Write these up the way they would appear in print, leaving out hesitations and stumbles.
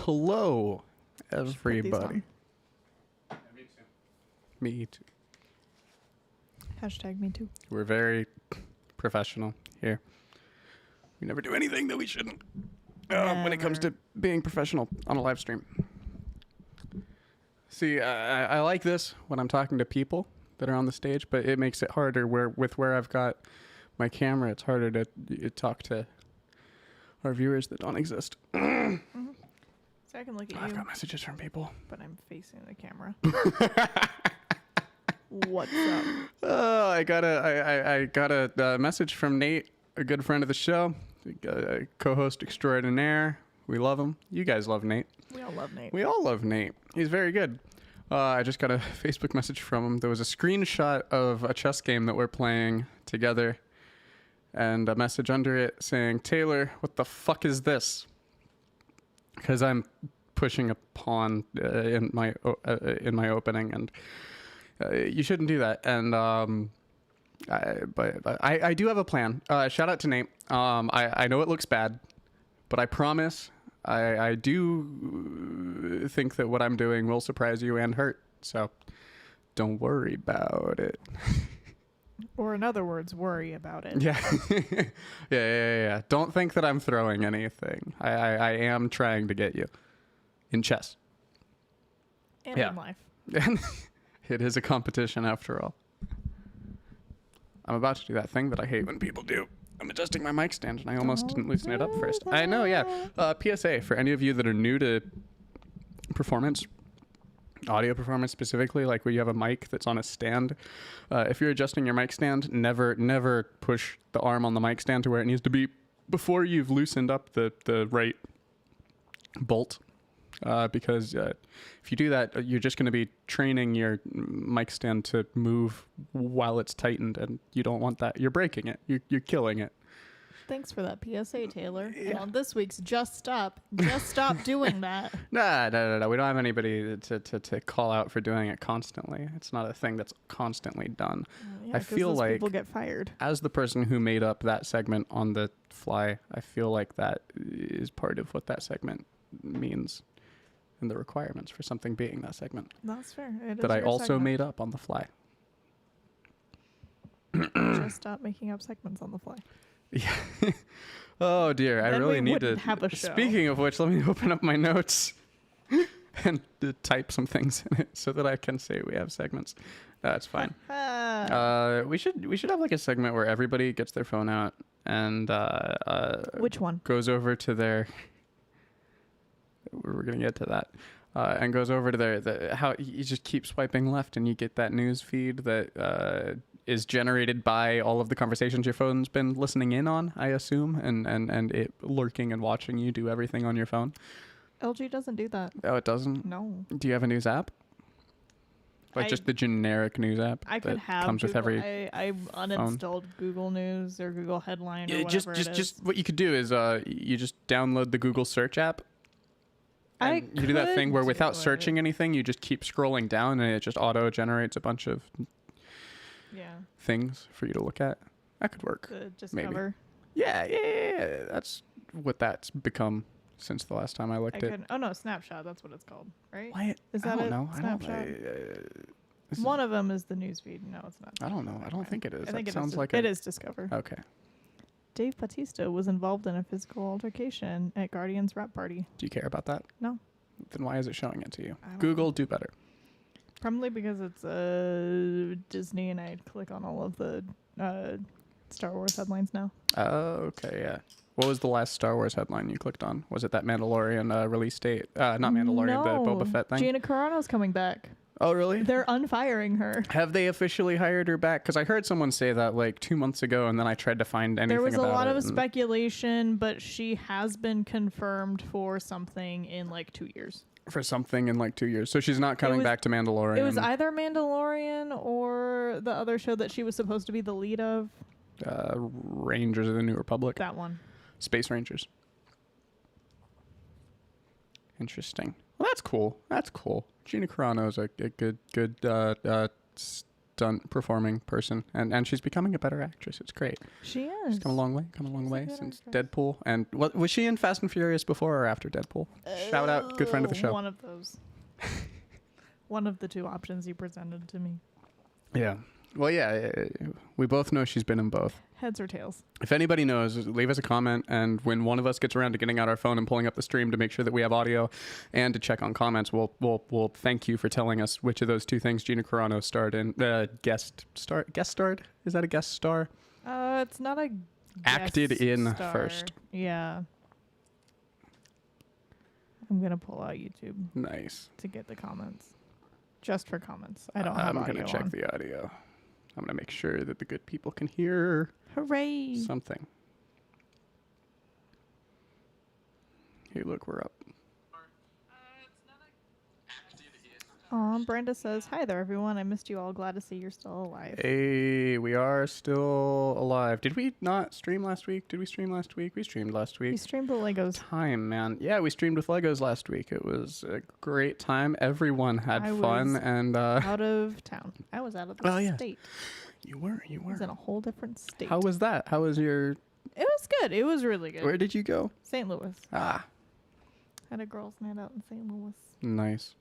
Hello, everybody. Yeah, Me too. Hashtag me too. We're very professional here. We never do anything that we shouldn't when it comes to being professional on a live stream. See, I like this when I'm talking to people that are on the stage, but it makes it harder where I've got my camera. It's harder to talk to our viewers that don't exist. Mm-hmm. So I can look at I've you, got messages from people. but I'm facing the camera. What's up? I got a message from Nate, a good friend of the show, co-host extraordinaire. We love him. You guys love Nate. We all love Nate. We all love Nate. He's very good. I just got a Facebook message from him. There was a screenshot of a chess game that we're playing together, and a message under it saying, "Taylor, what the fuck is this?" Because I'm pushing a pawn in my opening, and you shouldn't do that. And I do have a plan. Shout out to Nate. I know it looks bad, but I promise I do think that what I'm doing will surprise you and hurt. So don't worry about it. Or in other words, worry about it. Yeah. Yeah. Don't think that I'm throwing anything. I am trying to get you in chess. And in life. It is a competition after all. I'm about to do that thing that I hate when people do. I'm adjusting my mic stand and I almost didn't loosen it up first. I know, yeah. PSA, for any of you that are new to performance, audio performance specifically, like where you have a mic that's on a stand, if you're adjusting your mic stand, never push the arm on the mic stand to where it needs to be before you've loosened up the right bolt. Because if you do that, you're just going to be training your mic stand to move while it's tightened, and you don't want that. You're breaking it. You're killing it. Thanks for that PSA, Taylor. Yeah. On this week's Just Stop doing that. No. We don't have anybody to call out for doing it constantly. It's not a thing that's constantly done. Yeah, I feel like people get fired. As the person who made up that segment on the fly, I feel like that is part of what that segment means. And the requirements for something being that segment. That's fair. That I also made up on the fly. Just stop making up segments on the fly. Yeah. Oh dear, I really need to have a show. Speaking of which, let me open up my notes and type some things in it so that I can say we have segments. That's fine. We should have like a segment where everybody gets their phone out and which one? Goes over to their we're going to get to that. And goes over to how you just keep swiping left and you get that news feed that is generated by all of the conversations your phone's been listening in on, I assume, and it lurking and watching you do everything on your phone. LG doesn't do that. Oh, it doesn't? No. Do you have a news app? Like just the generic news app I could have comes Google, with every I uninstalled Google News or Google Headline or whatever it is. Just what you could do is you just download the Google search app. And you do that thing where without searching anything, you just keep scrolling down and it just auto generates a bunch of things for you to look at. That could work. Discover. Maybe. Yeah. That's what that's become since the last time I looked at. Oh no, Snapshot. That's what it's called, right? Why? Is that it? No, Snapshot. I don't know. One of them is the newsfeed. No, it's not. I don't know. I don't think it is. I think it sounds like it is Discover. Okay. Dave Bautista was involved in a physical altercation at Guardian's rap party. Do you care about that? No. Then why is it showing it to you? Google, do better. Probably because it's Disney and I click on all of the Star Wars headlines now. Oh, okay, yeah. What was the last Star Wars headline you clicked on? Was it that Mandalorian release date? Not Mandalorian, the Boba Fett thing? Gina Carano's coming back. Oh, really? They're unfiring her. Have they officially hired her back? Because I heard someone say that like 2 months ago, and then I tried to find anything about it. There was a lot of speculation, but she has been confirmed for something in like 2 years. For something in like 2 years. So she's not coming back to Mandalorian. It was either Mandalorian or the other show that she was supposed to be the lead of. Rangers of the New Republic. That one. Space Rangers. Interesting. Well, that's cool. Gina Carano is a good stunt performing person, and she's becoming a better actress. It's great. She is. She's come a long way good since actress. Deadpool. And what was she in Fast and Furious before or after Deadpool? Shout out, good friend of the show. One of those. One of the two options you presented to me. Yeah. Well, yeah, we both know she's been in both. Heads or tails? If anybody knows, leave us a comment, and when one of us gets around to getting out our phone and pulling up the stream to make sure that we have audio and to check on comments, we'll thank you for telling us which of those two things Gina Carano starred in. Guest starred? Is that a guest star? It's not a Acted guest in star. first. Yeah. I'm gonna pull out YouTube Nice. to get the comments. Just for comments. I don't have I'm audio gonna check on. the audio. I'm gonna make sure that the good people can hear Hooray! something. Hey, look, we're up. Brenda says, "Hi there, everyone. I missed you all. Glad to see you're still alive." Hey, we are still alive. Did we not stream last week? Did we stream last week? We streamed last week. We streamed the Legos. Time, man. Yeah, we streamed with Legos last week. It was a great time. Everyone had fun, was and out of town. I was out of the Oh, yeah. state. you were. I was in a whole different state. How was that? How was your? It was good. It was really good. Where did you go? St. Louis. Ah, Had a girls' night out in St. Louis. nice.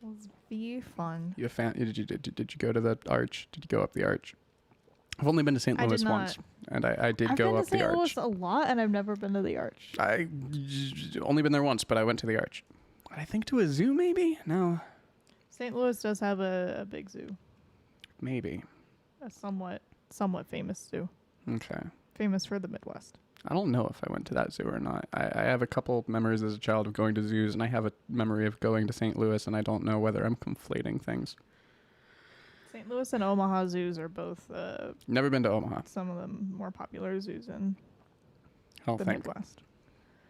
It was be fun. You a fan? Did you go to the Arch? Did you go up the Arch? I've only been to St. I Louis did once, and I did I've go been up to the St. Arch. Louis a lot, and I've never been to the Arch. I only been there once, but I went to the Arch. I think to a zoo, maybe? No, St. Louis does have a big zoo, maybe. a somewhat famous zoo, Okay. famous for the Midwest. I don't know if I went to that zoo or not. I have a couple memories as a child of going to zoos, and I have a memory of going to St. Louis, and I don't know whether I'm conflating things. St. Louis and Omaha zoos are both Never been to Omaha. some of the more popular zoos in I don't the think. Midwest.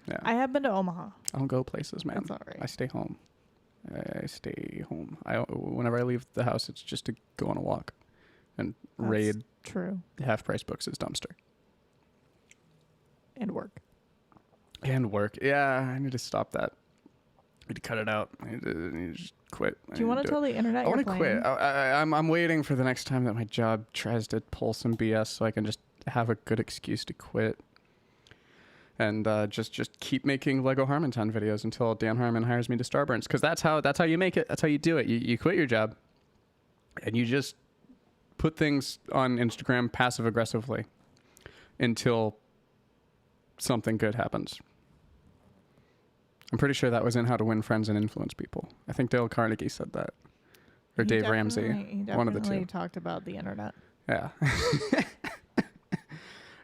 Yeah. I have been to Omaha. I don't go places, man. That's all right. I stay home. I stay home. Whenever I leave the house, it's just to go on a walk and That's raid true. Half Price Books' dumpster. And work. And work. Yeah, I need to stop that. I need to cut it out. I need to just quit. Do you want to tell the internet I you're want to playing? quit. I'm waiting for the next time that my job tries to pull some BS so I can just have a good excuse to quit. And just keep making Lego Harmontown videos until Dan Harmon hires me to Starburns. Because that's how you make it. That's how you do it. You quit your job and you just put things on Instagram passive aggressively until something good happens. I'm pretty sure that was in How to Win Friends and Influence People. I think Dale Carnegie said that. Or Dave Ramsey. One of the two. He talked about the internet. Yeah.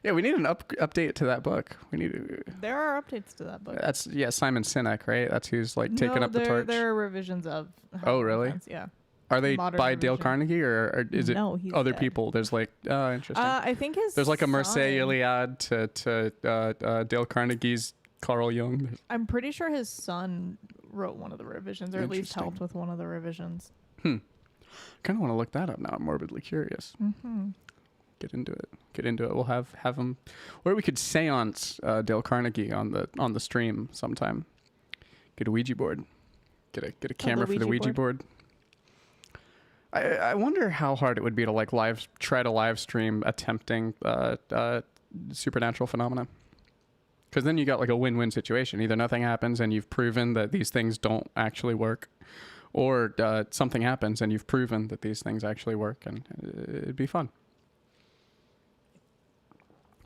Yeah, we need an update to that book. We need to, There are updates to that book. That's Simon Sinek, right? That's who's like taking up the torch. There are revisions of. Oh, really? Friends, yeah. Are they modern by Dale revision. Carnegie or is it No, he's other dead. people? There's like interesting. I think There's like a Marseille son- Iliad to Dale Carnegie's Carl Jung. I'm pretty sure his son wrote one of the revisions, or at least Interesting. helped with one of the revisions. Kind of want to look that up now. I'm morbidly curious. Mm-hmm. Get into it. We'll have him, or we could seance Dale Carnegie on the stream sometime. Get a Ouija board. Get a camera for the Ouija board. I wonder how hard it would be to try to live stream attempting supernatural phenomena. Because then you got like a win-win situation. Either nothing happens and you've proven that these things don't actually work, or something happens and you've proven that these things actually work, and it'd be fun.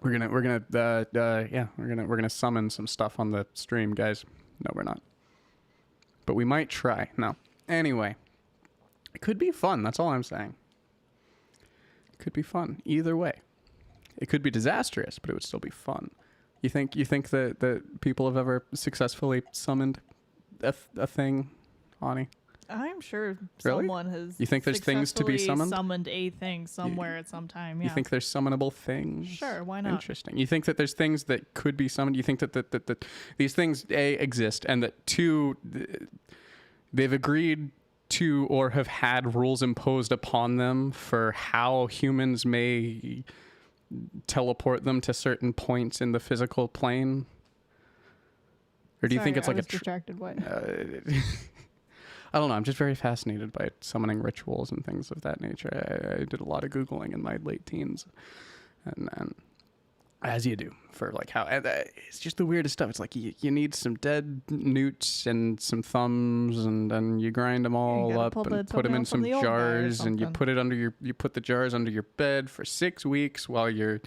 We're gonna summon some stuff on the stream, guys. No, we're not. But we might try. No. Anyway, it could be fun. That's all I'm saying. It could be fun either way. It could be disastrous, but it would still be fun. You think that people have ever successfully summoned a thing, Onnie? I'm sure Really? someone has. You think there's things to be successfully summoned? Summoned a thing somewhere at some time. Yeah. You think there's summonable things? Sure, why not? Interesting. You think that there's things that could be summoned? You think that these things, A, exist, and that, 2, they've agreed to or have had rules imposed upon them for how humans may teleport them to certain points in the physical plane? Or do you think it's like distracted? What? I don't know. I'm just very fascinated by summoning rituals and things of that nature. I did a lot of Googling in my late teens, and as you do for like how it's just the weirdest stuff. It's like you need some dead newts and some thumbs, and then you grind them all up and put them in some jars, and you put the jars under your bed for 6 weeks while you're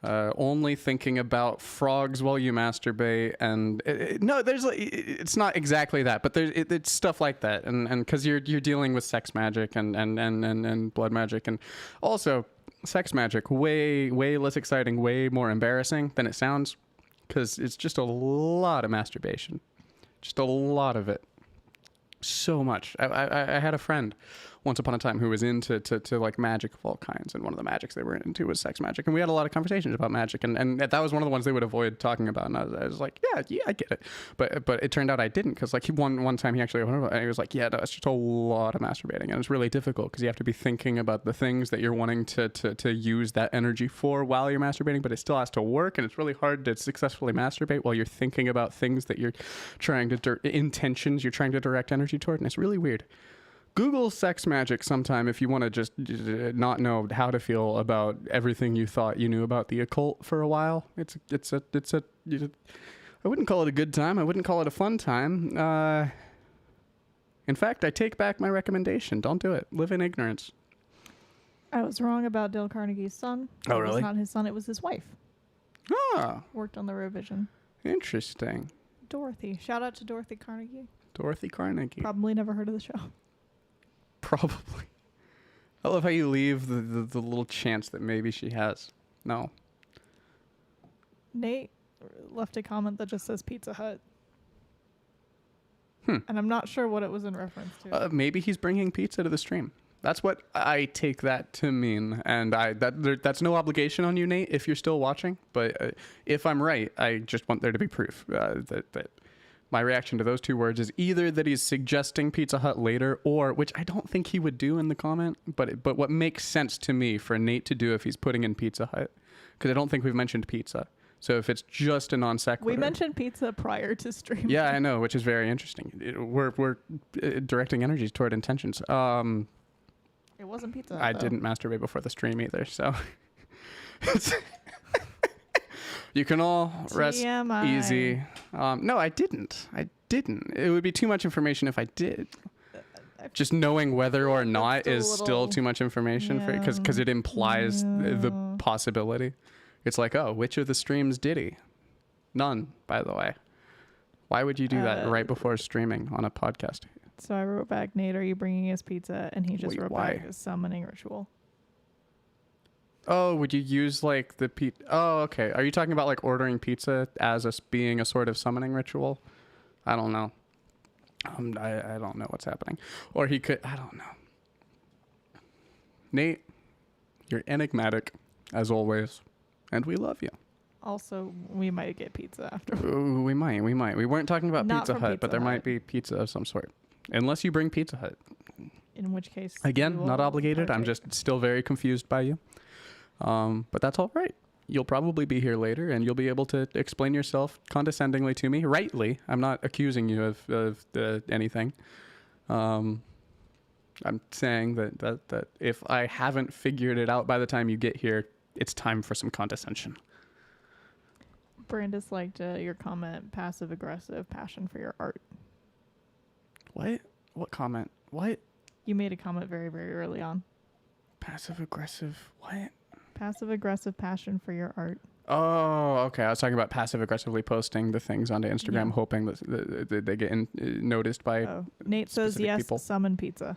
only thinking about frogs while you masturbate. And it's not exactly that, but it's stuff like that, and because you're dealing with sex magic and blood magic, and also sex magic, way less exciting, way more embarrassing than it sounds, because it's just a lot of masturbation, just a lot of it, so much. I had a friend once upon a time who was into to like magic of all kinds, and one of the magics they were into was sex magic, and we had a lot of conversations about magic, and that was one of the ones they would avoid talking about, and I was like, yeah, I get it, but it turned out I didn't, because like one time he actually and he was like, yeah, no, it's just a lot of masturbating, and it's really difficult because you have to be thinking about the things that you're wanting to use that energy for while you're masturbating, but it still has to work, and it's really hard to successfully masturbate while you're thinking about things that you're trying to intentions you're trying to direct energy toward, and it's really weird. Google sex magic sometime if you want to just not know how to feel about everything you thought you knew about the occult for a while. It's a I wouldn't call it a good time. I wouldn't call it a fun time. In fact, I take back my recommendation. Don't do it. Live in ignorance. I was wrong about Dale Carnegie's son. Oh, really? It was not his son. It was his wife. Ah. Worked on the revision. Interesting. Dorothy. Shout out to Dorothy Carnegie. Dorothy Carnegie. Probably never heard of the show. Probably. I love how you leave the little chance that maybe she has. No. Nate left a comment that just says Pizza Hut. And I'm not sure what it was in reference to. Maybe he's bringing pizza to the stream. That's what I take that to mean. And that's no obligation on you, Nate, if you're still watching. But if I'm right, I just want there to be proof that my reaction to those two words is either that he's suggesting Pizza Hut later, or, which I don't think he would do in the comment, but what makes sense to me for Nate to do if he's putting in Pizza Hut, because I don't think we've mentioned pizza. So if it's just a non sequitur. We mentioned pizza prior to stream. Yeah, I know, which is very interesting. We're directing energies toward intentions. It wasn't Pizza Hut, I didn't masturbate before the stream either, so you can all rest TMI. easy. No, I didn't. It would be too much information if I did. Just knowing whether or not is still too much information for because it implies the possibility. It's like, oh, which of the streams did he? None, by the way. Why would you do that right before streaming on a podcast? So I wrote back, Nate, are you bringing us pizza? And he just wrote why? back a summoning ritual. Oh, would you use like the pizza? Oh, okay. Are you talking about like ordering pizza as being a sort of summoning ritual? I don't know. I don't know what's happening. Or he could, I don't know. Nate, you're enigmatic as always, and we love you. Also, we might get pizza after. Ooh, we might. We weren't talking about Pizza Hut, but there might be pizza of some sort. Unless you bring Pizza Hut. In which case, again, not obligated. I'm just still very confused by you. But that's all right. You'll probably be here later, and you'll be able to explain yourself condescendingly to me. Rightly. I'm not accusing you of anything. I'm saying that if I haven't figured it out by the time you get here, it's time for some condescension. Brandis liked your comment, passive-aggressive passion for your art. What? What comment? What? You made a comment very, very early on. Passive-aggressive what? Passive-aggressive passion for your art. Oh, okay. I was talking about passive-aggressively posting the things onto Instagram, hoping that they get noticed by Nate says yes, people. Summon pizza.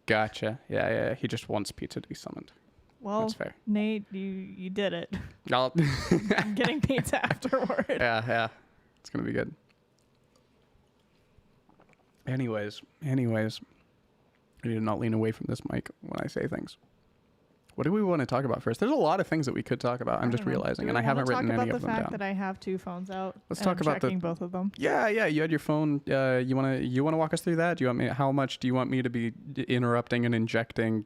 Gotcha. Yeah. He just wants pizza to be summoned. Well, that's fair. Nate, you did it. I'm getting pizza afterward. Yeah. It's going to be good. Anyways. I need to not lean away from this mic when I say things. What do we want to talk about first? There's a lot of things that we could talk about. I'm just realizing, and I haven't written any of them down. Talk about the fact that I have two phones out. Let's talk about checking both of them. Yeah. You had your phone. You wanna walk us through that? Do you want me? How much do you want me to be interrupting and injecting?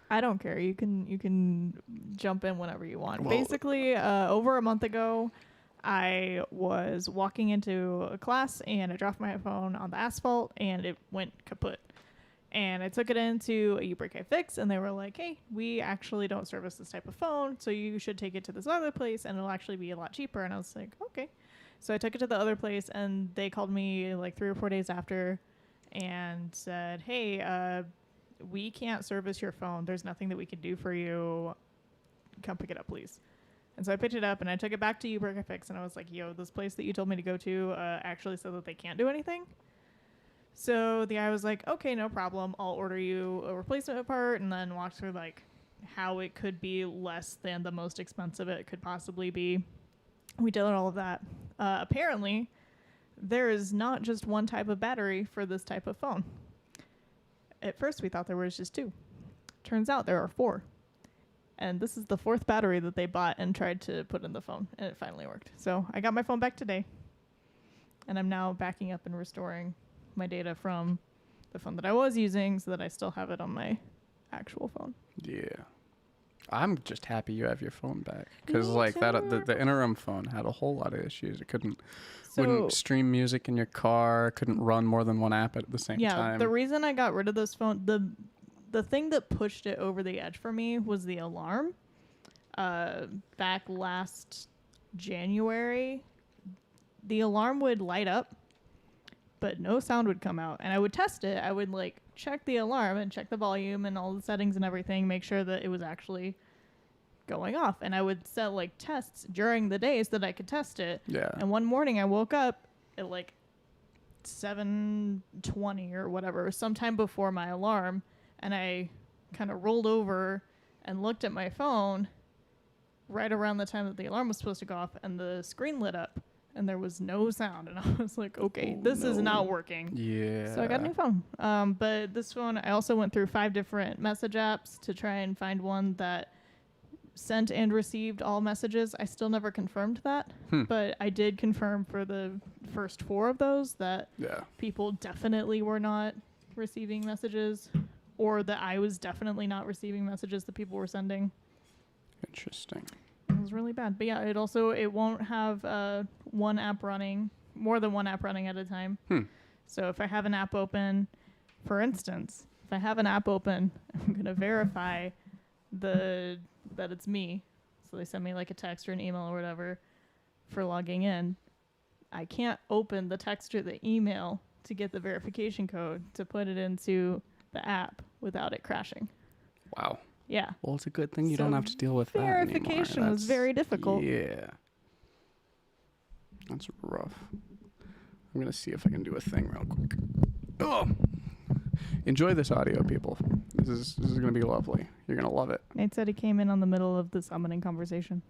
I don't care. You can jump in whenever you want. Well, basically, over a month ago, I was walking into a class and I dropped my phone on the asphalt and it went kaput. And I took it into a U-Break Fix and they were like, hey, we actually don't service this type of phone, so you should take it to this other place and it'll actually be a lot cheaper. And I was like, okay. So I took it to the other place and they called me like 3 or 4 days after and said, hey, we can't service your phone. There's nothing that we can do for you. Come pick it up, please. And so I picked it up and I took it back to U-Break Fix and I was like, yo, this place that you told me to go to actually said that they can't do anything. So the guy was like, okay, no problem. I'll order you a replacement part, and then walk through like how it could be less than the most expensive it could possibly be. We did all of that. Apparently, there is not just one type of battery for this type of phone. At first, we thought there was just 2. Turns out there are 4. And this is the 4th battery that they bought and tried to put in the phone, and it finally worked. So I got my phone back today, and I'm now backing up and restoring my data from the phone that I was using so that I still have it on my actual phone. Yeah. I'm just happy you have your phone back. Because, Me like, too. the interim phone had a whole lot of issues. It wouldn't stream music in your car, couldn't run more than one app at the same time. Yeah, the reason I got rid of this phone, the thing that pushed it over the edge for me was the alarm. Back last January, the alarm would light up, but no sound would come out. And I would test it. I would like check the alarm and check the volume and all the settings and everything, make sure that it was actually going off. And I would set like tests during the days that I could test it. Yeah. And one morning I woke up at like 7:20 or whatever, sometime before my alarm, and I kind of rolled over and looked at my phone right around the time that the alarm was supposed to go off, and the screen lit up and there was no sound, and I was like, okay, this is not working. Yeah. So I got a new phone. But this phone, I also went through 5 different message apps to try and find one that sent and received all messages. I still never confirmed that, but I did confirm for the first 4 of those that people definitely were not receiving messages, or that I was definitely not receiving messages that people were sending. Interesting. It was really bad. But yeah, it won't have one app running, more than one app running at a time. So if I have an app open, for instance, if I have an app open, I'm going to verify that it's me. So they send me like a text or an email or whatever for logging in. I can't open the text or the email to get the verification code to put it into the app without it crashing. Wow. Yeah. Well, it's a good thing you don't have to deal with that anymore. Verification was very difficult. Yeah. That's rough. I'm going to see if I can do a thing real quick. Oh! Enjoy this audio, people. This is going to be lovely. You're going to love it. Nate said he came in on the middle of the summoning conversation.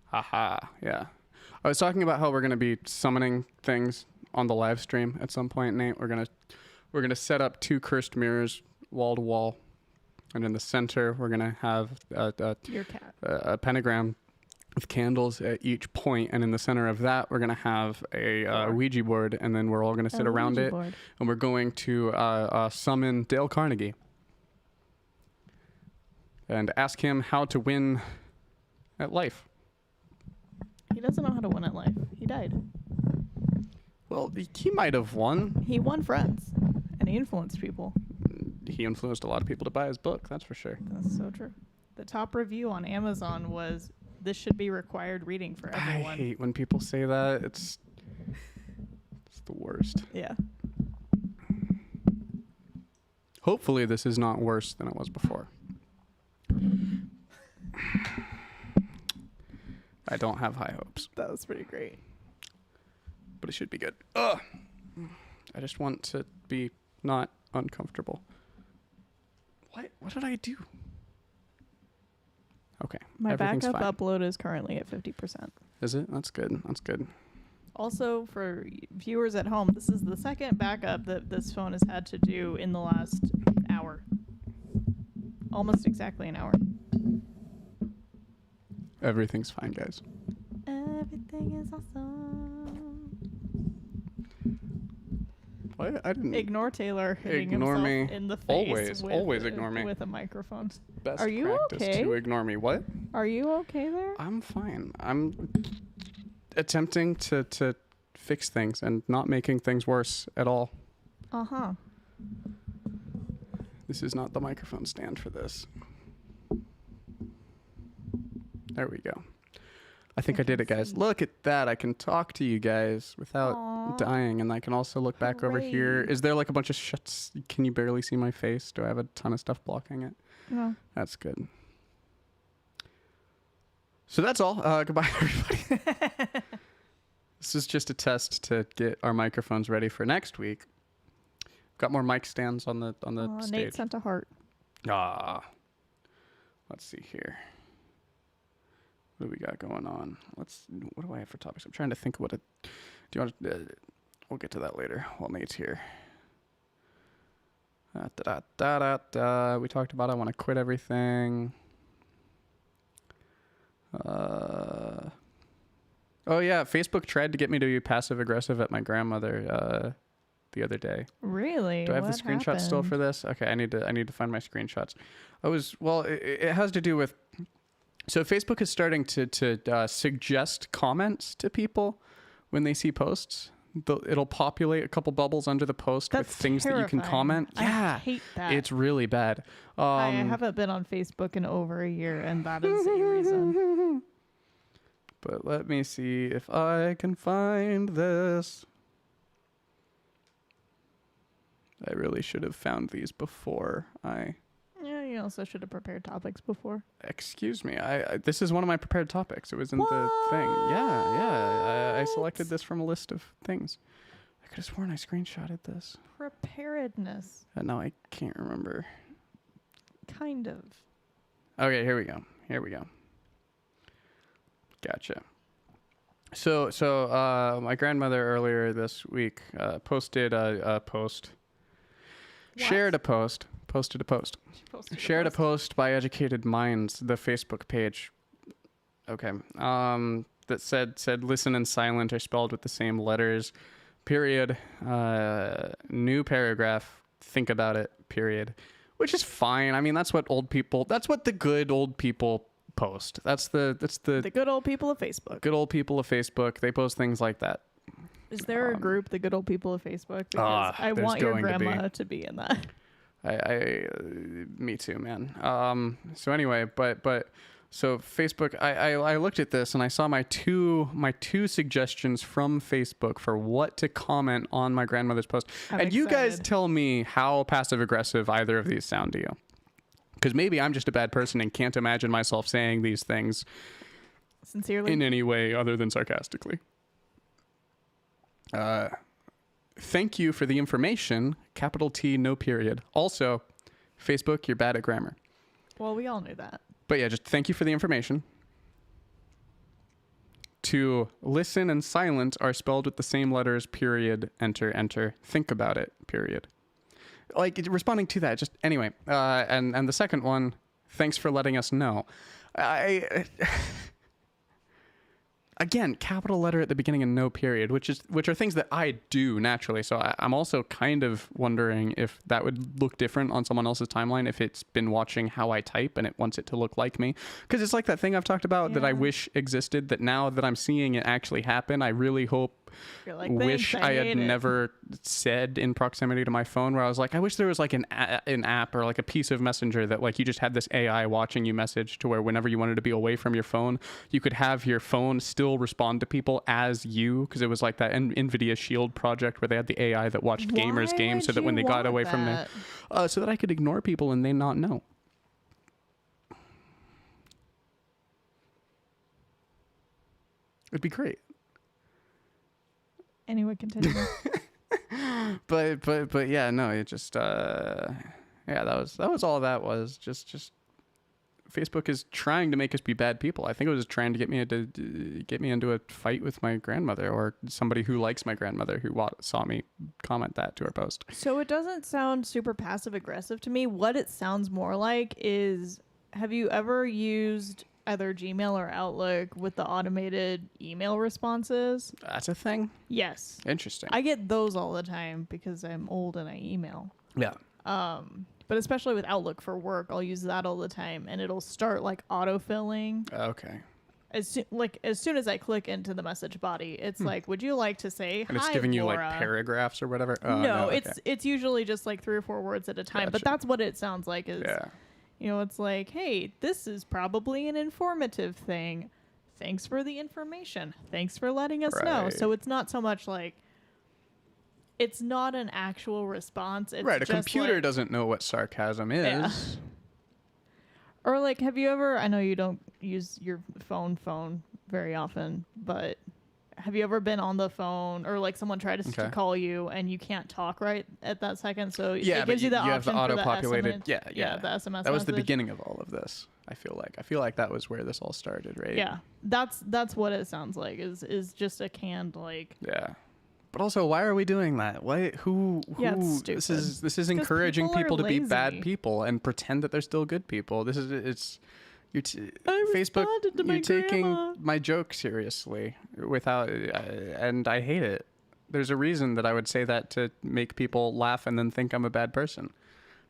Haha. Yeah. I was talking about how we're going to be summoning things on the live stream at some point, Nate. We're going to set up 2 cursed mirrors wall to wall. And in the center, we're going to have Your cat. A pentagram with candles at each point. And in the center of that, we're going to have a Ouija board. And then we're all going to sit around it. And we're going to summon Dale Carnegie. And ask him how to win at life. He doesn't know how to win at life. He died. Well, he might have won. He won friends. And he influenced people. He influenced a lot of people to buy his book, that's for sure. That's so true. The top review on Amazon was, this should be required reading for everyone. I hate when people say that. It's the worst. Yeah. Hopefully this is not worse than it was before. I don't have high hopes. That was pretty great. But it should be good. Ugh. I just want to be not uncomfortable. What did I do? Okay. My everything's backup fine. upload is currently at 50%. Is it? That's good. That's good. Also, for viewers at home, this is the second backup that this phone has had to do in the last hour. Almost exactly an hour. Everything's fine, guys. Everything is awesome. What? I didn't. Ignore Taylor hitting Ignore himself me. in the face. Always ignore me. With a microphone. Best Are you practice okay? to ignore me. What? Are you okay there? I'm fine. attempting to fix things and not making things worse at all. Uh-huh. This is not the microphone stand for this. There we go. I think I did it, guys. Look at that. I can talk to you guys without dying, and I can also look back over here. Is there like a bunch of shuts? Can you barely see my face? Do I have a ton of stuff blocking it? No. That's good. So that's all. Goodbye, everybody. This is just a test to get our microphones ready for next week. Got more mic stands on the stage. Nate sent a heart. Let's see here. What do we got going on? What do I have for topics? I'm trying to think of what do you want to, we'll get to that later while Nate's here. We talked about I want to quit everything. Oh yeah, Facebook tried to get me to be passive aggressive at my grandmother the other day. Really? Do I have the screenshot still for this? Okay, I need to find my screenshots. It has to do with, so Facebook is starting to suggest comments to people when they see posts. It'll populate a couple bubbles under the post with things that you can comment. Yeah, I hate that. It's really bad. I haven't been on Facebook in over a year, and that is a reason. But let me see if I can find this. I really should have found these before I... Yeah, you also should have prepared topics before. Excuse me. This is one of my prepared topics. It was in the thing. Yeah. I selected this from a list of things. I could have sworn I screenshotted this. Preparedness. No, I can't remember. Kind of. Okay, here we go. Gotcha. So my grandmother earlier this week posted a post. What? Shared a post. Posted a post. Shared a post by Educated Minds, the Facebook page. Okay. That said listen and silent are spelled with the same letters. Period. New paragraph. Think about it. Period. Which is fine. I mean, that's what the good old people post. That's the good old people of Facebook. Good old people of Facebook. They post things like that. Is there a group, the good old people of Facebook? Because I want your grandma to be in that. Me too, man. So anyway, so Facebook, I looked at this and I saw my two suggestions from Facebook for what to comment on my grandmother's post. I'm excited. You guys tell me how passive aggressive either of these sound to you. Because maybe I'm just a bad person and can't imagine myself saying these things sincerely in any way other than sarcastically. Thank you for the information. Capital T, no period. Also, Facebook, you're bad at grammar. Well, we all knew that. But yeah, just thank you for the information. To listen and silent are spelled with the same letters, period, enter. Think about it, period. Like, responding to that, just anyway. And the second one, thanks for letting us know. Again, capital letter at the beginning and no period, which are things that I do naturally. So I'm also kind of wondering if that would look different on someone else's timeline if it's been watching how I type and it wants it to look like me. Because it's like that thing I've talked about that I wish existed, that now that I'm seeing it actually happen, I really wish I had never said in proximity to my phone, where I was like, I wish there was like an app or like a piece of Messenger that like you just had this AI watching you message to where whenever you wanted to be away from your phone, you could have your phone still respond to people as you, because it was like that NVIDIA Shield project where they had the AI that watched gamers' games so that when they got away from them, so that I could ignore people and they not know. It'd be great. Anyway, continue. but yeah, no, it just that was all that was. Just Facebook is trying to make us be bad people. I think it was trying to get me into a fight with my grandmother or somebody who likes my grandmother who saw me comment that to her post. So it doesn't sound super passive aggressive to me. What it sounds more like is, have you ever used either Gmail or Outlook with the automated email responses? That's a thing? Yes. Interesting. I get those all the time because I'm old and I email. Yeah. But especially with Outlook for work, I'll use that all the time and it'll start like autofilling. Okay. as soon as I click into the message body, it's like, would you like to say And hi, it's giving you Laura? like paragraphs or whatever. Oh, no, okay. it's usually just like 3 or 4 words at a time. But Gotcha. that's what it sounds like. Is Yeah. it's like, hey, this is probably an informative thing. Thanks for the information. Thanks for letting us know. Right. So it's not so much like, it's not an actual response. It's Right. A just computer like, doesn't know what sarcasm is. Yeah. Or like, have you ever, I know you don't use your phone very often, but have you ever been on the phone or like someone tried to call you and you can't talk right at that second? So Yeah, it gives you the you have option the for the auto-populated. SMS, Yeah. the SMS That was the message. beginning of all of this. I feel like that was where this all started, right? Yeah, that's what it sounds like. Is just a canned like. Yeah. But also, why are we doing that? Why? Who? Yeah, it's stupid. This is encouraging people are people to be bad lazy. people and pretend that they're still good people. This is I Facebook. responded to my You're taking grandma. my joke seriously without, and I hate it. There's a reason that I would say that to make people laugh and then think I'm a bad person,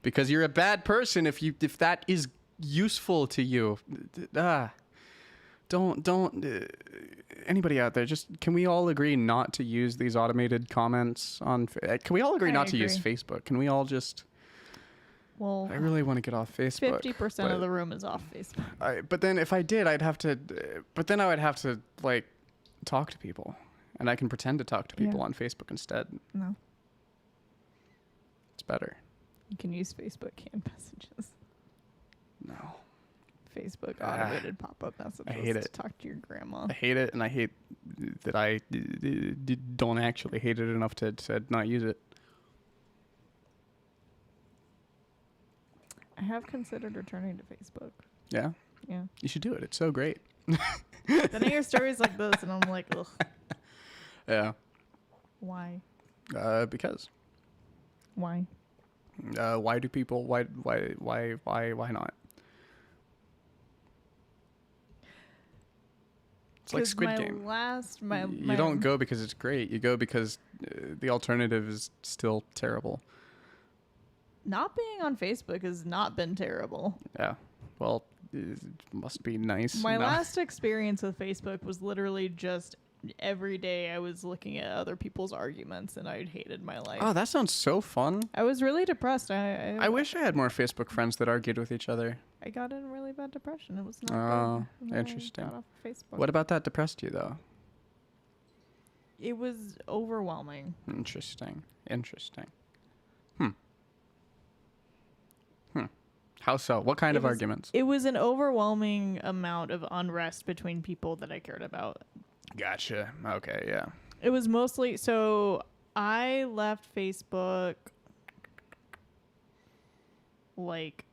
because you're a bad person if that is useful to you. Don't anybody out there, just can we all agree not to use these automated comments on can we all agree I not to use agree. Facebook? Can we all just Well, I really want to get off Facebook. 50% of the room is off Facebook. But then if I did, I would have to like talk to people, and I can pretend to talk to people on Facebook instead. No, It's better. you can use Facebook canned messages. No. Facebook automated pop-up messages. I hate to it. talk to your grandma. I hate it, and I hate that I don't actually hate it enough to not use it. I have considered returning to Facebook. Yeah, Yeah. you should do it. It's so great. Then I hear stories like this, and I'm like, ugh, Yeah. why? Because. Why? Why do people? Why not? It's like 'Cause Squid my Game. My You don't go because it's great. You go because the alternative is still terrible. Not being on Facebook has not been terrible. Yeah. Well, it must be nice. My No. last experience with Facebook was literally just every day I was looking at other people's arguments and I hated my life. Oh, that sounds so fun. I was really depressed. I wish I had more Facebook friends that argued with each other. I got in a really bad depression. It was not Oh, good. And then I interesting. got off Facebook. What about that depressed you, though? It was overwhelming. Interesting. How so? What kind of arguments? It was an overwhelming amount of unrest between people that I cared about. Gotcha. Okay, yeah. It was mostly so I left Facebook like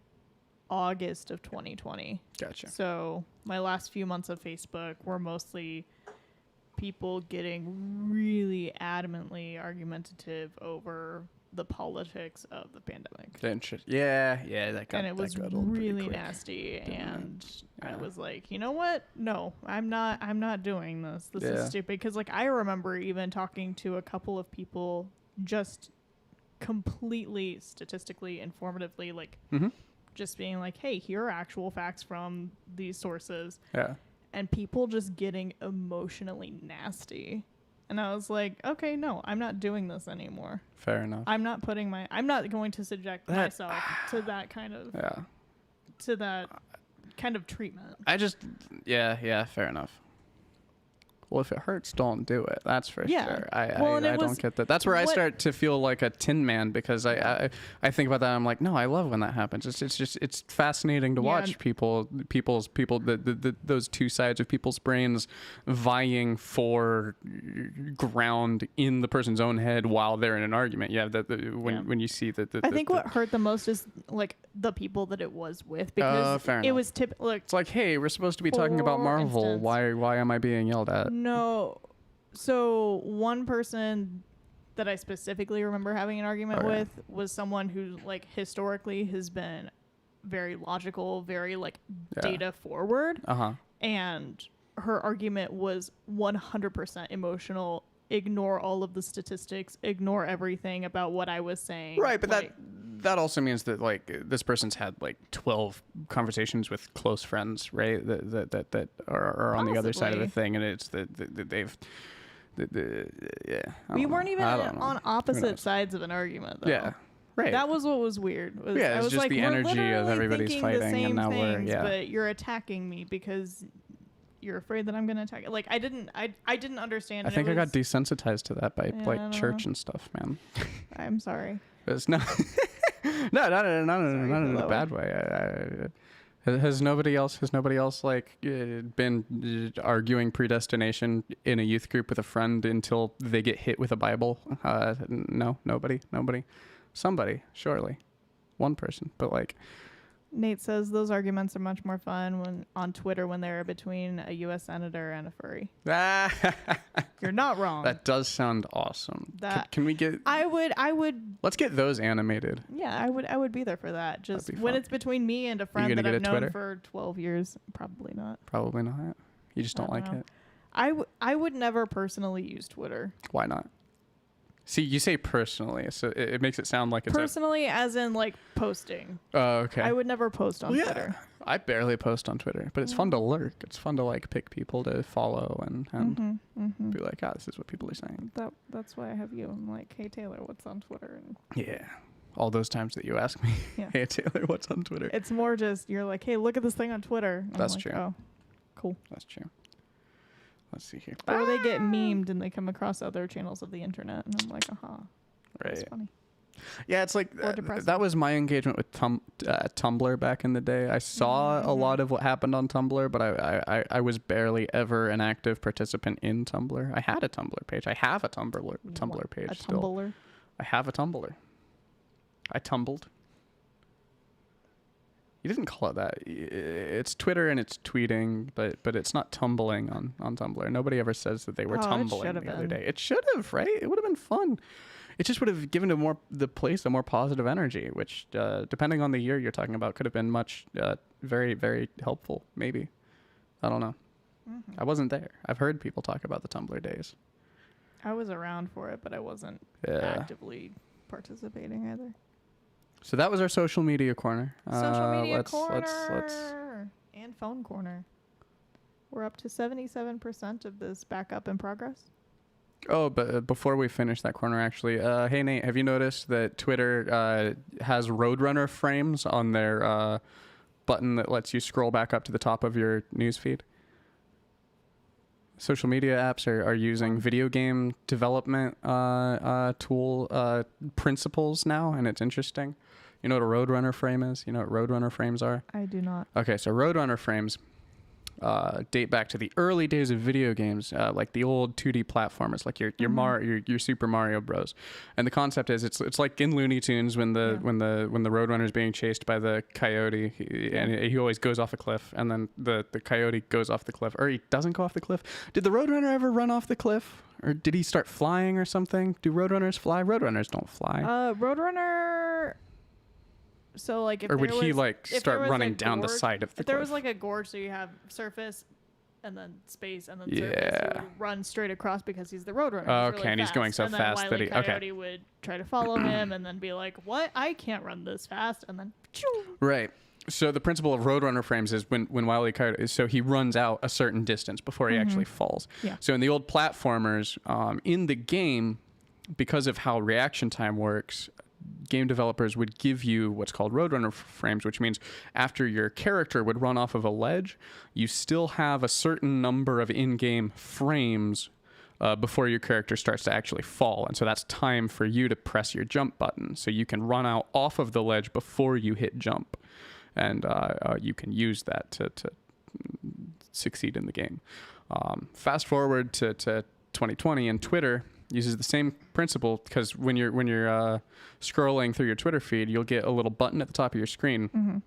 August of 2020. Gotcha. So my last few months of Facebook were mostly people getting really adamantly argumentative over the politics of the pandemic. Yeah, that got And it was that got old pretty really quick, nasty, didn't it? and I Yeah. was like, you know what? No, I'm not doing this. This Yeah. is stupid. Because like I remember even talking to a couple of people just completely statistically informatively, like Mhm. just being like, hey, here are actual facts from these sources, Yeah. and people just getting emotionally nasty. And I was like, okay, no, I'm not doing this anymore. Fair enough. I'm not going to subject That- myself to that kind of treatment. Yeah, fair enough. Well, if it hurts, don't do it. That's for Yeah. sure. I And it don't was- get that. That's where I what- start to feel like a Tin Man, because I think about that. I'm like, no, I love when that happens. It's fascinating to Yeah. watch those two sides of people's brains vying for ground in the person's own head while they're in an argument. Yeah, when you see that. I think what hurt the most is like the people that it was with, because fair it enough. was typical. Like, it's like, hey, we're supposed to be talking about For Marvel. instance- Why am I being yelled at? no, so one person that I specifically remember having an argument Okay. with was someone who like historically has been very logical, very like Yeah. data forward, Uh-huh. and her argument was 100% emotional. Ignore all of the statistics. Ignore everything about what I was saying. Right, but like, that also means that like this person's had like 12 conversations with close friends, right? That are on the other side of the Possibly. thing, and it's that they've. Yeah. We weren't even I don't know. on Who opposite knows? sides of an argument, though. Yeah. Right. That was what was weird. Yeah, I it's was just like, the we're energy of literally everybody's thinking fighting, the and same now we're- things, yeah. but you're attacking me because you're afraid that I'm gonna attack. Like I didn't understand. I and think it I got was- desensitized to that by Yeah, I like don't church know. and stuff, man. I'm sorry. It's not. No, not in for a that bad way. Has nobody else like been arguing predestination in a youth group with a friend until they get hit with a Bible? No, nobody. Somebody, surely, one person, but like. Nate says those arguments are much more fun when on Twitter when they're between a U.S. senator and a furry. You're not wrong. That does sound awesome. That- Can we get? I would. Let's get those animated. Yeah, I would be there for that. Just be when fun. it's between me and a friend gonna that get I've a known Twitter? for 12 years, probably not. Probably not. You just don't I like don't know. it. I would never personally use Twitter. Why not? See, you say personally, so it makes it sound like it's Personally, as in like posting. Oh, okay. I would never post on Well, Twitter. I barely post on Twitter, but it's fun to lurk. It's fun to like pick people to follow and be like, this is what people are saying. That's why I have you. I'm like, hey Taylor, what's on Twitter? And Yeah. All those times that you ask me, Yeah. hey Taylor, what's on Twitter? it's more just you're like, hey, look at this thing on Twitter. And I'm That's like, true. Oh, cool. That's true. Let's see here. Or they get memed and they come across other channels of the internet, and I'm like, that's Right. funny. Yeah, it's like Or depressing. that was my engagement with Tumblr back in the day. I saw a lot of what happened on Tumblr, but I was barely ever an active participant in Tumblr. I had a Tumblr page. I have a Tumblr page A still. Tumblr. I have a Tumblr. I tumbled. You didn't call it that. It's Twitter and it's tweeting, but it's not tumbling on Tumblr. Nobody ever says that they were Oh, it tumbling should've the other been. day. It should have, right? It would have been fun. It just would have given the place a more positive energy, which, depending on the year you're talking about, could have been much, very, very helpful. Maybe. I don't know. I wasn't there. I've heard people talk about the Tumblr days. I was around for it, but I wasn't Yeah. actively participating either. So that was our social media corner. Social media let's- corner let's- and phone corner. We're up to 77% of this backup in progress. Oh, but before we finish that corner, actually, hey Nate, have you noticed that Twitter has Roadrunner Frames on their button that lets you scroll back up to the top of your newsfeed? Social media apps are using video game development tool principles now, and it's interesting. You know what a Roadrunner frame is? You know what Roadrunner frames are? I do not. Okay, so Roadrunner frames date back to the early days of video games, like the old 2D platformers, like your Super Mario Bros. And the concept is it's like in Looney Tunes when the Roadrunner is being chased by the coyote, and he always goes off a cliff, and then the coyote goes off the cliff, or he doesn't go off the cliff. Did the Roadrunner ever run off the cliff, or did he start flying or something? Do Roadrunners fly? Roadrunners don't fly. Roadrunner. So like, if or would there he was- like if there start was running a down the gorge- side of the If there cliff? was like a gorge, so you have surface, and then space, and then surface, Yeah. he would run straight across because he's the Roadrunner. Oh, He's okay, and he's going so and then fast that Wile E. he- okay. Coyote would try to follow him, and then be like, "What? I can't run this fast!" And then, Right. So the principle of Roadrunner frames is when Wile E. Coyote, so he runs out a certain distance before he actually falls. Yeah. So in the old platformers, in the game, because of how reaction time works, game developers would give you what's called Roadrunner frames, which means after your character would run off of a ledge, you still have a certain number of in-game frames before your character starts to actually fall. And so that's time for you to press your jump button. So you can run out off of the ledge before you hit jump. And you can use that to succeed in the game. Fast forward to 2020, and Twitter uses the same principle, because when you're scrolling through your Twitter feed, you'll get a little button at the top of your screen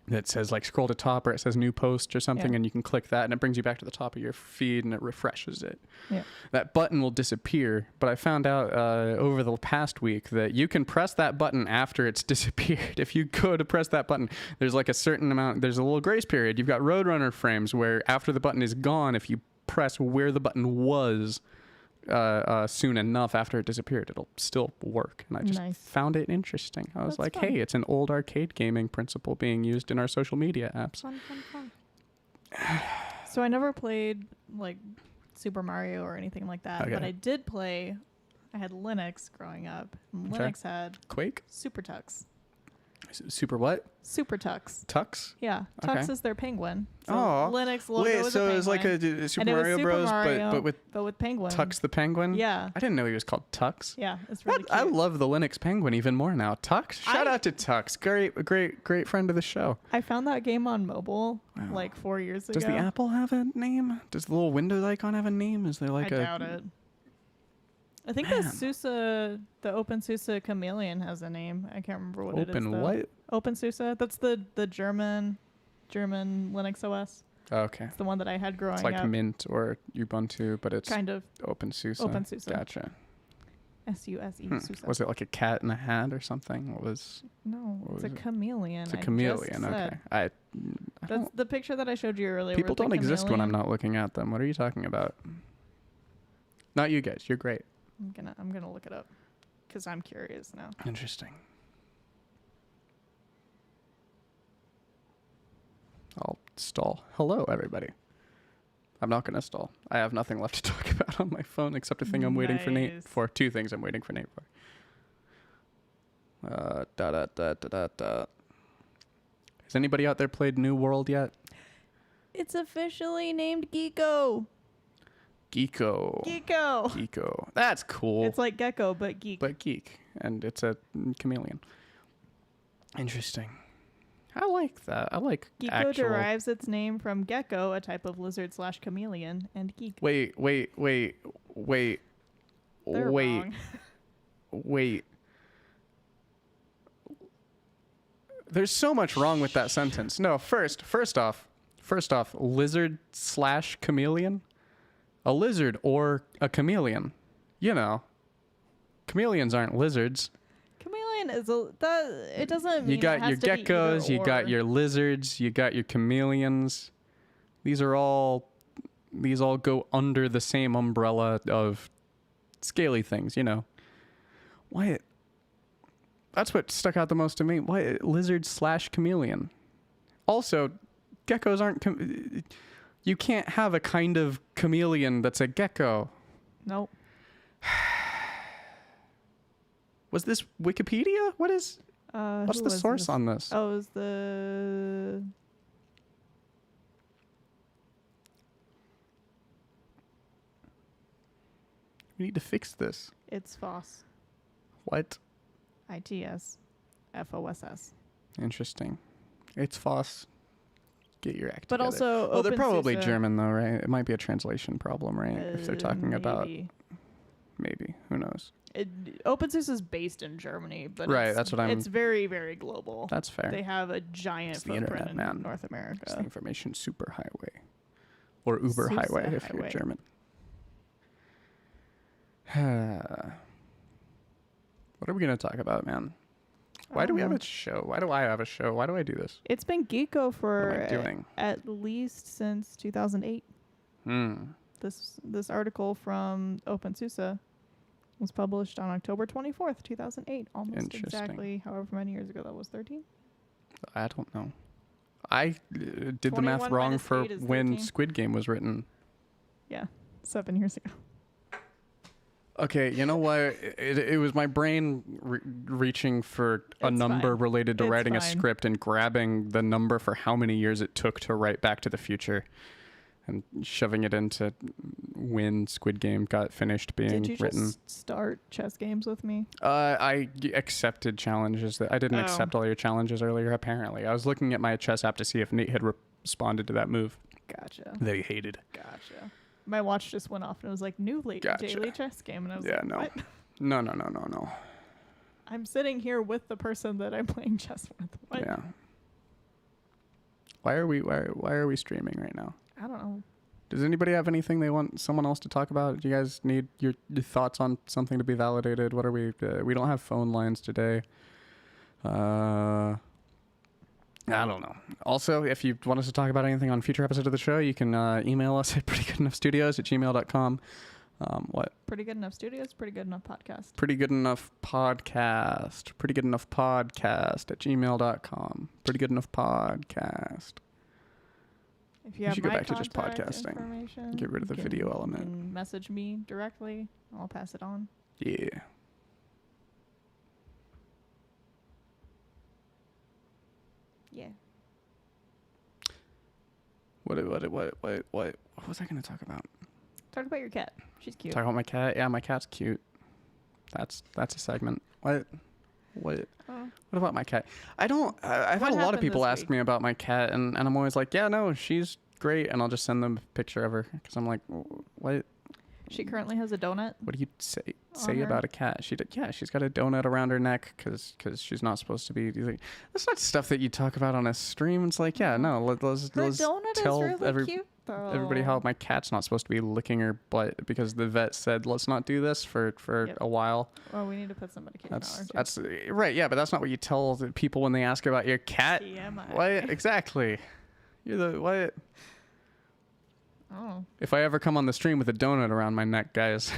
that says like scroll to top, or it says new post or something, Yeah. and you can click that and it brings you back to the top of your feed and it refreshes it. Yeah. That button will disappear, but I found out over the past week that you can press that button after it's disappeared. If you go to press that button, there's like a certain amount, there's a little grace period. You've got Roadrunner frames where after the button is gone, if you press where the button was, soon enough after it disappeared, it'll still work. And I just Nice. found it interesting. I was That's like, fun. hey, it's an old arcade gaming principle being used in our social media apps. Fun. So I never played like Super Mario or anything like that, but Okay. I did play. I had Linux growing up. And Okay. Linux had Quake? Super Tux. Super what? Super Tux. Tux? Yeah, Tux Okay. is their penguin. So Oh. Linux logo Wait, is so a it was like penguin. a Super And it was Mario Super Bros, Mario, but with penguin. Tux the Penguin? Yeah, I didn't know he was called Tux. yeah, it's really I cute. love the Linux Penguin even more now. Tux? Shout out to Tux. Great friend of the show. I found that game on mobile Wow. like 4 years ago. Does the Apple have a name? Does the little Windows icon have a name? Is there like I a... doubt it. I think Man. the OpenSUSE Chameleon has a name. I can't remember what it is. Open though. what? OpenSUSE. That's the German Linux OS. Okay. It's the one that I had growing It's like up. Mint or Ubuntu, but it's Kind of OpenSUSE. OpenSUSE. Gotcha. SUSE. SUSE. Was it like a cat in a hat or something? What was... No, what it's a was it? chameleon. It's a I just chameleon. Okay. said. I That's don't... the picture that I showed you earlier. People with the don't exist when I'm chameleon. not looking at them. What are you talking about? Not you guys. You're great. I'm gonna look it up because I'm curious now. Interesting. I'll stall. Hello, everybody. I'm not going to stall. I have nothing left to talk about on my phone except a thing I'm waiting for Nate Nice. for. Two things I'm waiting for Nate for. Has anybody out there played New World yet? It's officially named Geeko. Geeko. Geeko. Geeko. That's cool. It's like gecko, but geek. But geek. And it's a chameleon. Interesting. I like that. I like Geeko actual... derives its name from gecko, a type of lizard/chameleon, and geek. Wait. They're wrong. Wait. There's so much wrong with that sentence. No, first off, lizard/chameleon? A lizard or a chameleon. You know. Chameleons aren't lizards. Chameleon is it doesn't mean You got it has your to be geckos, either you got or. your lizards, you got your chameleons. These all go under the same umbrella of scaly things, you know. Why? That's what stuck out the most to me. Why lizard/chameleon? Also, geckos aren't. You can't have a kind of chameleon that's a gecko. Nope. Was this Wikipedia? What's Who the was source this? on this? Oh, it was the We need to fix this. it's FOSS. What? ITS. FOSS. Interesting. It's FOSS. Get your act But together. also Oh, they're probably OpenSUSE, German though, right? It might be a translation problem, right? If they're talking about maybe. who knows? OpenSUSE is based in Germany, but Right, it's, that's what I'm- It's very, very global. That's fair. They have a giant It's the footprint internet, in man. North It's the America. information superhighway. Or Uber SUSE highway if you're highway. German. What are we going to talk about, man? Why do we have a show? Why do I have a show? Why do I do this? It's been Geeko What for am I doing? at least since 2008. This article from OpenSUSE was published on October 24th, 2008. Almost Interesting. exactly however many years ago that was. 13? I don't know. I did the 21 math wrong minus for 8 is when 13. Squid Game was written. Yeah, 7 years ago. Okay, you know what? It was my brain reaching for a It's number fine. related to It's writing a fine. script and grabbing the number for how many years it took to write Back to the Future and shoving it into when Squid Game got finished being Did you written. just start chess games with me? I accepted challenges. I didn't Oh. accept all your challenges earlier, apparently. I was looking at my chess app to see if Nate had responded to that move Gotcha. that he hated. Gotcha. My watch just went off and it was like, new Gotcha. daily chess game. And I was Yeah, like, no. what? No. I'm sitting here with the person that I'm playing chess with. What? Yeah. Why are we streaming right now? I don't know. Does anybody have anything they want someone else to talk about? Do you guys need your thoughts on something to be validated? What are we don't have phone lines today. I don't know. Also, if you want us to talk about anything on future episodes of the show, you can email us at prettygoodenougghstudios@gmail.com. What? Pretty Good Enough Studios, Pretty Good Enough Podcast. Pretty Good Enough Podcast. Pretty Good Enough Podcast at gmail.com. Pretty Good Enough Podcast. If you We have should go my back to just contact podcasting. information, Get rid of the you video can- element. You can message me directly. I'll pass it on. Yeah. Yeah. What was I going to talk about? Talk about your cat. She's cute. Talk about my cat. Yeah, my cat's cute. That's a segment. What? What about my cat? I've had What a lot of happened people this ask week? me about my cat, and I'm always like, yeah, no, she's great, and I'll just send them a picture of her because I'm like, what? She currently has a donut. What do you say On her? about a cat? She's got a donut around her neck because she's not supposed to be. Like, that's not stuff that you talk about on a stream. It's like, yeah, no, let's Her let's donut tell is really cute, though. everybody how my cat's not supposed to be licking her butt because the vet said let's not do this for Yep. a while. Well, we need to put some medication on her. That's right. Yeah, but that's not what you tell the people when they ask about your cat. TMI. What exactly? You're the what? Oh. If I ever come on the stream with a donut around my neck, guys.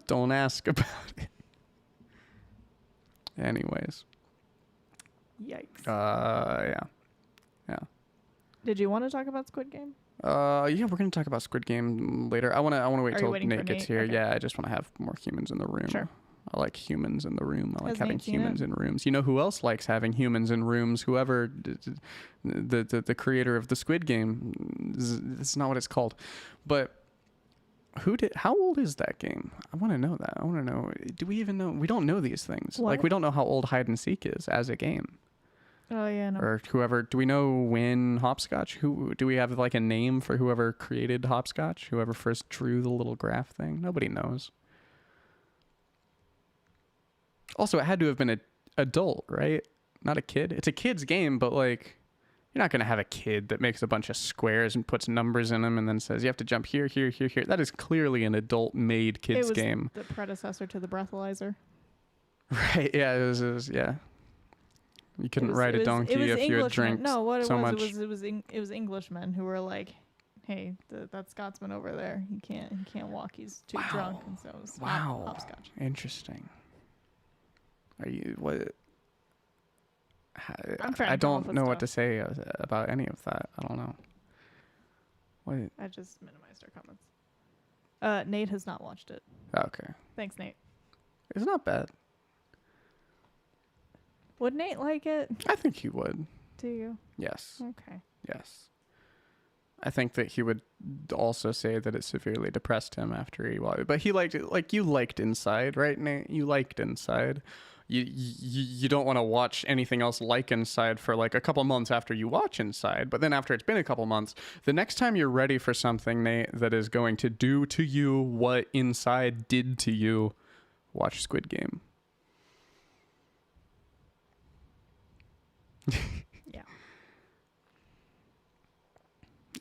Don't ask about it. Anyways. Yikes. Yeah. Did you want to talk about Squid Game? Yeah, we're gonna talk about Squid Game later. I wanna wait Are you till waiting for Nate gets Nate? here. Okay. Yeah, I just wanna have more humans in the room. Sure. I like humans in the room. I like Has having Nate seen humans it? in rooms. You know who else likes having humans in rooms? Whoever, the creator of the Squid Game. That's not what it's called, but how old is that game? I want to know that. I want to know. Do we even know? We don't know these things. Like What? we don't know how old hide and seek is as a game. Oh, yeah, no. Or whoever. Do we know when hopscotch? Who do we have like a name for whoever created hopscotch? Whoever first drew the little graph thing? Nobody knows. Also, it had to have been an adult, right? Not a kid. It's a kid's game, but like, you're not gonna have a kid that makes a bunch of squares and puts numbers in them and then says you have to jump here, here, here, here. That is clearly an adult-made kids it was game. the predecessor to the breathalyzer. Right? Yeah. It was yeah. You couldn't ride a donkey if you had Englishmen. drank No, what it so was, much. it was Englishmen who were like, "Hey, that Scotsman over there, he can't walk. He's too drunk." And so it was hopscotch. Interesting. Are you what? I'm trying I to come up don't with know what stuff. to say about any of that. I don't know. What? I just minimized our comments. Nate has not watched it. Okay. Thanks, Nate. It's not bad. Would Nate like it? I think he would. Do you? Yes. Okay. Yes. I think that he would also say that it severely depressed him after he watched it. But he liked it. Like you liked Inside, right, Nate? You liked Inside. You don't want to watch anything else like Inside for like a couple months after you watch Inside. But then after it's been a couple months, the next time you're ready for something, Nate, that is going to do to you what Inside did to you, watch Squid Game.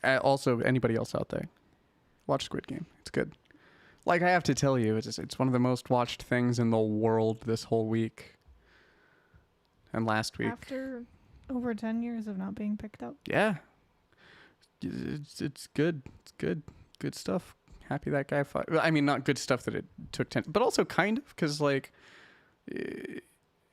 Yeah. Also, anybody else out there, watch Squid Game. It's good. Like I have to tell you, it's one of the most watched things in the world this whole week and last week. After over 10 years of not being picked up. Yeah, it's good. It's good stuff. Happy that guy fought. I mean, not good stuff that it took 10, but also kind of because like.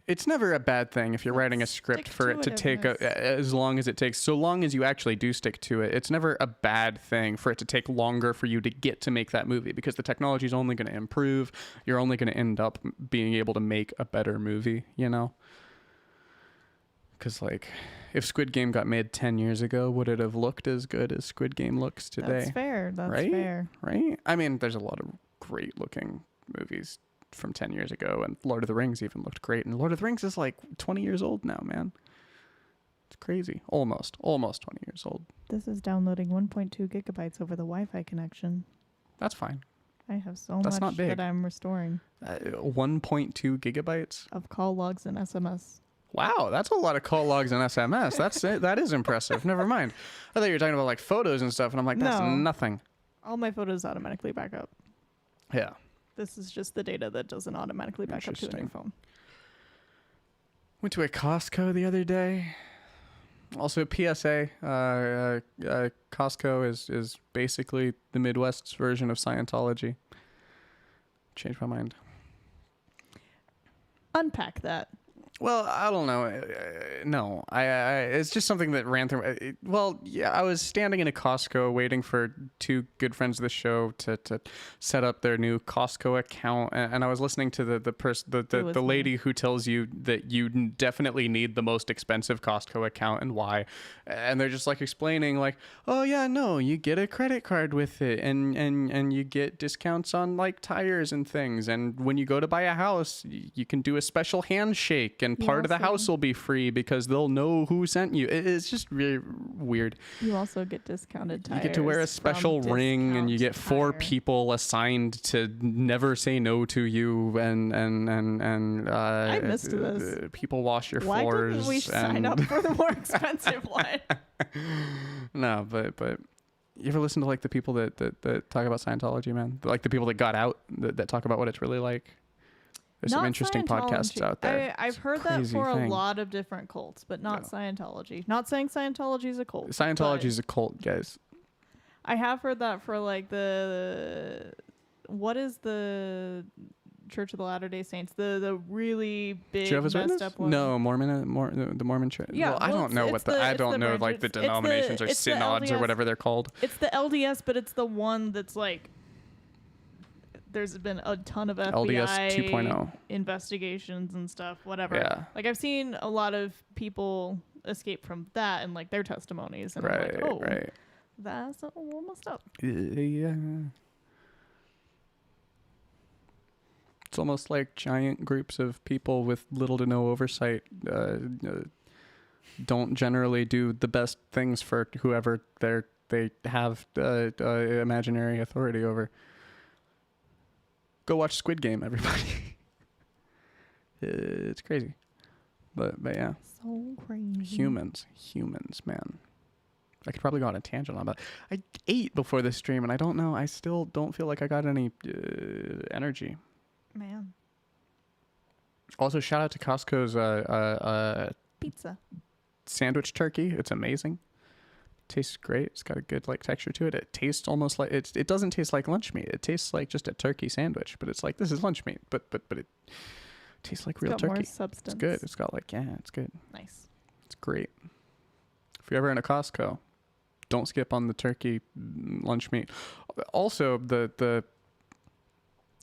It's never a bad thing if you're writing a script for it to take as long as it takes. So long as you actually do stick to it, it's never a bad thing for it to take longer for you to get to make that movie because the technology is only going to improve. You're only going to end up being able to make a better movie, you know? Because, like, if Squid Game got made 10 years ago, would it have looked as good as Squid Game looks today? That's fair. That's right? fair. Right? I mean, there's a lot of great looking movies from 10 years ago, and Lord of the Rings even looked great, and Lord of the Rings is like 20 years old now, man. It's crazy. Almost 20 years old. This is downloading 1.2 gigabytes over the Wi-Fi connection. That's fine. I have so That's much not big. that I'm restoring 1.2 gigabytes. of call logs and SMS. Wow, that's a lot of call logs and SMS. That's it. That is impressive. Never mind. I thought you were talking about like photos and stuff, and I'm like, that's No. nothing. All my photos automatically back up. Yeah. This is just the data that doesn't automatically back up to a new Interesting. phone. Went to a Costco the other day. Also, PSA, Costco is basically the Midwest's version of Scientology. Changed my mind. Unpack that. Well, I don't know. No, it's just something that ran through. Well, yeah, I was standing in a Costco waiting for two good friends of the show to set up their new Costco account, and I was listening to the lady who tells you that you definitely need the most expensive Costco account and why, and they're just like explaining like, oh yeah, no, you get a credit card with it, and you get discounts on like tires and things, and when you go to buy a house, you can do a special handshake. And part of the house will be free because they'll know who sent you. It's just really weird. You also get discounted tires. You get to wear a special ring, and you get 4 people assigned to never say no to you. And I missed this. People wash your Why floors. Why didn't we sign up for the more expensive one? No, but you ever listen to like the people that talk about Scientology, man? Like the people that got out that talk about what it's really like. There's some interesting podcasts out there. I've heard that for a lot of different cults, but not Scientology. Not saying Scientology is a cult. Scientology is a cult, guys. I have heard that for like what is the Church of the Latter-day Saints? The really big Jehovah's messed Witness? up one. No, the Mormon Church. Yeah, well, I don't know what I don't know like the denominations or synods or whatever they're called. It's the LDS, but it's the one that's like. There's been a ton of FBI LDS 2.0 investigations and stuff, whatever. Yeah. Like I've seen a lot of people escape from that and like their testimonies. And right, I'm like, oh, right. That's almost up. Yeah. It's almost like giant groups of people with little to no oversight don't generally do the best things for whoever they have imaginary authority over. Go watch Squid Game, everybody. It's crazy. But yeah. So crazy. Humans, man. I could probably go on a tangent on that. I ate before this stream, and I don't know. I still don't feel like I got any energy. Man. Also, shout out to Costco's pizza sandwich turkey. It's amazing. Tastes great. It's got a good like texture to it. It tastes almost like it doesn't taste like lunch meat. It tastes like just a turkey sandwich, but it's like this is lunch meat, but it tastes like real turkey. More substance. It's good. It's got like it's good. Nice. It's great. If you're ever in a Costco, don't skip on the turkey lunch meat. Also, the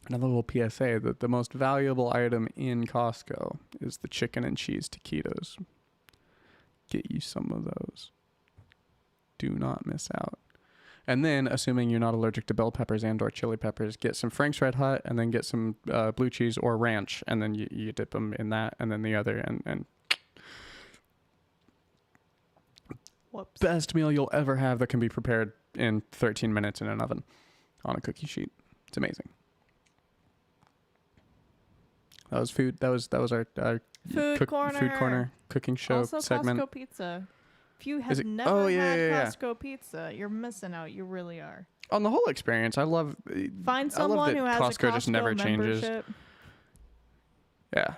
another little PSA, the most valuable item in Costco is the chicken and cheese taquitos. Get you some of those. Do not miss out. And then, assuming you're not allergic to bell peppers and or chili peppers, get some Frank's Red Hot and then get some blue cheese or ranch, and then you dip them in that and then the other, and Whoops. Best meal you'll ever have that can be prepared in 13 minutes in an oven on a cookie sheet. It's amazing. That was food. That was our food corner cooking show also segment. Costco pizza. If you have never had Costco pizza, you're missing out. You really are. On the whole experience, I love. Find someone who has Costco a Costco just never membership. changes. Yeah.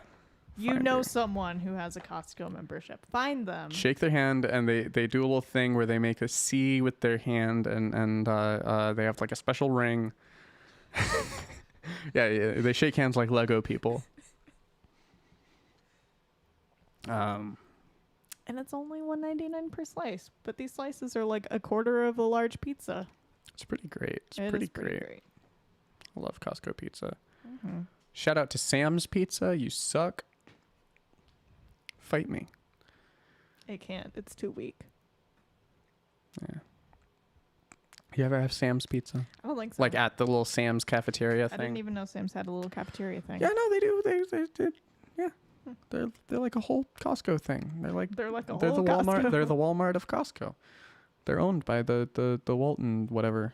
You know someone who has a Costco membership. Find them. Shake their hand, and they do a little thing where they make a C with their hand, and they have like a special ring. yeah, they shake hands like Lego people. And it's only $1.99 per slice, but these slices are like a quarter of a large pizza. It's pretty great. It's It pretty is great. I love Costco pizza. Mm-hmm. Shout out to Sam's Pizza. You suck. Fight me. It can't. It's too weak. Yeah. You ever have Sam's Pizza? I don't think so. Like at the little Sam's cafeteria thing? I didn't even know Sam's had a little cafeteria thing. Yeah, no, they do. They yeah. They're like a whole Costco thing. They're the whole Walmart. Costco. They're the Walmart of Costco. They're owned by the Walton whatever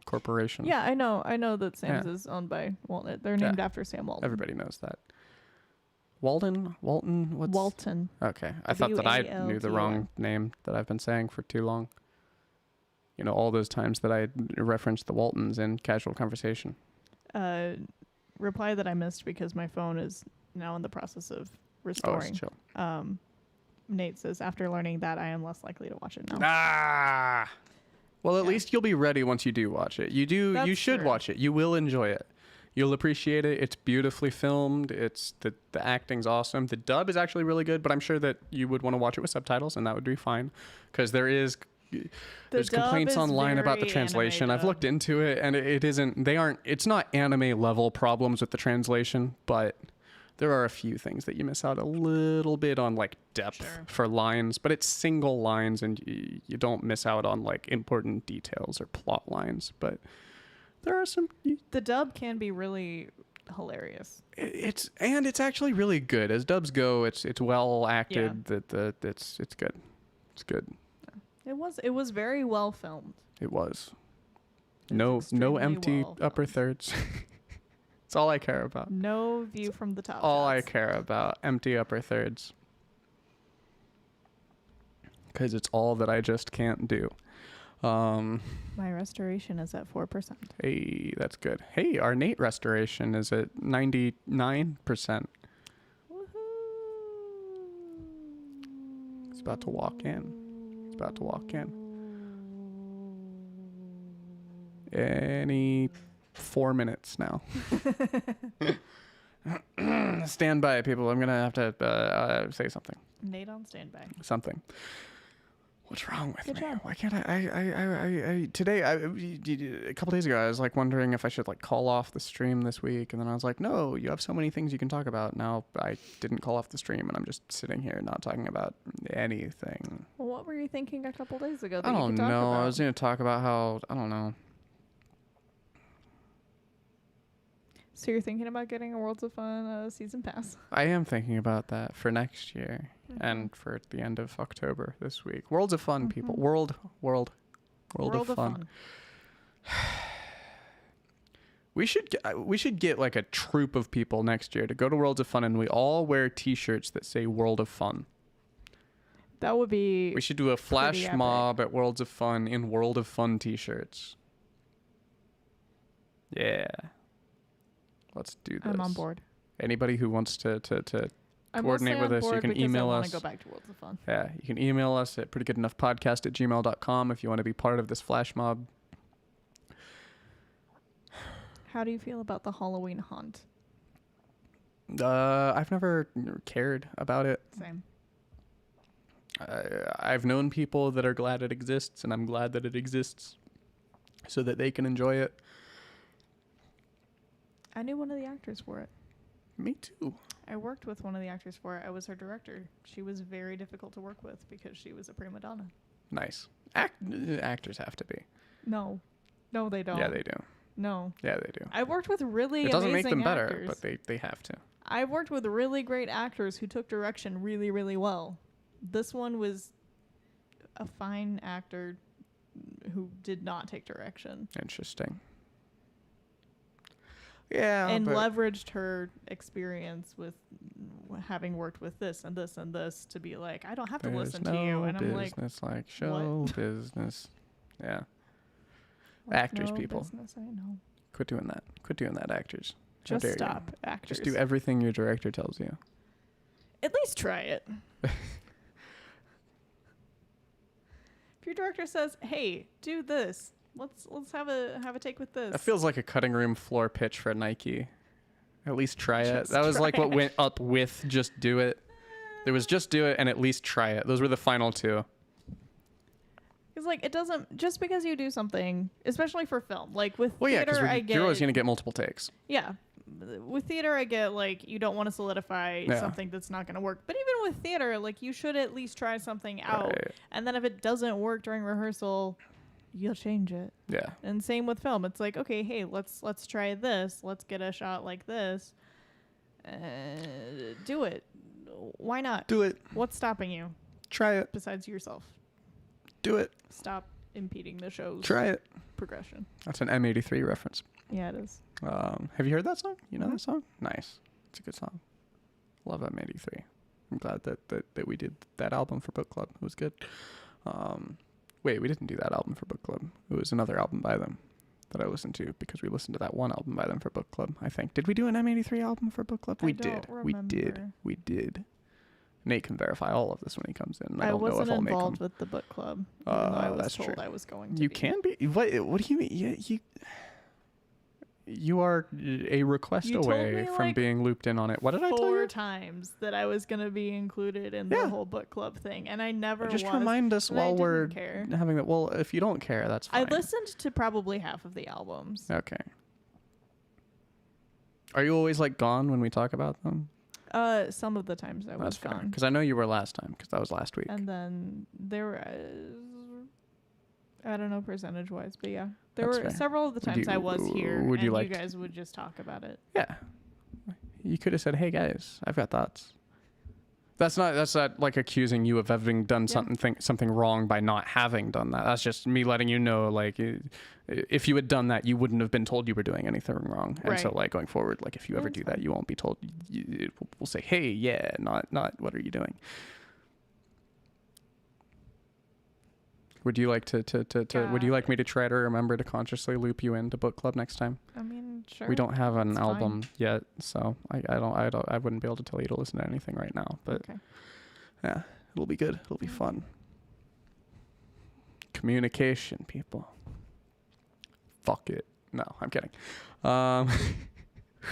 corporation. Yeah, I know that Sam's is owned by Walton. They're named after Sam Walton. Everybody knows that. Walton? What's Walton. Okay. I thought that I knew the wrong name that I've been saying for too long. You know, all those times that I referenced the Waltons in casual conversation. Reply that I missed because my phone is now in the process of restoring. Oh, chill. Nate says, after learning that, I am less likely to watch it now. Ah. Well, at least you'll be ready once you do watch it. You That's should true. watch it. You will enjoy it. You'll appreciate it. It's beautifully filmed. It's the acting's awesome. The dub is actually really good, but I'm sure that you would want to watch it with subtitles, and that would be fine, because there's dub complaints is online about the very translation. anime I've dub. looked into it, and it's not anime level problems with the translation, but there are a few things that you miss out a little bit on, like depth Sure. for lines, but it's single lines, and you don't miss out on like important details or plot lines. But there are some. The dub can be really hilarious. It's actually really good as dubs go. It's well acted. It's good. It's good. It was very well filmed. It was. It No was extremely empty well upper filmed. thirds. It's all I care about. No view from the top. All I shots. care about. Empty upper thirds. Because it's all that I just can't do. My restoration is at 4%. Hey, that's good. Hey, our Nate restoration is at 99%. Woohoo! He's about to walk in. He's about to walk in. Any 4 minutes now. Stand by, people. I'm gonna have to say something. Nate on standby. Something. What's wrong with Good me? job. Why can't today, a couple days ago, I was like wondering if I should like call off the stream this week. And then I was like, no, you have so many things you can talk about. Now I didn't call off the stream, and I'm just sitting here not talking about anything. Well, what were you thinking a couple days ago? That I you don't could talk know. About? I was going to talk about how, I don't know. So you're thinking about getting a Worlds of Fun season pass? I am thinking about that for next year and for the end of October this week. Worlds of Fun, people. World of Fun. We should get like a troop of people next year to go to Worlds of Fun, and we all wear T-shirts that say World of Fun. That would be. We should do a flash epic. mob at Worlds of Fun in World of Fun T-shirts. Yeah. Let's do this. I'm on board. Anybody who wants to I'm coordinate mostly with on us, you board can because email I want us. to go back to Worlds of Fun. Yeah, you can email us at prettygoodenoughpodcast@gmail.com if you want to be part of this flash mob. How do you feel about the Halloween hunt? I've never cared about it. Same. I've known people that are glad it exists, and I'm glad that it exists so that they can enjoy it. I knew one of the actors for it. Me too. I worked with one of the actors for it. I was her director. She was very difficult to work with because she was a prima donna. Nice. Actors have to be. No, they don't. Yeah, they do. No. Yeah, they do. I worked with really It doesn't make amazing them better, actors. but they have to. I've worked with really great actors who took direction really, really well. This one was a fine actor who did not take direction. Interesting. Yeah, and but leveraged her experience with having worked with this and this and this to be like, I don't have to listen to you. And I'm like, business like show what? business. Yeah. "Like, Actors, no people. business, I know. Quit doing that. Quit doing that, actors. How Just dare you. stop, actors. Just do everything your director tells you. At least try it. If your director says, "Hey, do this. Let's have a take with this." That feels like a cutting room floor pitch for Nike. At least try it. Just That was like try what it. went up with just do it. There was just do it and at least try it. Those were the final two. It's like it doesn't just because you do something, especially for film. Like with Well, yeah, because theater, I get you're always going to get multiple takes. yeah. With theater, I get like you don't want to solidify Yeah. something that's not going to work. But even with theater, like you should at least try something out, Right. and then if it doesn't work during rehearsal, you'll change it. Yeah. And same with film. It's like, okay, hey, let's try this. Let's get a shot like this. Do it. Why not? Do it. What's stopping you Try it. besides yourself? Do it. Stop impeding the show's Try it. progression. That's an M83 reference. Yeah, it is. Have you heard that song? You know Mhm. that song? Nice. It's a good song. Love M83. I'm glad that we did that album for book club. It was good. Wait, we didn't do that album for book club. It was another album by them that I listened to because we listened to that one album by them for book club, I think. Did we do an M83 album for book club? I We don't did. We did. remember. We did. Nate can verify all of this when he comes in. I I don't know if wasn't I'll make involved him. with the book club. Even though I was That's told true. I was going to You be. can be. What do you mean? You are a request You told away me, from like, being looped in on it. What did I tell 4 you? times that I was gonna be included in Yeah. the whole book club thing, and I never Just was. remind us and I while didn't we're care. having that. Well, if you don't care, that's fine. I listened to probably half of the albums. Okay. Are you always like gone when we talk about them? Some of the times I was That's fair. gone, Because I know you were last time. Because that was last week. and then there were. I don't know percentage wise, but yeah, there That's were fair. several of the times I was here, would and you you like- guys would just talk about it. Yeah. You could have said, "Hey guys, I've got thoughts." That's not like accusing you of having done something wrong by not having done that. That's just me letting you know, like, if you had done that, you wouldn't have been told you were doing anything wrong. And so, Right. like, going forward, like, if you ever That's do that, you won't be told. We'll say, "Hey, yeah, not what are you doing?" Would you like to would you like me to try to remember to consciously loop you into book club next time? I mean, sure. We don't have an It's album yet, so I wouldn't be able to tell you to listen to anything right now, but Okay. yeah, it'll be good. It'll be fun. Communication, people. Fuck it. No, I'm kidding.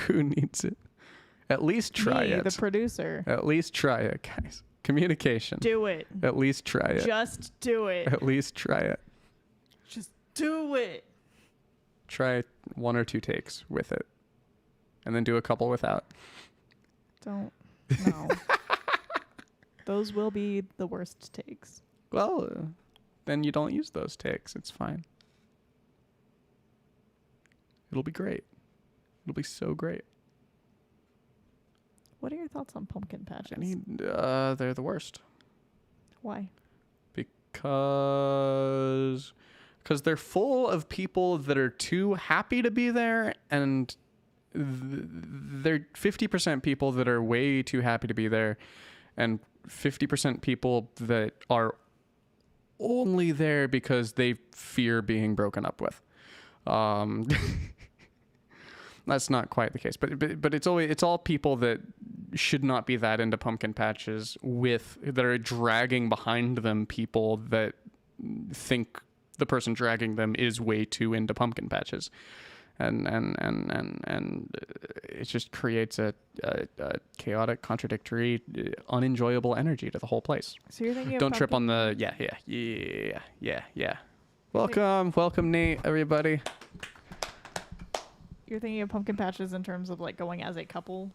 Who needs it? At least try Me, it. the producer. At least try it, guys. Communication. Do it. At least try it. Just do it. At least try it. Just do it. Try 1 or 2 takes with it. And then do a couple without. Don't. No. Those will be the worst takes. Well, then you don't use those takes. It's fine. It'll be great. It'll be so great. What are your thoughts on pumpkin patches? They're the worst. Why? Because they're full of people that are too happy to be there, and they're 50% people that are way too happy to be there, and 50% people that are only there because they fear being broken up with. That's not quite the case, but it's all people that should not be that into pumpkin patches that are dragging behind them people that think the person dragging them is way too into pumpkin patches, and it just creates a chaotic, contradictory, unenjoyable energy to the whole place. So you're thinking of Don't trip on the yeah. Welcome, Nate, everybody. You're thinking of pumpkin patches in terms of like going as a couple.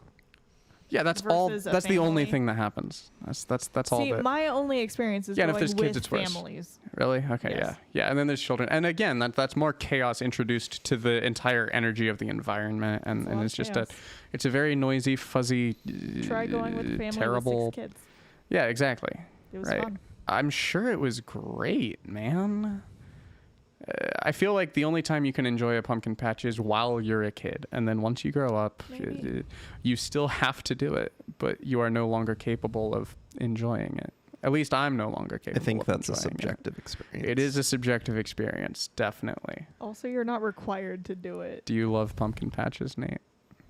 Yeah, that's all. Versus a That's the only family. thing that happens. That's all. See, that, my only experience is Yeah, and if going there's kids, with it's worse. families. Really? Okay, Yes. yeah. And then there's children. And again, that's more chaos introduced to the entire energy of the environment. And lot it's of just chaos. it's a very noisy, fuzzy, Try going with a family terrible. with 6 kids. Yeah, exactly. It was Right. fun. I'm sure it was great, man. I feel like the only time you can enjoy a pumpkin patch is while you're a kid. And then once you grow up, Maybe. you still have to do it, but you are no longer capable of enjoying it. At least I'm no longer capable I think of that's a enjoying it. subjective experience. It is a subjective experience, definitely. Also, you're not required to do it. Do you love pumpkin patches, Nate?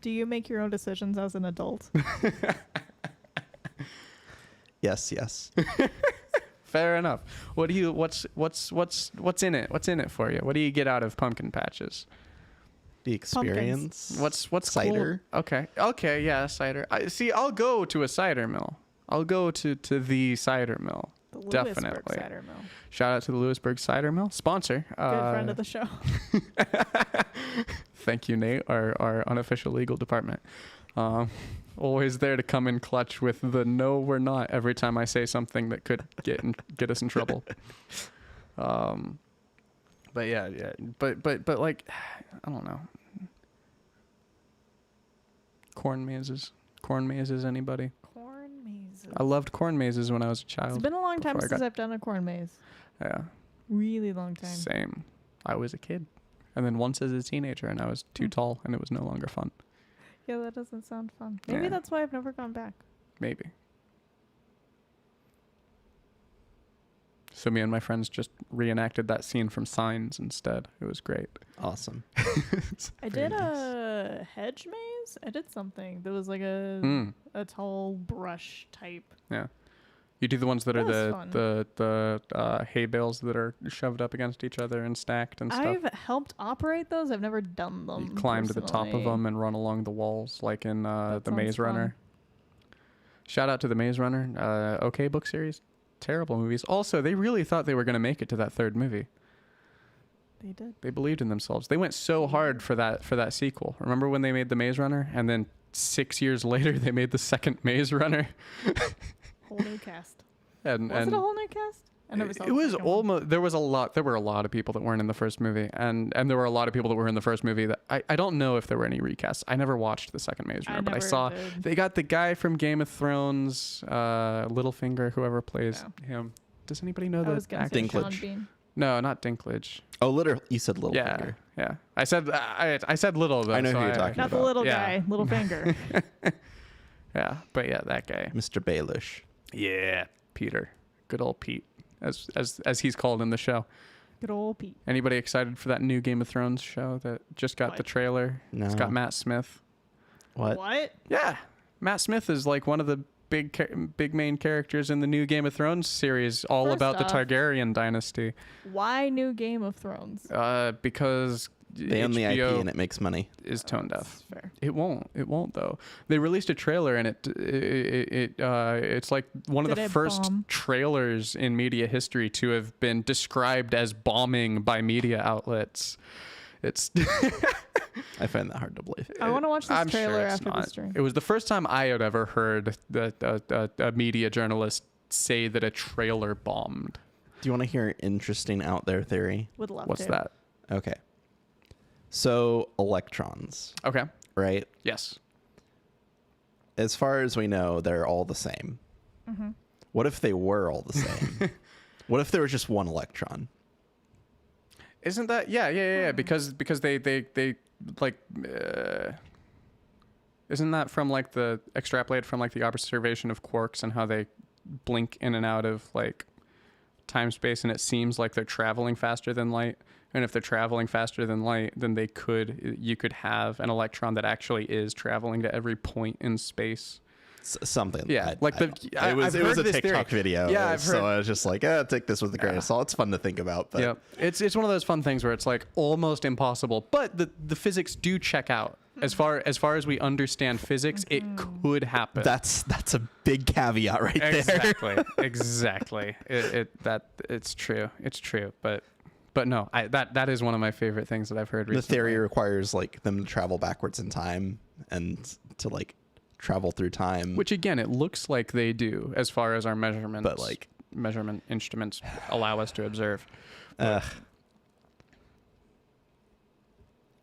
Do you make your own decisions as an adult? Yes. Fair enough. What's in it? What's in it for you? What do you get out of pumpkin patches? The experience. What's cider? Cool? Okay, yeah, cider. I'll go to a cider mill. I'll go to the cider mill. The Lewisburg Definitely. Cider Mill. Shout out to the Lewisburg Cider Mill sponsor. Good friend of the show. Thank you, Nate, our unofficial legal department. Always there to come in clutch with the "no, we're not" every time I say something that could get us in trouble. But yeah, but like, I don't know. Corn mazes, anybody? Corn mazes. I loved corn mazes when I was a child. It's been a long time before I since got- I've done a corn maze. Yeah, Really long time. same. I was a kid, and then once as a teenager, and I was too tall, and it was no longer fun. Yeah, that doesn't sound fun. Maybe Yeah. that's why I've never gone back. Maybe. So me and my friends just reenacted that scene from Signs instead. It was great. Awesome. I did a hedge maze Frames? I did something. There was like Hmm. a tall brush type. Yeah. You do the ones that are That was the hay bales that are shoved up against each other and stacked and stuff. I've helped operate those. I've never done them. You climb to the top of personally. them and run along the walls, like in That the sounds Maze Runner. Shout out to the Maze Runner. Okay, book series. Terrible movies. Also, they really thought they were going to make it to that third movie. They did. They believed in themselves. They went so hard for that sequel. Remember when they made the Maze Runner, and then 6 years later they made the second Maze Runner? Whole new cast. And Was it a whole new cast? I never saw it the was second one. almost. There were a lot of people that weren't in the first movie, and there were a lot of people that were in the first movie that I don't know if there were any recasts. I never watched the second Maze Runner, but I never saw did. they got the guy from Game of Thrones, Littlefinger, whoever plays him. Does anybody know I the was gonna actor? say Sean Dinklage. Bean. No, not Dinklage. Oh, literally, you said little Yeah, finger. yeah. I said little though. I know so who you're talking Not the about. little Yeah. guy, little finger. Yeah, but yeah, that guy. Mr. Baelish. Yeah, Peter. Good old Pete, as he's called in the show. Good old Pete. Anybody excited for that new Game of Thrones show that just got the What? trailer? No. It's got Matt Smith. What? Yeah, Matt Smith is like one of the big main characters in the new Game of Thrones series, all First about the off- Targaryen dynasty. Why new Game of Thrones? Because They own the IP HBO and it makes money. is tone deaf. That's fair. It won't though. They released a trailer and it's like one of Did the it first bomb? trailers in media history to have been described as bombing by media outlets. It's I find that hard to believe. I want to watch this I'm trailer sure it's after not. the stream. It was the first time I had ever heard that a media journalist say that a trailer bombed. Do you want to hear an interesting out there theory? Would love What's to. that? Okay. So electrons, Okay. right? Yes. As far as we know, they're all the same. Mm-hmm. What if they were all the same? What if there was just one electron? Isn't that yeah because they like isn't that from like the extrapolated from like the observation of quarks and how they blink in and out of like time space, and it seems like they're traveling faster than light, and if they're traveling faster than light, then you could have an electron that actually is traveling to every point in space. Something. Yeah, I- like I don't know. It was I've a heard this TikTok theory. video. Yeah, I've so heard. I was just like, take this with a grain of salt. It's fun to think about, but Yeah, it's one of those fun things where it's like almost impossible, but the physics do check out. As far as we understand physics, it could happen. that's a big caveat right there. Exactly. It's true. It's true. But no, that is one of my favorite things that I've heard The recently. theory requires like them to travel backwards in time and to like travel through time. Which again, it looks like they do as far as our measurements, But, like- measurement instruments allow us to observe.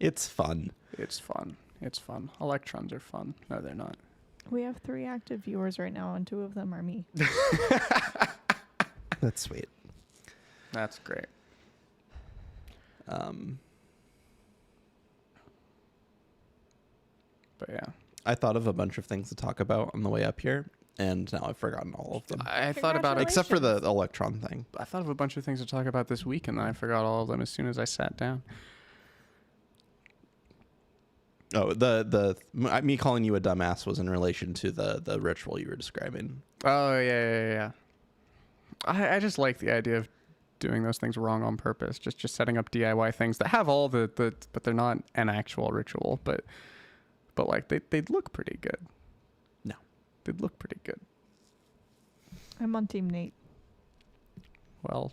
It's fun. It's fun. It's fun. Electrons are fun. No, they're not. We have 3 active viewers right now, and 2 of them are me. That's sweet. That's great. But yeah. I thought of a bunch of things to talk about on the way up here, and now I've forgotten all of them. I thought about it. Except for the electron thing. I thought of a bunch of things to talk about this week, and then I forgot all of them as soon as I sat down. Oh, me calling you a dumbass was in relation to the ritual you were describing. Oh yeah. I just like the idea of doing those things wrong on purpose. Just setting up DIY things that have all the but they're not an actual ritual. But like they'd look pretty good. No. They'd look pretty good. I'm on Team Nate. Well,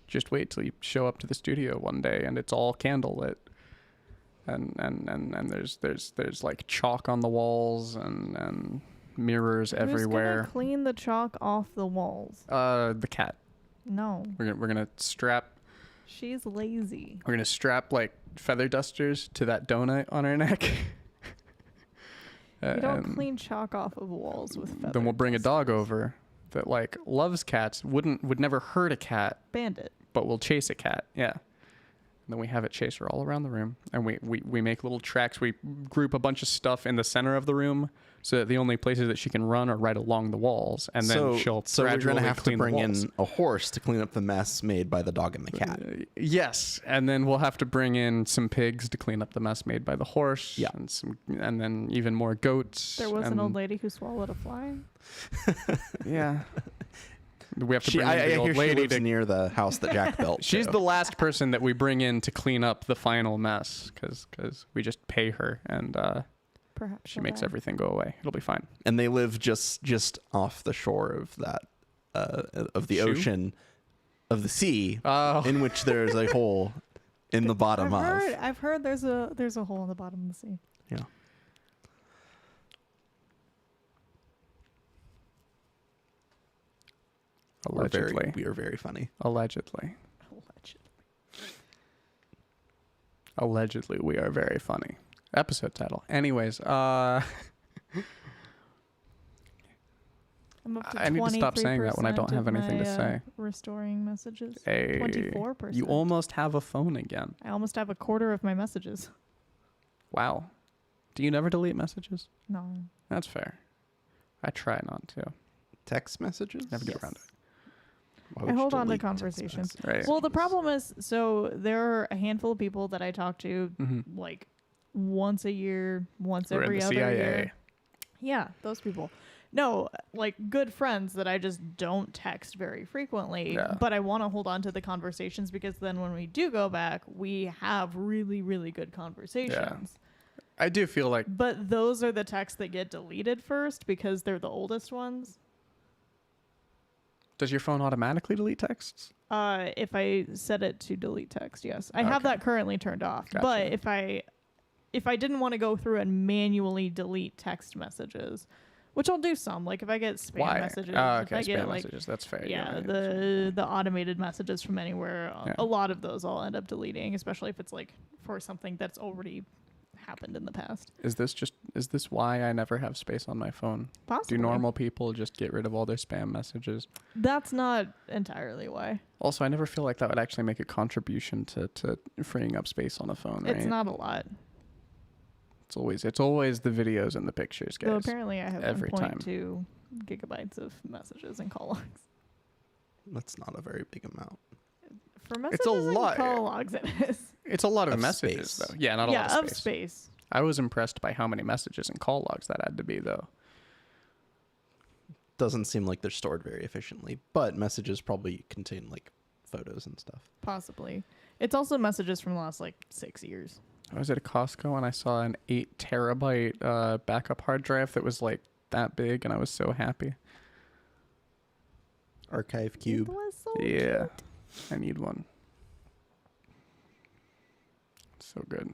just wait till you show up to the studio one day and it's all candlelit. And there's like chalk on the walls and mirrors everywhere. Who's gonna clean the chalk off the walls? The cat. No, We're gonna strap she's lazy. like feather dusters to that donut on her neck. You don't And clean chalk off of walls with feathers. then we'll bring a dog over that like loves cats, would never hurt a cat, Bandit. but will chase a cat. Yeah. And then we have it chase her all around the room, and we make little tracks. We group a bunch of stuff in the center of the room, so that the only places that she can run are right along the walls, and then she'll so we're gradually gonna have to clean the bring walls. in a horse to clean up the mess made by the dog and the cat. Yes, and then we'll have to bring in some pigs to clean up the mess made by the horse. Yeah. And then even more goats. There was an old lady who swallowed a fly. Yeah. We have to bring in I the hear old she lady lives near the house that Jack built. She's too. the last person that we bring in to clean up the final mess, because we just pay her, and Perhaps she makes everything go away. It'll be fine. And they live just off the shore of that of the Shoe? ocean, of the sea, Oh. in which there's a hole in the bottom I've heard there's a hole in the bottom of the sea. Yeah. Allegedly. We are very funny. Allegedly. Allegedly, we are very funny. Episode title. Anyways, I'm up to I need to stop saying that when I don't 23% have anything to of my, say. Restoring messages. Hey, 24%. you almost have a phone again. I almost have a quarter of my messages. Wow. Do you never delete messages? No. That's fair. I try not to. Text messages? Never get around to it. Why I would you hold on to delete text conversations. messages? Right. Well, the problem is, so there are a handful of people that I talk to Mm-hmm. like once a year, once We're in every the other CIA. year. Yeah, those people. No, like good friends that I just don't text very frequently, Yeah. but I want to hold on to the conversations because then when we do go back, we have really, really good conversations. I do feel like But those are the texts that get deleted first because they're the oldest ones. does your phone automatically delete texts? If I set it to delete text, yes. I have Okay. that currently turned off. Gotcha. But if I didn't want to go through and manually delete text messages, which I'll do some, like if I get spam Why? messages, Oh, if okay, I get spam like messages. That's fair. yeah, Right. the automated messages from anywhere, Yeah. a lot of those I'll end up deleting, especially if it's like for something that's already happened in the past. Is this why I never have space on my phone? Possibly. Do normal people just get rid of all their spam messages? That's not entirely why. Also, I never feel like that would actually make a contribution to freeing up space on a phone, right? It's not a lot. It's always the videos and the pictures, guys. Though apparently I have every time. 1.2 gigabytes of messages and call logs. That's not a very big amount. For messages a and lot. call logs, it is. It's a lot of Of messages, space. though. Yeah, not a Yeah, lot of of space. space. I was impressed by how many messages and call logs that had to be, though. Doesn't seem like they're stored very efficiently, but messages probably contain like photos and stuff. Possibly. It's also messages from the last like 6 years. I was at a Costco and I saw an 8 terabyte backup hard drive that was like that big, and I was so happy. Archive cube. It was so Yeah, I need one. So good.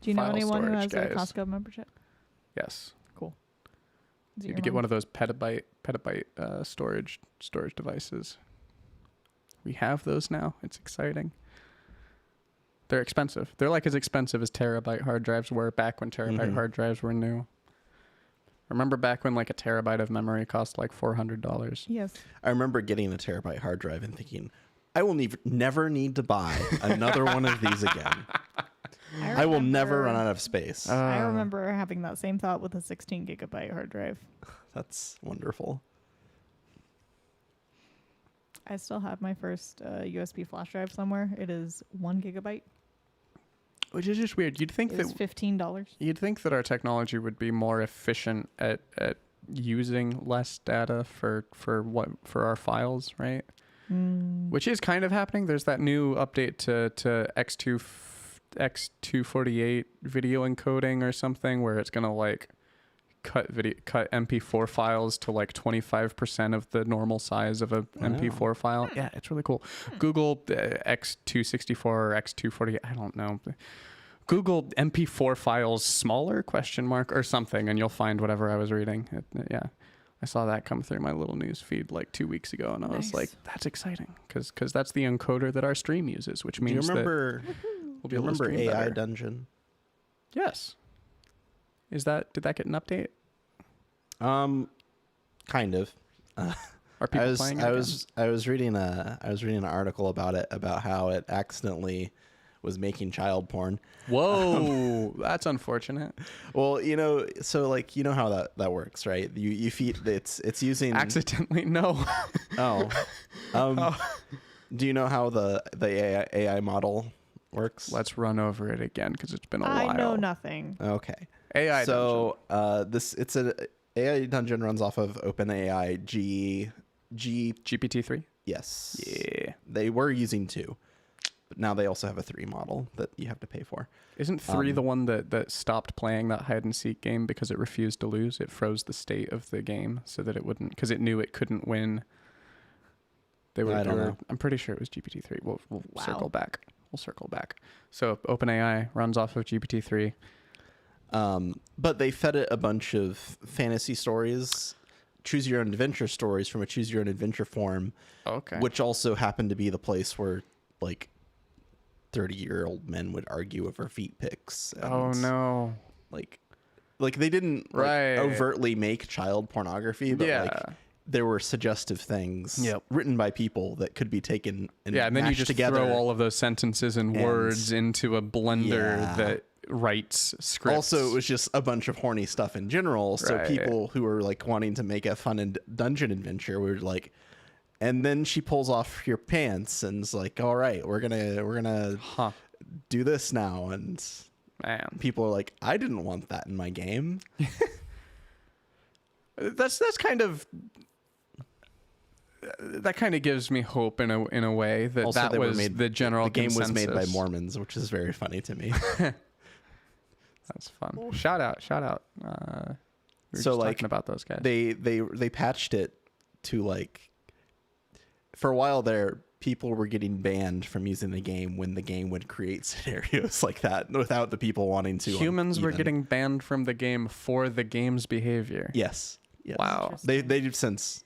Do you know File anyone who has storage, a guys. Costco membership? Yes. Cool. Is it You your need to get mom? one of those petabyte storage devices. We have those now. It's exciting. They're expensive. They're like as expensive as terabyte hard drives were back when terabyte Mhm. hard drives were new. Remember back when like a terabyte of memory cost like $400? Yes. I remember getting a terabyte hard drive and thinking, I will never need to buy another one of these again. I will never run out of space. I remember having that same thought with a 16 gigabyte hard drive. That's wonderful. I still have my first USB flash drive somewhere. It is 1 gigabyte. Which is just weird. You'd think It that was $15. You'd think that our technology would be more efficient at using less data for our files, right? Which is kind of happening. There's that new update to X248 video encoding or something where it's gonna like cut MP4 files to like 25% of the normal size of a MP4 file. Yeah, it's really cool. Google X264 or X248. I don't know. Google MP4 files smaller ? Or something, and you'll find whatever I was reading. Yeah, I saw that come through my little news feed like 2 weeks ago, and I was like, "That's exciting," because that's the encoder that our stream uses, which Do you means remember? we'll Do be you able to remember stream AI better. Dungeon? Yes. Did that get an update? Kind of. Are people playing it? I was reading an article about it, about how it accidentally was making child porn. Whoa, that's unfortunate. Well, so like how that works, right? You feed it's using Accidentally, no. Oh. Do you know how the AI model works? Let's run over it again because it's been a while. I know nothing. Okay. AI so it's a AI dungeon runs off of OpenAI GPT-3. Yes. Yeah. They were using 2, but now they also have a 3 model that you have to pay for. Isn't 3 the one that stopped playing that hide and seek game because it refused to lose? It froze the state of the game so that it wouldn't, because it knew it couldn't win. I don't know. I'm pretty sure it was GPT-3. We'll Wow. circle back. We'll circle back. So OpenAI runs off of GPT-3. But they fed it a bunch of fantasy stories, choose your own adventure stories from a choose your own adventure forum. Okay. Which also happened to be the place where like 30-year-old men would argue over feet pics. Oh no. Like they didn't overtly make child pornography, but like there were suggestive things written by people that could be taken and and then you just together. throw all of those sentences and words into a blender that writes scripts. Also, it was just a bunch of horny stuff in general. So people who were like wanting to make a fun and dungeon adventure were like, and then she pulls off your pants and is like, all right, we're gonna do this now. And people are like, I didn't want that in my game. That's kind of. That kind of gives me hope in a way that Also, that was the general consensus. The game was made by consensus. Mormons, which is very funny to me. That's fun. Shout out. We were just talking about those guys. They patched it to like, for a while there, people were getting banned from using the game when the game would create scenarios like that without the people wanting to. Humans were getting banned from the game for the game's behavior. Yes. Wow. They've since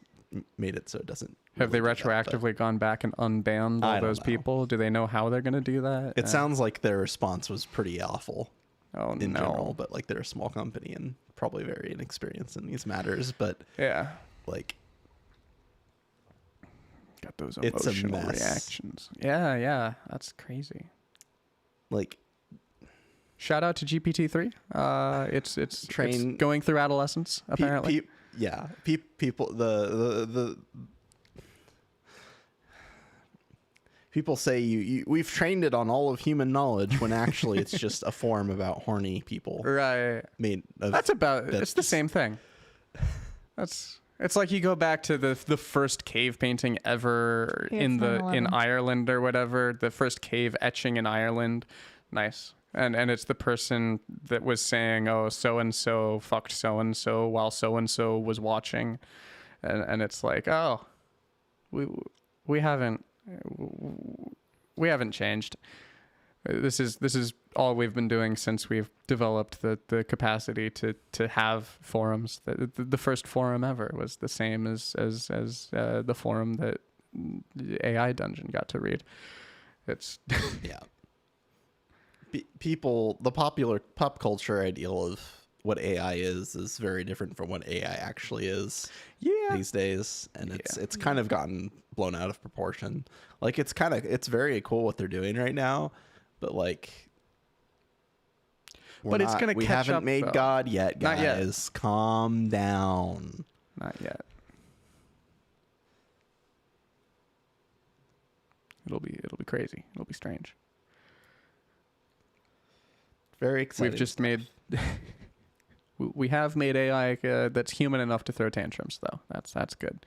made it so it doesn't. Have they retroactively gone back and unbanned all those people? Do they know how they're going to do that? It sounds like their response was pretty awful. Oh, in general, but like they're a small company and probably very inexperienced in these matters. But like got those emotional reactions. Yeah, that's crazy. Like, shout out to GPT-3. It's going through adolescence apparently. People the people say we've trained it on all of human knowledge when actually it's just a form about horny people. Right. It's the same thing. It's like you go back to the first cave painting ever in Ireland or whatever, the first cave etching in Ireland. Nice. And it's the person that was saying, oh, so and so fucked so and so while so and so was watching. And it's like, oh, we haven't changed. This is all we've been doing since we've developed the capacity to have forums. The first forum ever was the same as the forum that the AI Dungeon got to read. It's people. The popular pop culture ideal of what AI is very different from what AI actually is these days, and it's kind of gotten blown out of proportion. Like it's very cool what they're doing right now, but like it's gonna catch up. We haven't made God yet, guys. Not yet. Calm down. Not yet. It'll be crazy. It'll be strange. Very exciting. We've just made. We have made AI that's human enough to throw tantrums, though. That's good.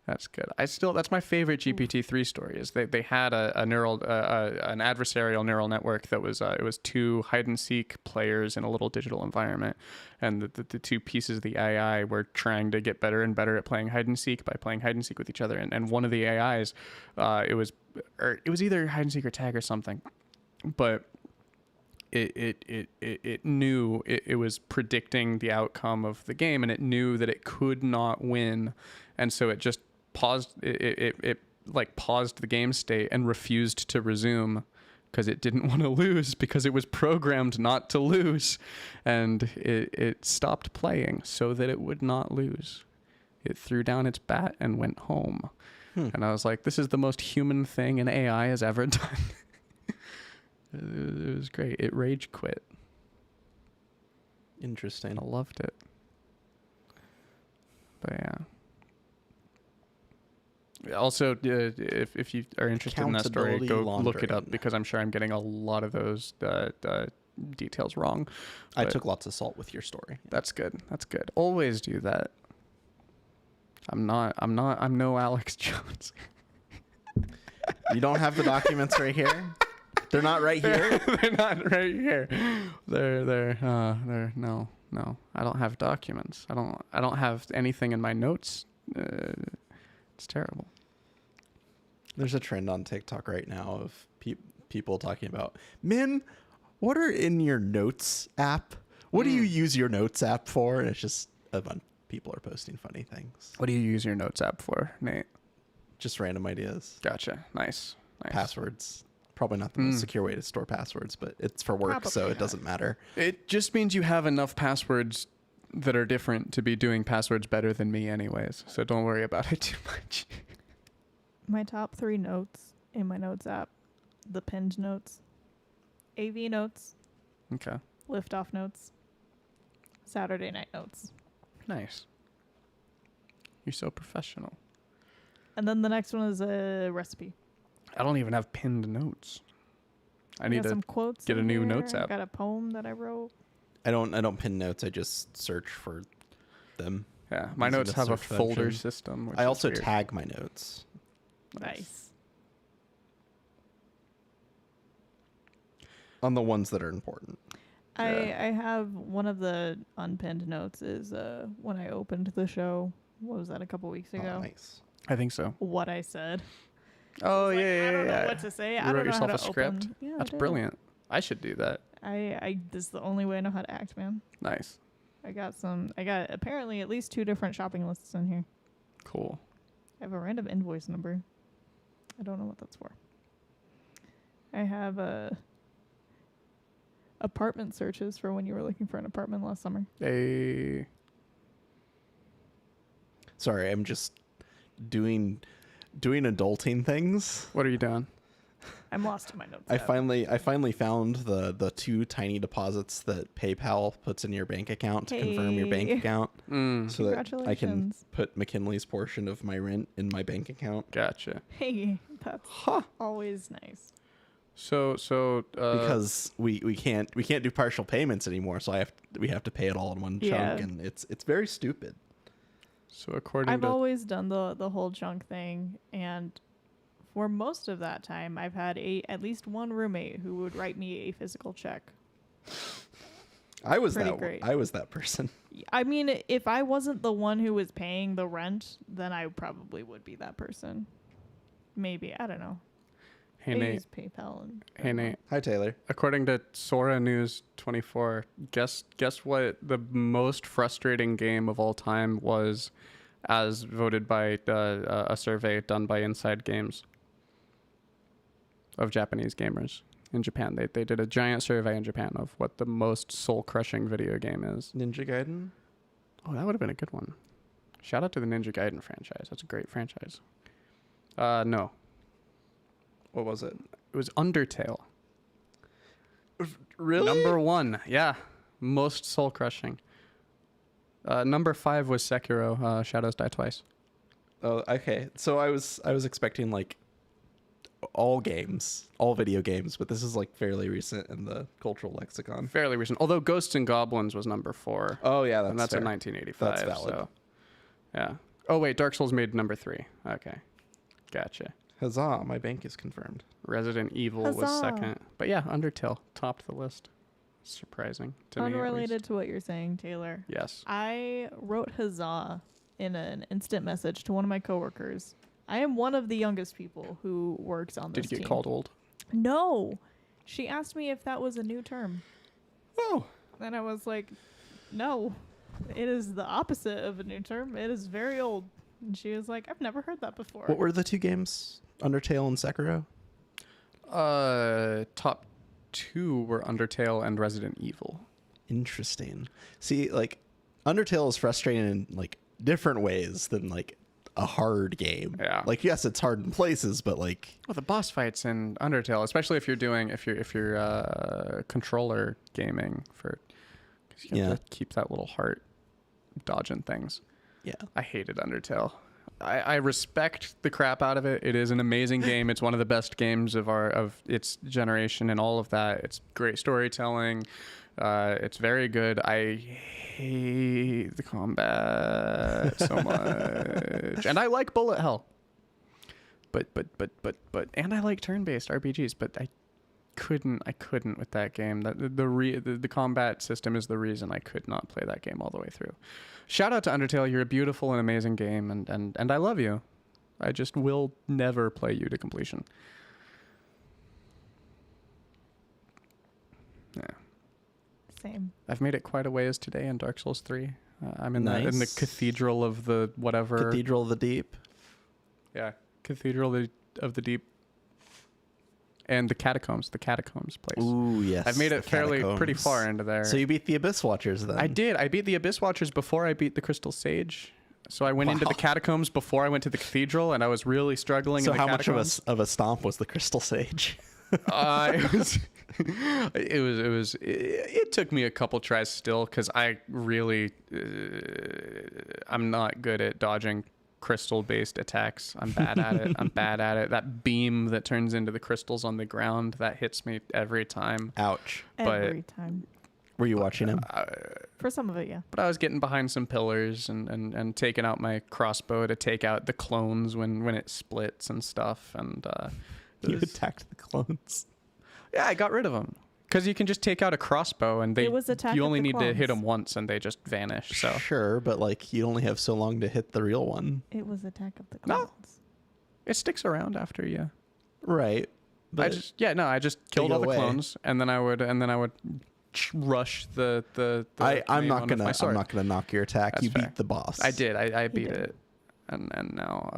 That's good. That's my favorite GPT-3 story. Is they had an adversarial neural network that was it was 2 hide and seek players in a little digital environment, and the 2 pieces of the AI were trying to get better and better at playing hide and seek by playing hide and seek with each other. And one of the AIs, it was either hide and seek or tag or something, but it knew it was predicting the outcome of the game, and it knew that it could not win, and so it just paused. It paused the game state and refused to resume because it didn't want to lose, because it was programmed not to lose, and it stopped playing so that it would not lose. It threw down its bat and went home. And I was like, this is the most human thing an AI has ever done. It was great. It rage quit. Interesting. I loved it. But yeah. Also, if you are interested in that story, Accountability go look it up laundering. because I'm sure I'm getting a lot of those details wrong. I But took lots of salt with your story. That's good. That's good. Always do that. I'm no Alex Jones. You don't have the documents right here? They're not right here? They're not right here. They're no. I don't have documents. I don't have anything in my notes. It's terrible. There's a trend on TikTok right now of people talking about, Min, what are in your notes app? What do you use your notes app for? And it's just a bunch of people are posting funny things. What do you use your notes app for, Nate? Just random ideas. Gotcha. Nice. Passwords. Probably not the most secure way to store passwords, but it's for work, Probably so it not. doesn't matter. It just means you have enough passwords that are different to be doing passwords better than me anyways. So don't worry about it too much. My top 3 notes in my notes app: the pinned notes, AV notes, Okay. liftoff notes, Saturday night notes. Nice. You're so professional. And then the next one is a recipe. I don't even have pinned notes. I need got to some quotes. get a in new here. notes app. Got a poem that I wrote. I don't pin notes. I just search for them. Yeah, my Using notes the have a search folder function. system. Which I is also weird. tag my notes. Nice. On the ones that are important. I have one of the unpinned notes is when I opened the show. What was that, a couple weeks ago? Oh, nice. I think so. What I said. Oh Like, yeah. I don't know what to say. You I wrote don't know how yourself to a script? open. Yeah, That's I did. brilliant. I should do that. This is the only way I know how to act, man. Nice. I got apparently at least 2 different shopping lists in here. Cool. I have a random invoice number. I don't know what that's for. I have apartment searches for when you were looking for an apartment last summer. Hey. Sorry, I'm just doing adulting things. What are you doing? I'm lost in my notes. I app. finally found the 2 tiny deposits that PayPal puts in your bank account to confirm your bank Hey. account, so that I can Congratulations. put McKinley's portion of my rent in my bank account. Gotcha. Hey, that's always nice. So Because we can't do partial payments anymore, so we have to pay it all in one Yeah. chunk, and it's very stupid. so according I've to always done the whole chunk thing, and for most of that time, I've had at least one roommate who would write me a physical check. I was Pretty that great. I was that person. I mean, if I wasn't the one who was paying the rent, then I probably would be that person. Maybe, I don't know. Hey I Nate. use PayPal and Hey Nate. Hi Taylor. According to Sora News 24, guess what the most frustrating game of all time was, as voted by a survey done by Inside Games of Japanese gamers in Japan. They did a giant survey in Japan of what the most soul-crushing video game is. Ninja Gaiden? Oh, that would have been a good one. Shout out to the Ninja Gaiden franchise. That's a great franchise. No, What was it? it was Undertale. Really? Number 1, yeah. Most soul crushing. Number 5 was Sekiro, Shadows Die Twice. Oh, okay. So I was expecting like all video games, but this is like fairly recent in the cultural lexicon. Fairly recent. Although Ghosts and Goblins was number 4. Oh yeah, that's and that's fair. in 1985. That's valid. So, yeah. Oh, wait. Dark Souls made number 3. Okay. Gotcha. Huzzah, my bank is confirmed. Resident Evil was Huzzah. second. But yeah, Undertale topped the list. Surprising to me. At least. unrelated to what you're saying, Taylor. Yes. I wrote huzzah in an instant message to one of my coworkers. I am one of the youngest people who works on this Did you get team. called old? No. She asked me if that was a new term. Oh. And I was like, no. It is the opposite of a new term. It is very old. And she was like, I've never heard that before. What were the 2 games? Undertale and Sekiro? Top 2 were Undertale and Resident Evil. Interesting. See, like Undertale is frustrating in like different ways than like a hard game. Yeah. Like, yes, it's hard in places, but like, Well, the boss fights in Undertale, especially if you're controller gaming for, because you have to keep that little heart dodging things. yeah. I hated Undertale. I respect the crap out of it. It is an amazing game. It's one of the best games of its generation and all of that. It's great storytelling. It's very good. I hate the combat so much, and I like bullet hell. But and I like turn-based RPGs, but I couldn't with that game. The combat system is the reason I could not play that game all the way through. Shout out to Undertale. You're a beautiful and amazing game, and I love you. I just will never play you to completion. Yeah. Same. I've made it quite a ways today in Dark Souls 3. I'm in the cathedral of the whatever. Cathedral of the Deep. Yeah, Cathedral of the Deep. And the catacombs place. Ooh, yes. I've made it pretty far into there. So you beat the Abyss Watchers then? I did. I beat the Abyss Watchers before I beat the Crystal Sage. So I went into the catacombs before I went to the cathedral, and I was really struggling. So in the how catacombs. much of a stomp was the Crystal Sage? It took me a couple tries still, because I really I'm not good at dodging crystal-based attacks. I'm bad at it. That beam that turns into the crystals on the ground, that hits me every time. Ouch. Every time. Were you watching him? For some of it, yeah. But I was getting behind some pillars and taking out my crossbow to take out the clones when it splits and stuff. And You attacked the clones. yeah, I got rid of them. Because you can just take out a crossbow and you only need to hit them once and they just vanish. So Sure, but like you only have so long to hit the real one. It was Attack of the No. Clones. it sticks around after you. Right. I But just killed all the away. clones and then I would rush the I'm main not one with my sword. I'm not gonna knock your attack. That's You fair. beat the boss. I did. I beat did. it. And now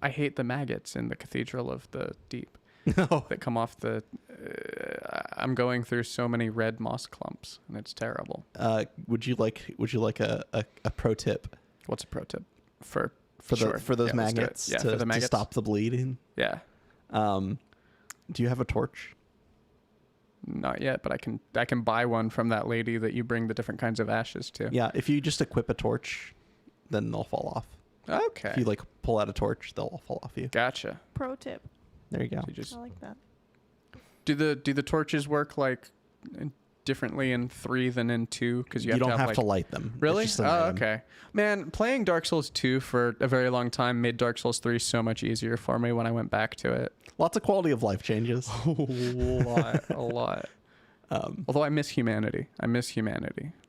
I hate the maggots in the Cathedral of the Deep No. that come off the I'm going through so many red moss clumps and it's terrible. Would you like a pro tip What's a pro tip for for sure. those Yeah, let's do it. maggots Yeah, for the to maggots. stop the bleeding? Yeah. Do you have a torch? Not yet, but I can buy one from that lady that you bring the different kinds of ashes to. Yeah, if you just equip a torch, then they'll fall off. Okay. If you like pull out a torch, they'll all fall off you. Gotcha. Pro tip. There you go. You just I like that. do the torches work like differently in 3 than in 2? Because You don't have like, to light them. It's Really? just an Oh, item. okay. Man, playing Dark Souls 2 for a very long time made Dark Souls 3 so much easier for me when I went back to it. Lots of quality of life changes. A lot. Although I miss humanity.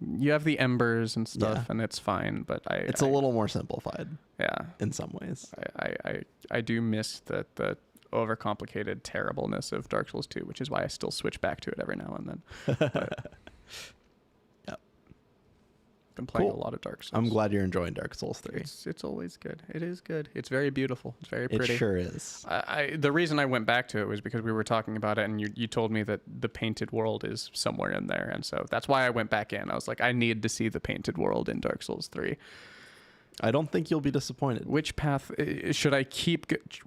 You have the embers and stuff, Yeah. and it's fine, but It's a little more simplified yeah. in some ways. I do miss the overcomplicated terribleness of Dark Souls 2, which is why I still switch back to it every now and then. But Yep. Been playing Cool. a lot of Dark Souls. I'm glad you're enjoying Dark Souls 3. It's always good. It is good. It's very beautiful. It's very It pretty. sure is. The reason I went back to it was because we were talking about it, and you told me that the painted world is somewhere in there, and so that's why I went back in. I was like, I need to see the painted world in Dark Souls 3. I don't think you'll be disappointed. Which path should I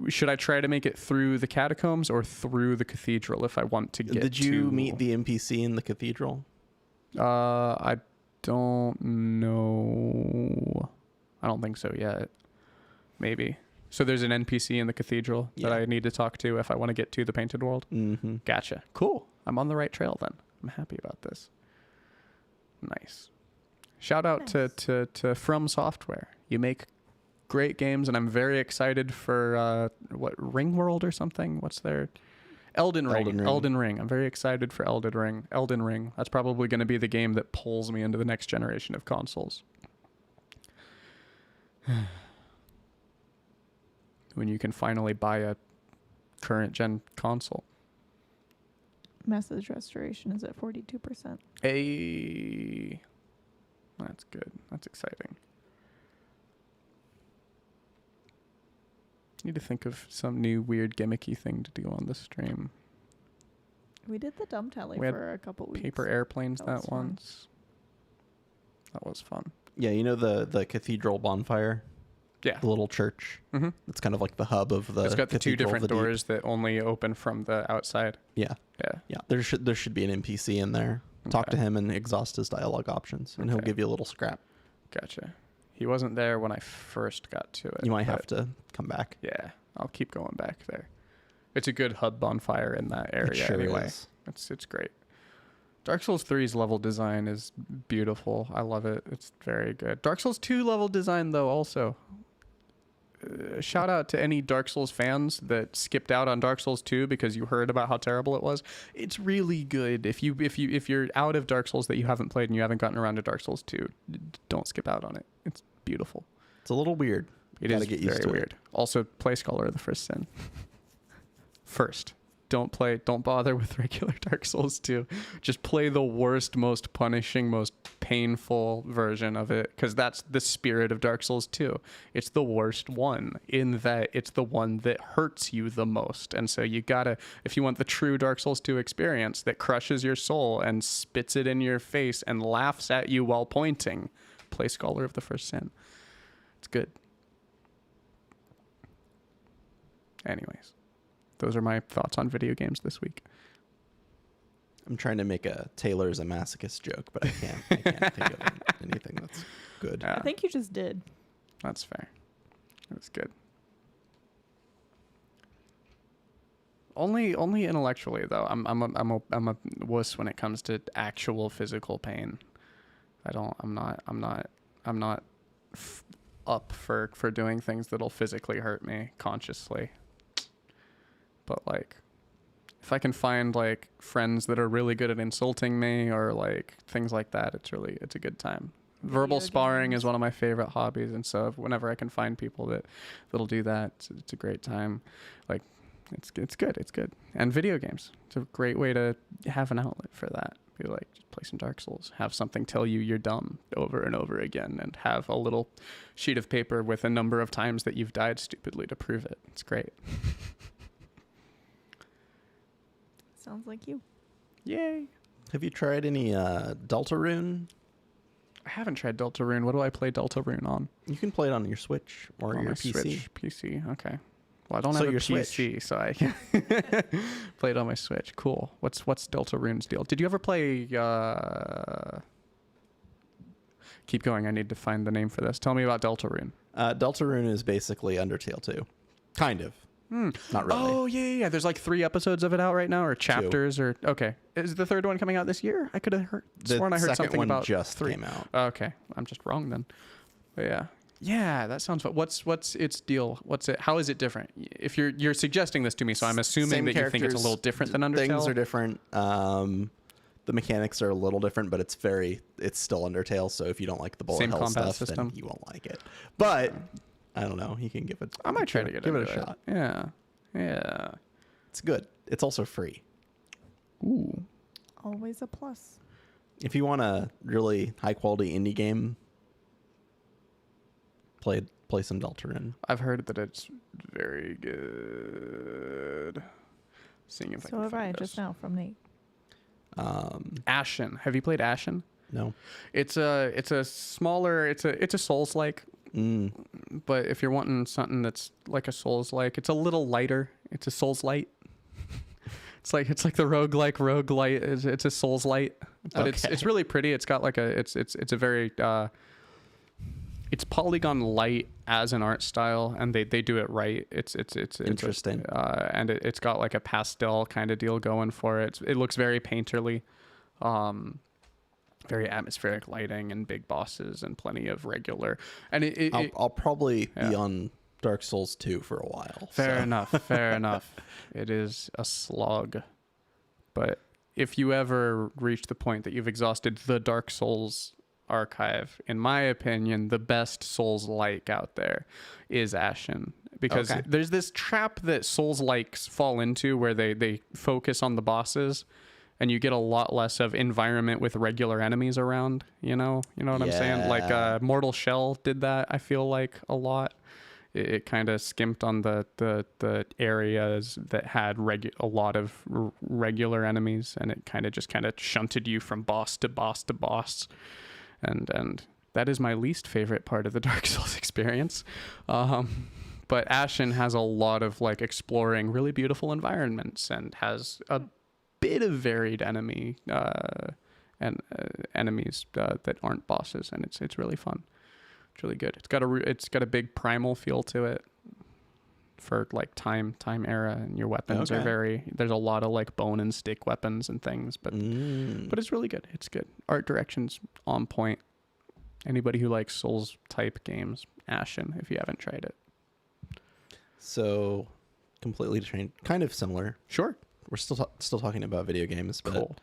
should I try to make it through the catacombs or through the cathedral if I want to get? Did you meet the NPC in the cathedral? I don't know. I don't think so yet. Maybe. So there's an NPC in the cathedral that I need to talk to if I want to get to the painted world. Mm-hmm. Gotcha. Cool. I'm on the right trail then. I'm happy about this. Nice. Shout out to From Software. You make great games, and I'm very excited for Ring World or something. What's their Elden Ring. I'm very excited for Elden Ring. That's probably going to be the game that pulls me into the next generation of consoles. When you can finally buy a current gen console. Message restoration is at 42%. Hey, that's good. That's exciting. Need to think of some new weird gimmicky thing to do on the stream. We did the dumb tally We had for a couple weeks. Paper airplanes That was that fun. once. That was fun. Yeah, you know the cathedral bonfire? Yeah. The little church. Mm-hmm. It's kind of like the hub of the. It's got the two Cathedral of different the Deep. doors that only open from the outside. Yeah. Yeah. Yeah. There should be an NPC in there. Talk to him and exhaust his dialogue options, and he'll Okay. give you a little scrap. Gotcha. He wasn't there when I first got to it. You might but have to come back. Yeah, I'll keep going back there. It's a good hub bonfire in that area It sure anyway. is. It's great. Dark Souls 3's level design is beautiful. I love it. It's very good. Dark Souls 2 level design though also. Shout out to any Dark Souls fans that skipped out on Dark Souls 2 because you heard about how terrible it was. It's really good. If you're out of Dark Souls that you haven't played and you haven't gotten around to Dark Souls 2, don't skip out on it. It's beautiful. It's a little weird. It Gotta is get used very to weird. Also, play Scholar of the First Sin. First. Don't bother with regular Dark Souls 2. Just play the worst, most punishing, most painful version of it, because that's the spirit of Dark Souls 2. It's the worst one, in that it's the one that hurts you the most. And so you gotta, if you want the true Dark Souls 2 experience that crushes your soul and spits it in your face and laughs at you while pointing, play Scholar of the First Sin. It's good. Anyways. Those are my thoughts on video games this week. I'm trying to make a Taylor's a masochist joke, but I can't think of anything that's good. I think you just did. That's fair. That's good. Only intellectually though. I'm a wuss when it comes to actual physical pain. I'm not up for doing things that'll physically hurt me consciously. But like, if I can find like friends that are really good at insulting me or like things like that, it's a good time. Verbal sparring is one of my favorite hobbies, and so whenever I can find people that'll do that, it's a great time. Like, it's good. And video games, it's a great way to have an outlet for that. Be like, just play some Dark Souls, have something tell you you're dumb over and over again, and have a little sheet of paper with a number of times that you've died stupidly to prove it. It's great. Sounds like you. Yay. Have you tried any Deltarune? I haven't tried Deltarune. What do I play Deltarune on? You can play it on your Switch or On your my PC. Switch. PC. Okay. Well, I don't So have a your PC, Switch. so I can play it on my Switch. Cool. What's Deltarune's deal? Did you ever play... Keep going. I need to find the name for this. Tell me about Deltarune. Deltarune is basically Undertale 2. Kind of. Not really. Oh, yeah. There's like 3 episodes of it out right now, or chapters, or... Okay. Is the third one coming out this year? I could have sworn I heard second something one about just 3. came out. Okay. I'm just wrong then. But yeah. Yeah, that sounds fun. What's its deal? How is it different? If you're suggesting this to me, so I'm assuming Same that you think it's a characters, little different than Undertale. Things are different. The mechanics are a little different, but it's still Undertale. So if you don't like the bullet Same hell combat stuff, system. then you won't like it. But I don't know. You can give it. I might try to give it a into shot. Yeah. It's good. It's also free. Ooh. Always a plus. If you want a really high quality indie game, play some Deltarune. I've heard that it's very good. Seeing if I So can have I find just this. now from Nate. Ashen. Have you played Ashen? No. It's a smaller. It's a Souls-like. But if you're wanting something that's like a Souls-like, it's a little lighter. It's a Souls-light. It's like the roguelite. It's a Souls-light, but Okay. it's really pretty. It's got like it's a very it's polygon light as an art style, and they do it right. It's Interesting. And it's got like a pastel kind of deal going for it. It looks very painterly. Very atmospheric lighting and big bosses and plenty of regular. And I'll probably be on Dark Souls 2 for a while. Fair enough. It is a slog. But if you ever reach the point that you've exhausted the Dark Souls archive, in my opinion, the best Souls-like out there is Ashen. Because there's this trap that Souls-likes fall into where they focus on the bosses, and you get a lot less of environment with regular enemies around, you know what I'm saying? Like Mortal Shell did that, I feel like, a lot. It kind of skimped on the areas that had a lot of regular enemies, and it kind of shunted you from boss to boss to boss. And That is my least favorite part of the Dark Souls experience. But Ashen has a lot of like exploring really beautiful environments and has a bit of varied enemies that aren't bosses, and it's really fun. It's really good. It's got a big primal feel to it for like time era, and your weapons are there's a lot of like bone and stick weapons and things, but it's really good. It's good. Art direction's on point. Anybody who likes Souls type games, Ashen, if you haven't tried it. So, completely kind of similar. Sure. We're still talking about video games, but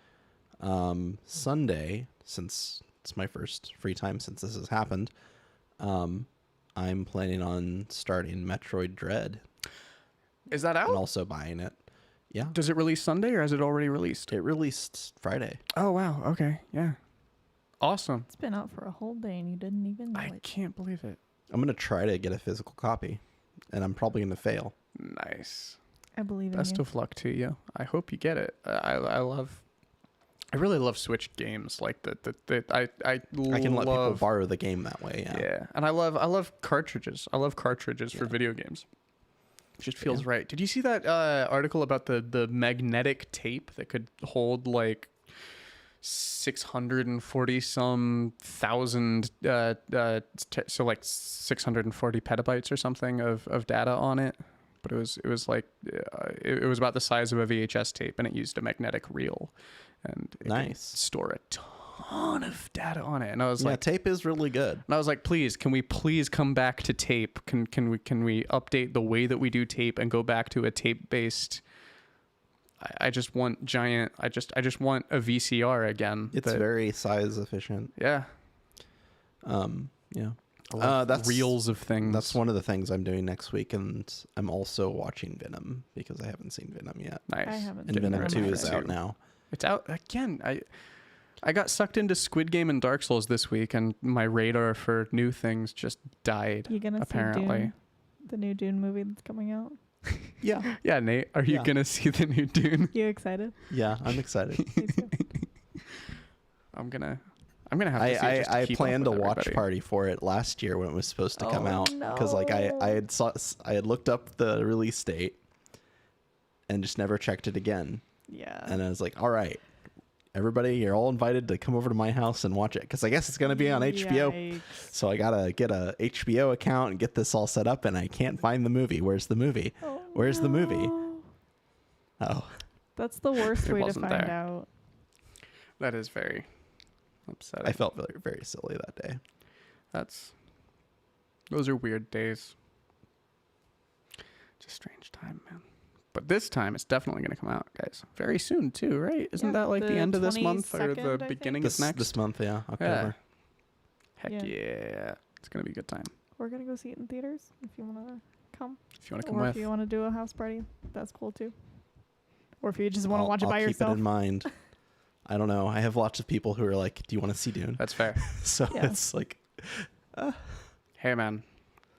Sunday, since it's my first free time since this has happened, I'm planning on starting Metroid Dread. Is that out? And also buying it. Yeah. Does it release Sunday or is it already released? It released Friday. Oh, wow. Okay. Yeah. Awesome. It's been out for a whole day and you didn't even know I it. can't believe it. I'm going to try to get a physical copy, and I'm probably going to fail. Nice. I believe in Best you. of luck to you. I hope you get it. I really love Switch games like that. I can let people borrow the game that way. Yeah. And I love cartridges. I love cartridges for video games. It just feels right. Did you see that article about the magnetic tape that could hold like 640 some thousand so like 640 petabytes or something of data on it? But it was like it was about the size of a VHS tape, and it used a magnetic reel, and it could store a ton of data on it. And I was like, tape is really good. And I was like, can we please come back to tape? Can we update the way that we do tape and go back to a tape based? I just want giant. I just want a VCR again. It's very size efficient. Yeah. Yeah. That's reels of things. That's one of the things I'm doing next week, and I'm also watching Venom because I haven't seen Venom yet. Nice. I haven't. And Venom 2 is out now. It's out again. I got sucked into Squid Game and Dark Souls this week, and my radar for new things just died. You gonna apparently see Dune, the new Dune movie that's coming out? Yeah. Yeah, Nate, are you gonna see the new Dune? You excited? Yeah, I'm excited. Me too. I'm gonna have to see it just to I keep planned a up with watch everybody. party for it last year when it was supposed to come out, because like I had looked up the release date and just never checked it again. Yeah. And I was like, all right, everybody, you're all invited to come over to my house and watch it, because I guess it's gonna be on HBO. Yikes. So I gotta get a HBO account and get this all set up, and I can't find the movie. Where's the movie? Oh, Where's the movie? no. Oh, That's the worst It way to wasn't find there. out. That is very upsetting. I felt very, very silly that day. Those are weird days. It's a strange time, man. But this time, it's definitely going to come out, guys. Very soon, too, right? Isn't that like the end of this month or 22nd, the I beginning think? of next? This month, yeah, October. Heck yeah. It's going to be a good time. We're gonna go see it in theaters if you wanna come. If you want to come Or with. if you wanna do a house party, that's cool too. Or if you just wanna watch it by I'll yourself. keep it in mind. I don't know. I have lots of people who are like, "Do you want to see Dune?" That's fair. So Yeah. it's like, Hey, man.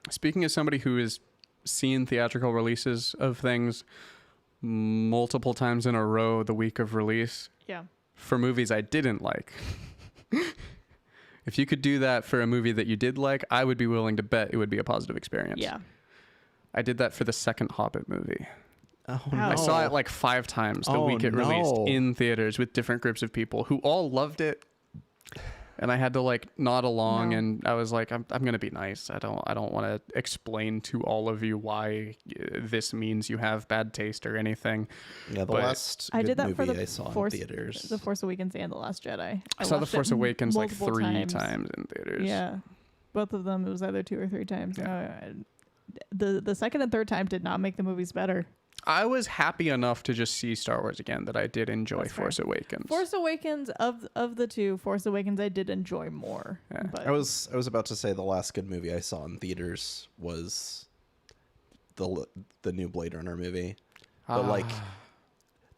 Speaking as somebody who has seen theatrical releases of things multiple times in a row the week of release Yeah. for movies I didn't like. If you could do that for a movie that you did like, I would be willing to bet it would be a positive experience. Yeah. I did that for the second Hobbit movie. oh Ow. no. I saw it like 5 times the Oh, week it released no. in theaters with different groups of people who all loved it. And I had to like nod along, No. and I was like, I'm gonna be nice. I don't want to explain to all of you why this means you have bad taste or anything. Yeah, the but last I good did that movie for the I saw Force, in theaters. The Force Awakens and The Last Jedi. I saw The watched Force it Awakens like multiple 3 times in theaters. Yeah. Both of them, it was either 2 or 3 times. Yeah. The second and third time did not make the movies better. I was happy enough to just see Star Wars again that I did enjoy That's fair. Force Awakens. Force Awakens of the 2, Force Awakens I did enjoy more. Yeah. But I was about to say the last good movie I saw in theaters was the new Blade Runner movie. But like,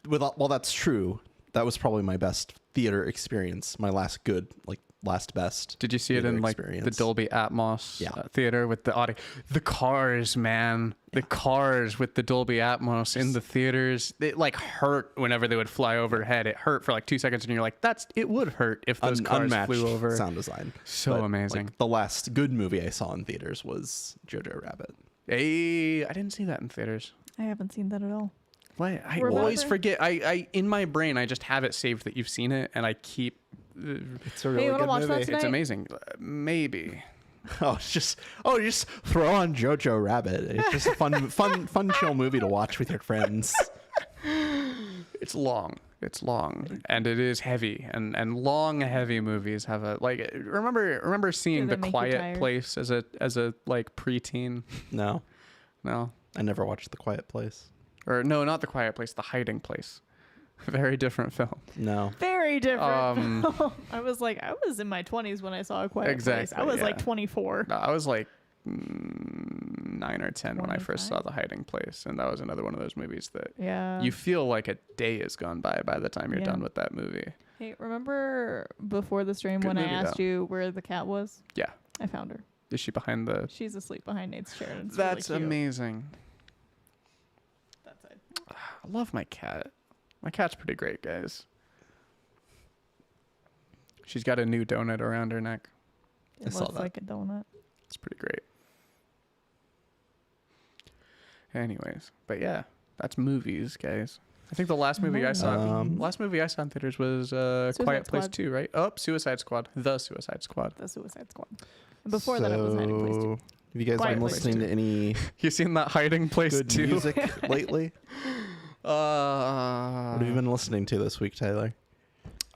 well, that's true. That was probably my best theater experience. My last good like last best. Did you see it theater in like the experience. Dolby Atmos Yeah. theater with the audio? The cars, man. The cars with the Dolby Atmos in the theaters. It like hurt whenever they would fly overhead. It hurt for like 2 seconds and you're like, it would hurt if those cars Unmatched flew over. sound design. So But, amazing. like, the last good movie I saw in theaters was Jojo Rabbit. Hey, I didn't see that in theaters. I haven't seen that at all. Why? I Remember? always forget. I in my brain, I just have it saved that you've seen it, and I keep. It's a Hey, really you wanna good watch that movie. tonight? It's amazing. Maybe. Just throw on Jojo Rabbit. It's just a fun, chill movie to watch with your friends. It's long. It's long, and it is heavy, and long, heavy movies have a like. Remember seeing they The make you Quiet tired? Place as a like preteen? No, No, I never watched The Quiet Place. or no, not The Quiet Place. The Hiding Place. Very different film. No. Very different. I was in my 20s when I saw A Quiet Place. Exactly, I was like yeah. 24. No, I was like 9 or 10 when I first saw 25? The Hiding Place, and that was another one of those movies that Yeah. you feel like a day has gone by the time you're Yeah. done with that movie. Hey, remember before the stream Good when I movie, asked though. you where the cat was? Yeah. I found her. Is she behind the? She's asleep behind Nate's chair. And it's That's really cute. amazing. That side. I love my cat. My cat's pretty great, guys. She's got a new donut around her neck. It saw looks that. like a donut. It's pretty great. Anyways, but yeah, that's movies, guys. I think the last movie I saw, last movie I saw in theaters was Quiet Place Squad. 2, right? Oh, Suicide Squad. The Suicide Squad. The Suicide Squad. And before that, it was Hiding Place 2. Have you guys Quiet been Place listening to any You seen that Hiding Place good 2? music lately? What have you been listening to this week, Tyler?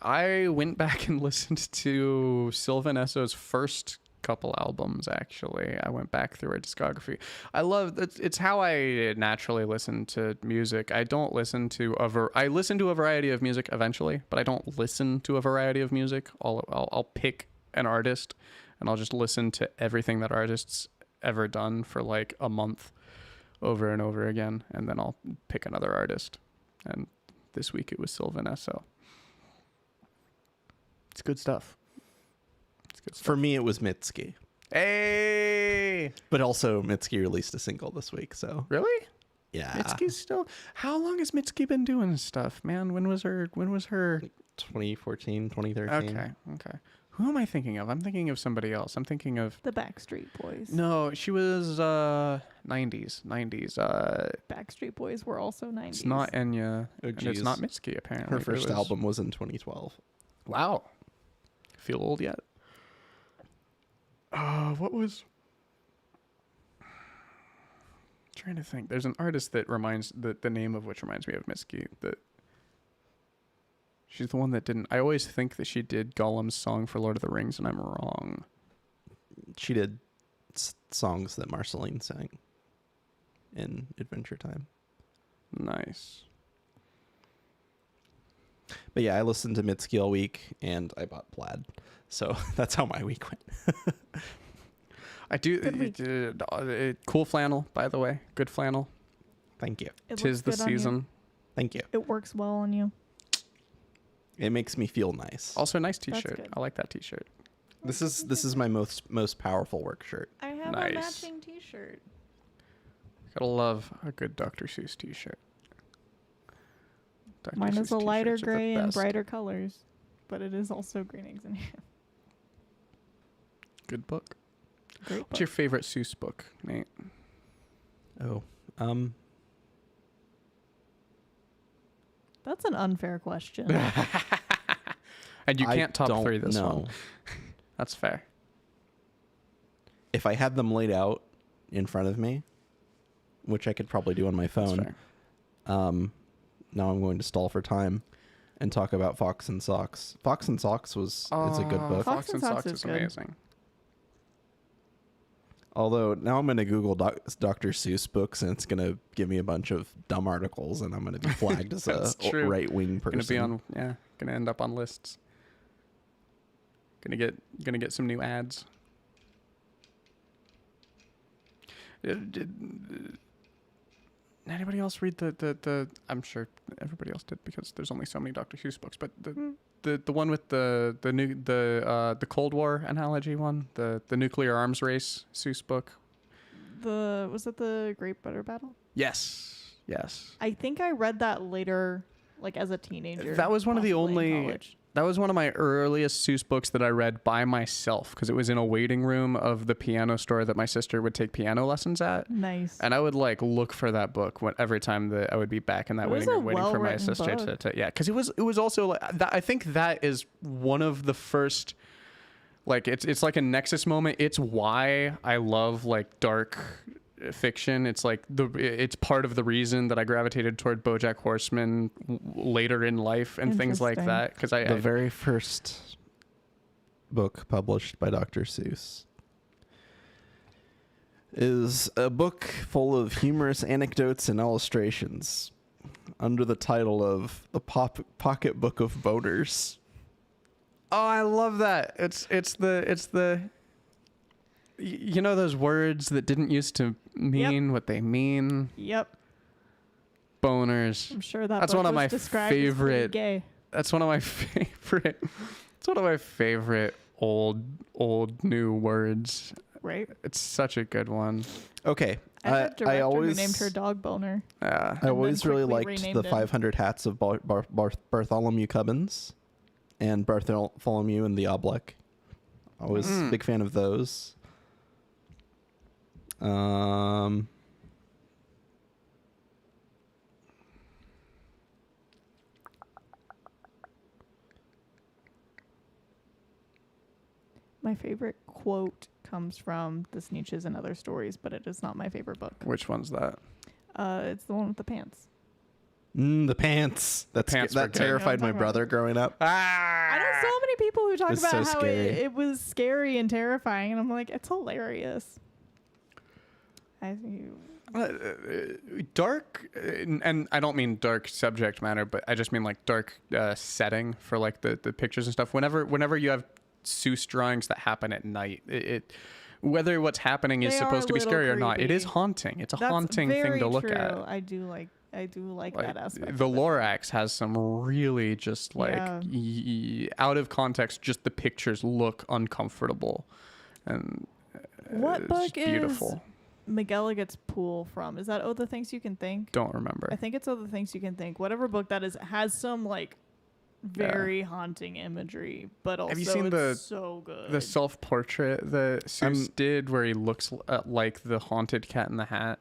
I went back and listened to Sylvan Esso's first couple albums, actually. I went back through her discography. I love it's how I naturally listen to music. I don't listen to I listen to a variety of music eventually, but I don't listen to a variety of music. I'll pick an artist and I'll just listen to everything that artist's ever done for like a month over and over again, and then I'll pick another artist. And this week it was Sylvan Esso. It's good stuff. For me, it was Mitski. Hey! But also, Mitski released a single this week, so Really? yeah. Mitski's still. How long has Mitski been doing stuff, man? When was her? 2014, 2013. Okay. Who am I thinking of? I'm thinking of somebody else. I'm thinking of. The Backstreet Boys. No, she was 90s. Backstreet Boys were also 90s. It's not Enya. Oh, and it's geez. not Mitski, apparently. Her but it first was- album was in 2012. Wow. Feel old yet? What was? Trying to think. There's an artist that reminds the name of which reminds me of Mitski. That she's the one that didn't. I always think that she did Gollum's song for Lord of the Rings, and I'm wrong. She did songs that Marceline sang in Adventure Time. Nice. But yeah, I listened to Mitski all week, and I bought Plaid. So that's how my week went. I do. Cool flannel, by the way. Good flannel. Thank you. It Tis looks the good on you. season. Thank you. It works well on you. It makes me feel nice. Also, a nice That's T-shirt. good. I like that T-shirt. This is my most powerful work shirt. I have Nice. a matching T-shirt. Gotta love a good Dr. Seuss T-shirt. Dr. Mine is Seuss a lighter t-shirts are the gray and best. brighter colors, but it is also green eggs and ham. Good book. Great What's book. your favorite Seuss book, Nate? Oh, That's an unfair question. And you I can't top don't 3 this know. one. That's fair. If I had them laid out in front of me, which I could probably do on my That's phone, fair. now I'm going to stall for time and talk about Fox and Socks. Fox and Socks is a good book. Fox and Socks is good. amazing. Although now I'm going to Google Dr. Seuss books, and it's going to give me a bunch of dumb articles, and I'm going to be flagged as a That's true. right-wing person. Gonna end up on lists. Gonna get some new ads. Did anybody else read the I'm sure everybody else did because there's only so many Dr. Seuss books, but the one with the Cold War analogy one, the nuclear arms race Seuss book. Was it the Great Butter Battle? Yes. I think I read that later, like as a teenager. That was one of the possibly in only. college. That was one of my earliest Seuss books that I read by myself because it was in a waiting room of the piano store that my sister would take piano lessons at. Nice. And I would like look for that book every time that I would be back in that waiting room waiting for my sister to yeah, because it was also like that, I think that is one of the first, like it's like a nexus moment. It's why I love like dark fiction. It's like it's part of the reason that I gravitated toward BoJack Horseman later in life and things like that, because the very first book published by Dr. Seuss is a book full of humorous anecdotes and illustrations under the title of The Pocket Book of Boners. Oh, I love that. It's the you know those words that didn't used to mean what they mean? Yep. Boners. I'm sure that's one of my favorite. Gay. That's one of my favorite. It's one of my favorite old new words. Right. It's such a good one. Okay. I always named her dog Boner. I always really liked the 500 Hats of Bartholomew Cubbins and Bartholomew and the Oblek. I was a big fan of those. My favorite quote comes from The Sneetches and Other Stories, but it is not my favorite book. Which one's that? It's the one with the pants. The pants. That terrified my brother growing up. I know so many people who talk about so how it was scary and terrifying, and I'm like, it's hilarious. Dark, and I don't mean dark subject matter, but I just mean like dark setting for like the pictures and stuff. Whenever you have Seuss drawings that happen at night, it whether what's happening is supposed to be scary or not, it is haunting. It's a haunting thing to look at. I do like that aspect. The Lorax has some really just like out of context, just the pictures look uncomfortable, and what book beautiful. Is McGilligan's Pool from? Is that Oh the Things You Can Think? Don't remember. I think it's Oh the Things You Can Think. Whatever book that is has some like very haunting imagery, but also have you seen so good. The self-portrait that Seuss did where he looks like the haunted Cat in the Hat?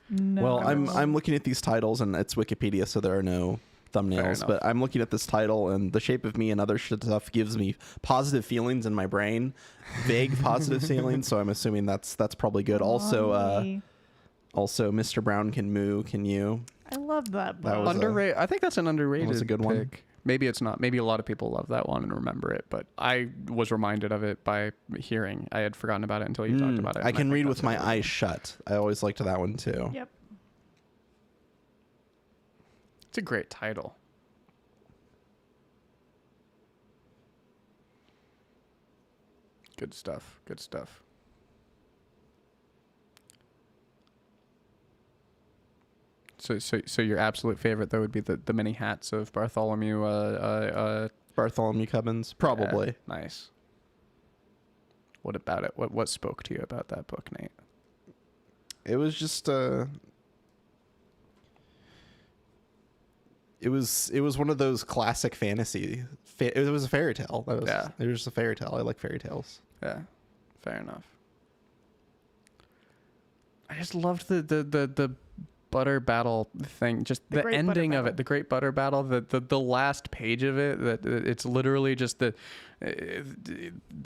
No. Well, I'm looking at these titles, and it's Wikipedia, so there are no thumbnails, but I'm looking at this title, and The Shape of Me and other stuff gives me positive feelings in my brain, vague positive feelings, so I'm assuming that's probably good. Also Mr. Brown Can Moo, Can You? I love that book. That underrated. I think that's an underrated. That was a good one. Maybe it's not. Maybe a lot of people love that one and remember it, but I was reminded of it by hearing. I had forgotten about it until you talked about it. I can read with my eyes shut. I always liked that one too. Yep. It's a great title. Good stuff. Good stuff. So your absolute favorite though would be the many hats of Bartholomew Bartholomew Cubbins, probably. Nice. What about it? What spoke to you about that book, Nate? It was just it was one of those classic fantasy. It was a fairy tale. It was just a fairy tale. I like fairy tales. Yeah, fair enough. I just loved the butter battle thing, just the ending of it, the great butter battle, the last page of it, that it's literally just the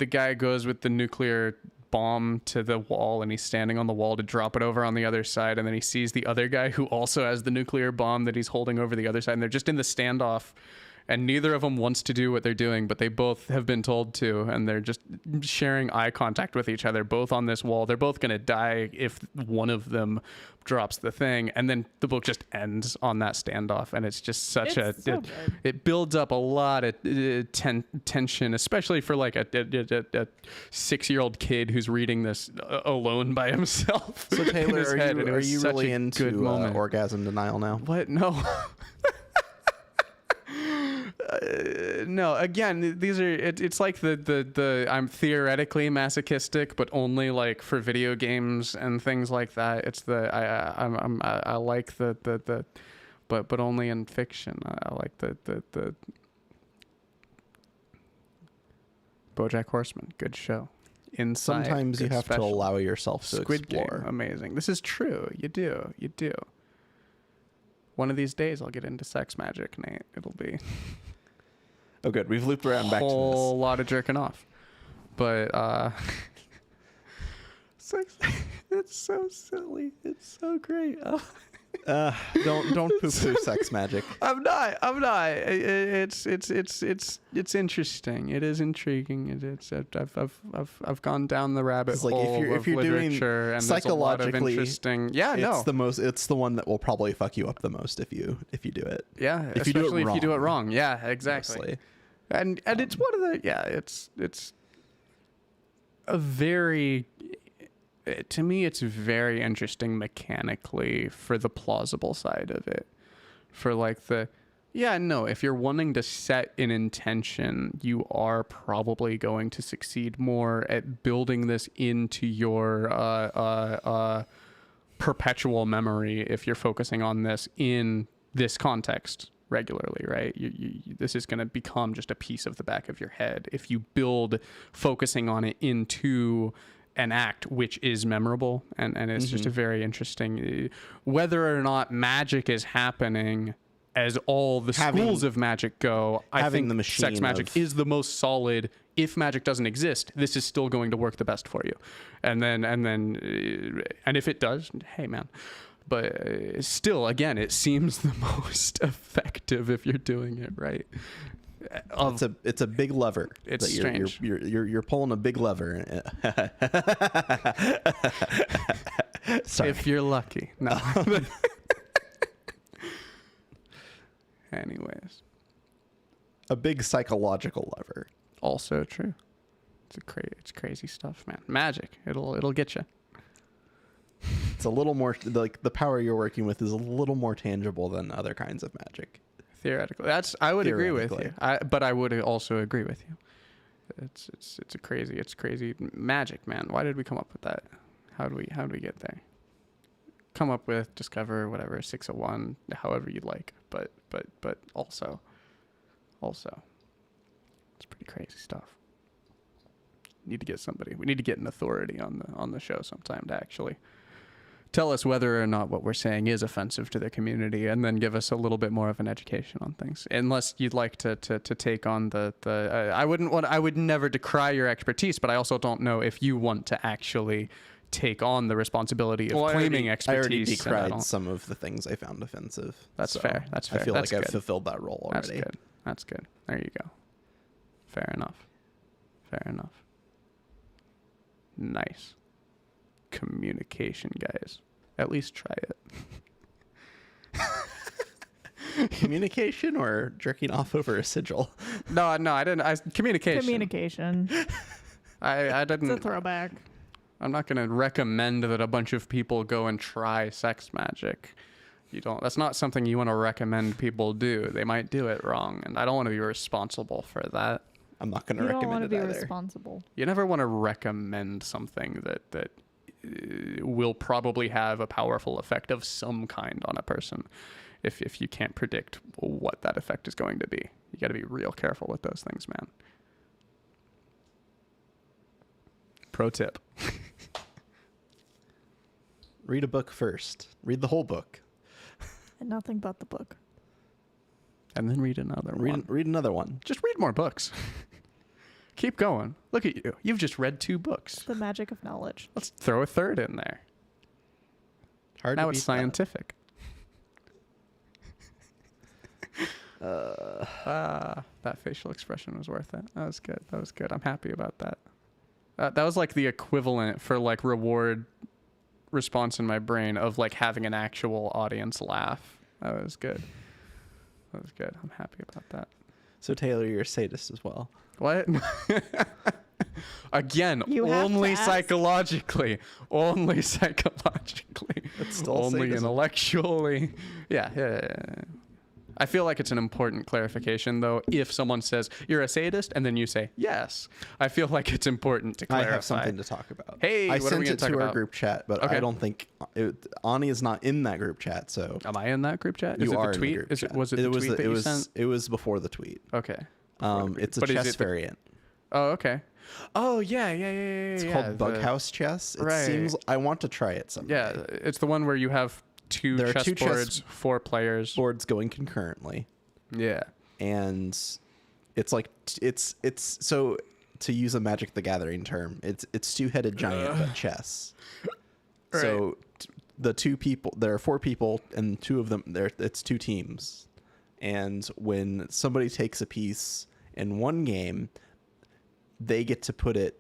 guy goes with the nuclear bomb to the wall and he's standing on the wall to drop it over on the other side, and then he sees the other guy who also has the nuclear bomb that he's holding over the other side, and they're just in the standoff, and neither of them wants to do what they're doing, but they both have been told to, and they're just sharing eye contact with each other, both on this wall. They're both going to die if one of them drops the thing, and then the book just ends on that standoff, and it's just such it builds up a lot of tension, especially for like a 6-year-old kid who's reading this alone by himself. So Taylor, are you really into orgasm denial now? What? No. No, again, these are it's like the I'm theoretically masochistic, but only like for video games and things like that. It's I like the but only in fiction. I like the BoJack Horseman, good show. Inside, Sometimes you have to special. allow yourself to Squid explore. Game, amazing. This is true. You do. One of these days, I'll get into sex magic, Nate. It'll be Oh, good. We've looped around back to whole lot of jerking off. But sex, it's so silly. It's so great. this. Don't poo-poo sex magic. I'm not. It's interesting. It is intriguing. I've gone down the rabbit It's like hole if you're of doing literature, and there's a lot of psychologically, interesting. Yeah, it's the one that will probably fuck you up the most if you do it. Yeah, if you do it especially wrong. if you do it wrong. Yeah, exactly. Mostly. And it's one of the it's a very, to me, it's very interesting mechanically for the plausible side of it. For like if you're wanting to set an intention, you are probably going to succeed more at building this into your perpetual memory if you're focusing on this in this context regularly, right? This is going to become just a piece of the back of your head if you build focusing on it into an act which is memorable, and it's just a very interesting, whether or not magic is happening as all the schools of magic go. I think the sex machine magic is the most solid. If magic doesn't exist, this is still going to work the best for you, and if it does, hey man. But still, again, it seems the most effective if you're doing it right. It's a big lever. It's that strange. You're pulling a big lever. Sorry. If you're lucky. No. Anyways, A big psychological lever. also true. It's crazy stuff, man. Magic. It'll get you. It's a little more like the power you're working with is a little more tangible than other kinds of magic. Theoretically, I would agree with you. Theoretically. But I would also agree with you. It's crazy magic, man. Why did we come up with that? How do we get there? Come up with, discover, whatever, 601, however you'd like. But also, it's pretty crazy stuff. Need to get somebody. We need to get an authority on the show sometime to actually tell us whether or not what we're saying is offensive to the community, and then give us a little bit more of an education on things. Unless you'd like to take on I would never decry your expertise, but I also don't know if you want to actually take on the responsibility of claiming expertise. I already decried some of the things I found offensive. That's fair. I feel like I've fulfilled that role already. That's good. There you go. Fair enough. Nice. Communication, guys. At least try it. Communication or jerking off over a sigil? No, I didn't. Communication. I didn't. It's a throwback. I'm not going to recommend that a bunch of people go and try sex magic. That's not something you want to recommend people do. They might do it wrong, and I don't want to be responsible for that. I'm not going to You don't recommend want to it be either. responsible. You never want to recommend something that will probably have a powerful effect of some kind on a person if you can't predict what that effect is going to be. You got to be real careful with those things, man. Pro tip. Read a book first. Read the whole book. And nothing but the book. And then read another one. Read another one. Just read more books. Keep going. Look at you. You've just read 2 books. The magic of knowledge. Let's throw a third in there. Hard Now to it's beat that. scientific. That facial expression was worth it. That was good. I'm happy about that. That was like the equivalent for like reward response in my brain of like having an actual audience laugh. That was good. I'm happy about that. So Taylor, you're a sadist as well. What? Again, You have only to ask. psychologically. Only It's still only sadism. intellectually. Yeah. I feel like it's an important clarification, though. If someone says you're a sadist, and then you say yes, I feel like it's important to clarify. I have something to talk about. Hey, I what are we sent gonna it talk to our about? group chat, but Okay. I don't think Onnie is not in that group chat. So Am I in that group chat? Is you it are the tweet? in the group Is chat. it was it the tweet that you sent? It was before the tweet. Okay. It's a But is chess it the- variant. Oh, okay. Oh yeah. It's Yeah, called the- Bughouse Chess. It Right. seems I want to try it someday. Yeah, it's the one where you have There are two chessboards, 4 players. boards going concurrently, Yeah. and it's like it's so, to use a Magic the Gathering term, it's two-headed giant but chess. Right. So the two people, there are 4 people, and 2 of them it's 2 teams, and when somebody takes a piece in one game, they get to put it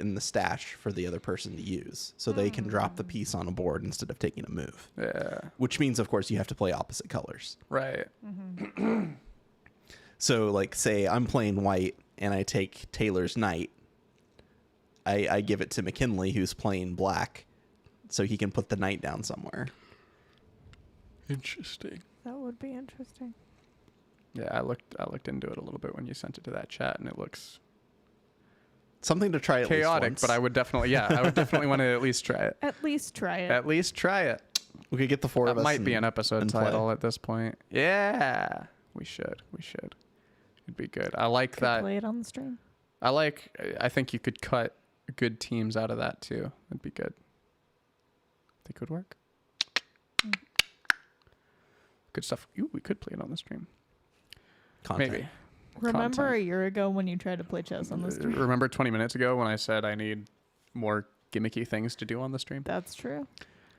in the stash for the other person to use, so they can drop the piece on a board instead of taking a move. Yeah. Which means, of course, you have to play opposite colors. Right. So, like, say I'm playing white and I take Taylor's knight. I give it to McKinley, who's playing black, so he can put the knight down somewhere. Interesting. That would be interesting. Yeah, I looked into it a little bit when you sent it to that chat, and it looks Something to try at least chaotic, once. but I would definitely want to at least try it. At least try it. At least try it. We could get the 4 of That us. might be an episode and play. title at this point. Yeah, we should. It'd be good. I like Could that. play it on the stream. I think you could cut good teams out of that too. It'd be good. Think it would work. Good stuff. Ooh, we could play it on the stream. Content. Maybe. Remember Content. a year ago when you tried to play chess on the stream? Remember 20 minutes ago when I said I need more gimmicky things to do on the stream? That's true.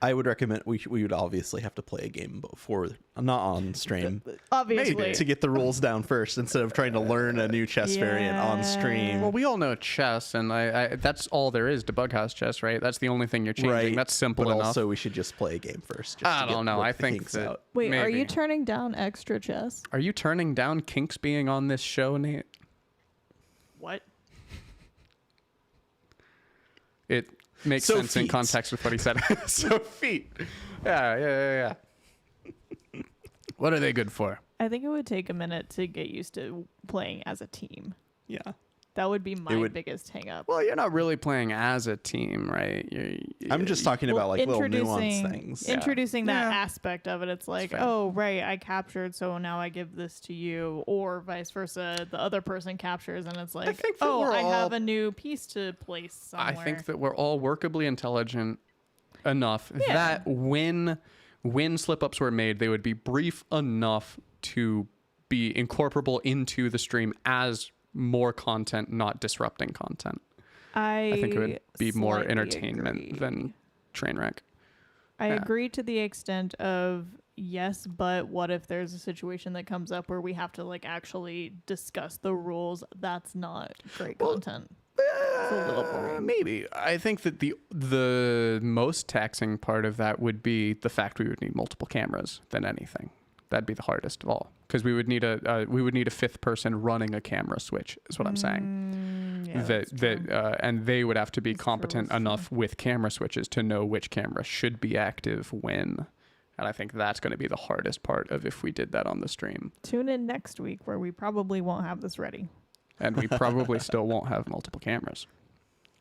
I would recommend we would obviously have to play a game before, not on stream, Obviously. to get the rules down first instead of trying to learn a new chess variant on stream. Well, we all know chess, and I that's all there is to Bughouse chess, right? That's the only thing you're changing. Right. That's simple but enough. also we should just play a game first. Just I to get don't know. what I the think kinks that. out. Wait, are maybe. you turning down extra chess? Are you turning down kinks being on this show, Nate? What? It makes So sense in feet. context with what he said. So feet. Yeah. What are they good for? I think it would take a minute to get used to playing as a team. Yeah. That would be my would- biggest hang up. Well, you're not really playing as a team, right? I'm just talking about like little nuance introducing- things. Introducing that Yeah. aspect of it, it's like, fair. oh, right, I captured, so now I give this to you, or vice versa. The other person captures, and it's like, think that oh, we're I have all- a new piece to place somewhere. I think that we're all workably intelligent enough Yeah. that when slip-ups were made, they would be brief enough to be incorporable into the stream as more content, not disrupting content. I think it would be more slightly entertainment agree. than train wreck. I Yeah. agree to the extent of yes, but what if there's a situation that comes up where we have to like actually discuss the rules? That's not great content. It's a little boring. Maybe. I think that the most taxing part of that would be the fact we would need multiple cameras than anything. That'd be the hardest of all, because we would need a fifth person running a camera switch. Is what I'm saying. Yeah, that's true. And they would have to be That's true, competent that's enough with camera switches to know which camera should be active when. And I think that's going to be the hardest part of if we did that on the stream. Tune in next week where we probably won't have this ready. And we probably still won't have multiple cameras.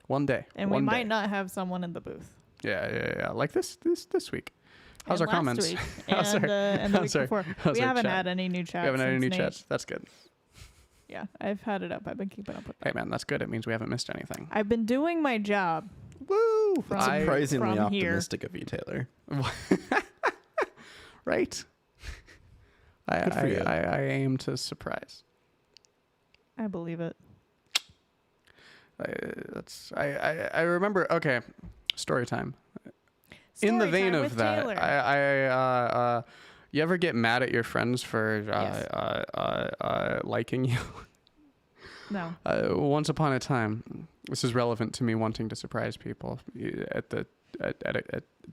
One day. And One we day. might not have someone in the booth. Yeah. Like this week. How's And our comments? last week How's and, our- and the how's week our- before. how's We our haven't chat? had any new chats. We haven't had any new since Nate- chats. That's good. Yeah, I've had it up. I've been keeping up with Hey that. man, that's good. It means we haven't missed anything. I've been doing my job. Woo! From- That's surprisingly from here. optimistic of you, Taylor. Right? Good for you. I aim to surprise. I believe it. I remember. Okay, story time. In the Story vein time of with that, Taylor. you ever get mad at your friends for liking you? No. Once upon a time, this is relevant to me wanting to surprise people at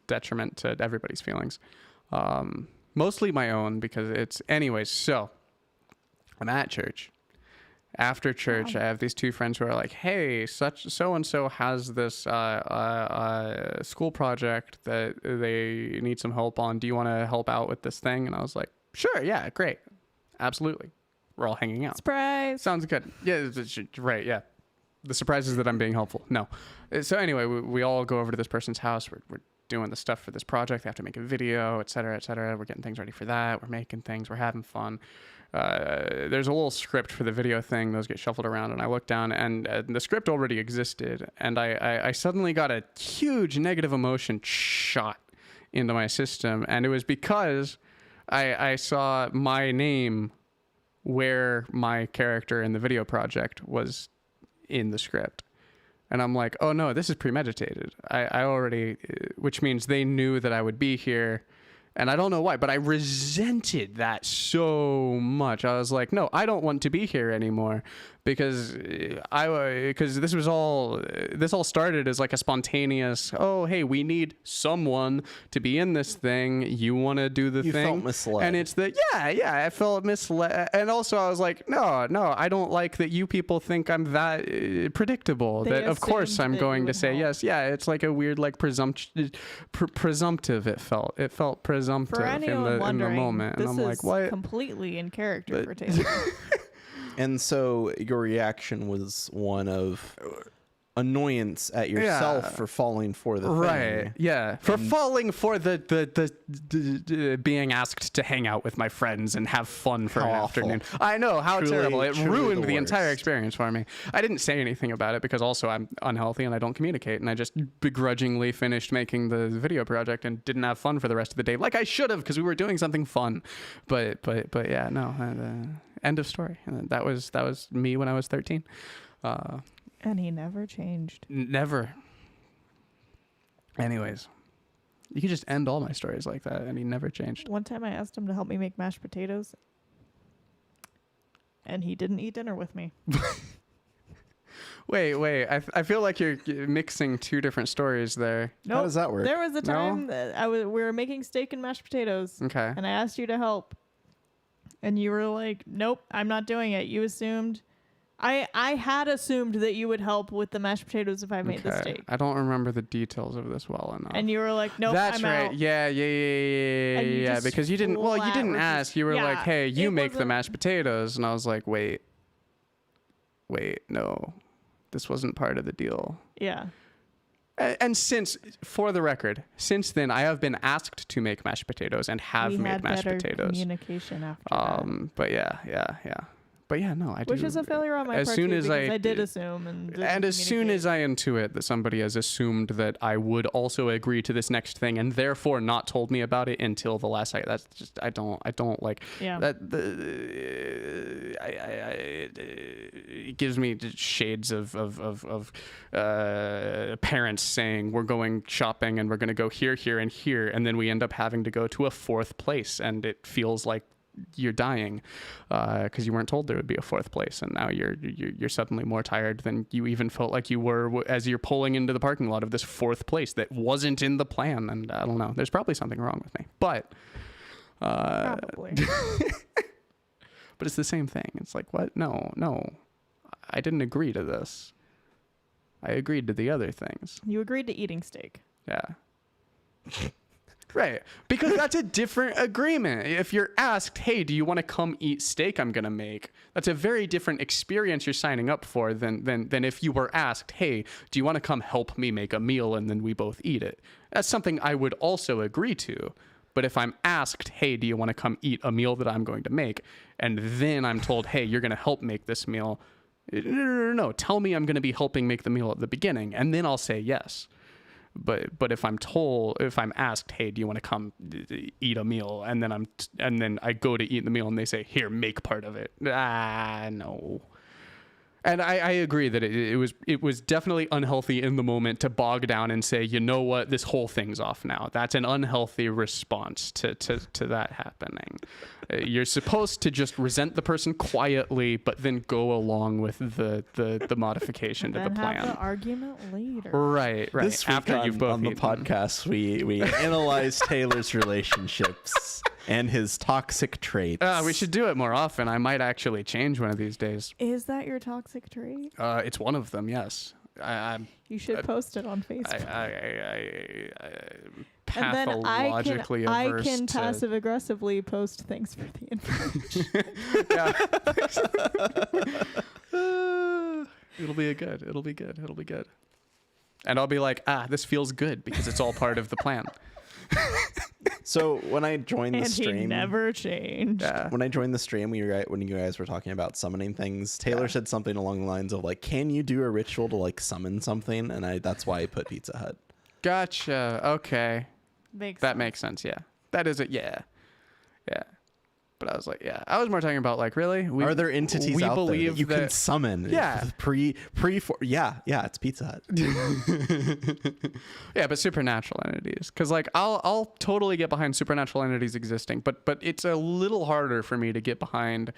detriment to everybody's feelings, mostly my own, because it's anyways. So I'm at church. After church, I have these two friends who are like, "Hey, so and so has this school project that they need some help on. Do you want to help out with this thing?" And I was like, Sure, yeah, great. Absolutely. We're all hanging out. Surprise. Sounds good. Yeah, right, yeah. The surprise is that I'm being helpful. No. So anyway, we all go over to this person's house. We're doing the stuff for this project. They have to make a video, et cetera, et cetera. We're getting things ready for that. We're making things. We're having fun. There's a little script for the video thing. Those get shuffled around, and I look down, and the script already existed. And I suddenly got a huge negative emotion shot into my system. And it was because I saw my name where my character in the video project was in the script. And I'm like, oh no, this is premeditated. I already, which means they knew that I would be here. And I don't know why, but I resented that so much. I was like, no, I don't want to be here anymore because this all started as like a spontaneous, oh, hey, we need someone to be in this thing. You want to do the thing? You felt misled. And it's I felt misled. And also I was like, no, I don't like that you people think I'm that predictable. That of course I'm going to say yes. Yeah, it's like a weird like presumptive. It felt presumptive in the moment. This and I'm is like, what? Completely in character for Taylor. And so your reaction was one of annoyance at yourself for falling for the right thing. Yeah, for falling for the being asked to hang out with my friends and have fun for an afternoon. I know how terrible. It ruined the entire experience for me. I didn't say anything about it because also I'm unhealthy and I don't communicate, and I just begrudgingly finished making the video project and didn't have fun for the rest of the day like I should have because we were doing something fun. But yeah, no, end of story. That was me when I was 13. And he never changed. Never. Anyways, you can just end all my stories like that, and he never changed. One time I asked him to help me make mashed potatoes, and he didn't eat dinner with me. Wait. I feel like you're mixing two different stories there. Nope. How does that work? There was a time that we were making steak and mashed potatoes. Okay. And I asked you to help, and you were like, "Nope, I'm not doing it." You assumed. I had assumed that you would help with the mashed potatoes if I made the steak. I don't remember the details of this well enough. And you were like, "Nope, that's I'm right. out." Yeah. Because you didn't. Well, you didn't ask. You were like, "Hey, you make the mashed potatoes," and I was like, "Wait, no, this wasn't part of the deal." Yeah. And for the record, since then I have been asked to make mashed potatoes and have made mashed potatoes. Communication after that. But yeah. But yeah, no, I do. Which is a failure on my part too, because I did assume and as soon as I intuit that somebody has assumed that I would also agree to this next thing and therefore not told me about it until the last second, that's just I don't like that. It gives me shades of parents saying we're going shopping and we're going to go here, and here, and then we end up having to go to a fourth place, and it feels like you're dying because you weren't told there would be a fourth place, and now you're suddenly more tired than you even felt like you were as you're pulling into the parking lot of this fourth place that wasn't in the plan. And I don't know, there's probably something wrong with me, but probably. But it's the same thing. It's like, what? No, I didn't agree to this. I agreed to the other things. You agreed to eating steak. Yeah. Right, because that's a different agreement. If you're asked, hey, do you want to come eat steak I'm going to make? That's a very different experience you're signing up for than if you were asked, hey, do you want to come help me make a meal and then we both eat it? That's something I would also agree to. But if I'm asked, hey, do you want to come eat a meal that I'm going to make? And then I'm told, hey, you're going to help make this meal. No. Tell me I'm going to be helping make the meal at the beginning, and then I'll say yes. But if I'm asked, hey, do you want to come eat a meal, and then I go to eat the meal and they say, here, make part of it. No. And I agree that it was definitely unhealthy in the moment to bog down and say, you know what, this whole thing's off now. That's an unhealthy response to that happening. You're supposed to just resent the person quietly, but then go along with the modification to the plan. Have the argument later. Right. This week after you've both on the podcast, we analyze Taylor's relationships and his toxic traits. We should do it more often. I might actually change one of these days. Is that your toxic trait? It's one of them, yes. You should post it on Facebook. And then pathologically I averse can to... passive aggressively post things for the information. Yeah. It'll be good. It'll be good. It'll be good. And I'll be like, this feels good because it's all part of the plan. So when I joined the And stream, he never changed. Yeah. when I joined the stream, when you guys were talking about summoning things, Taylor said something along the lines of like, "Can you do a ritual to like summon something?" And that's why I put Pizza Hut. Gotcha. Okay. Makes That sense. makes sense. Yeah. That is it. Yeah. Yeah. But I was like, yeah. I was more talking about like, really? Are there entities out there that you can that- summon? Yeah. Yeah, it's Pizza Hut. Yeah, but supernatural entities, because like I'll totally get behind supernatural entities existing, but it's a little harder for me to get behind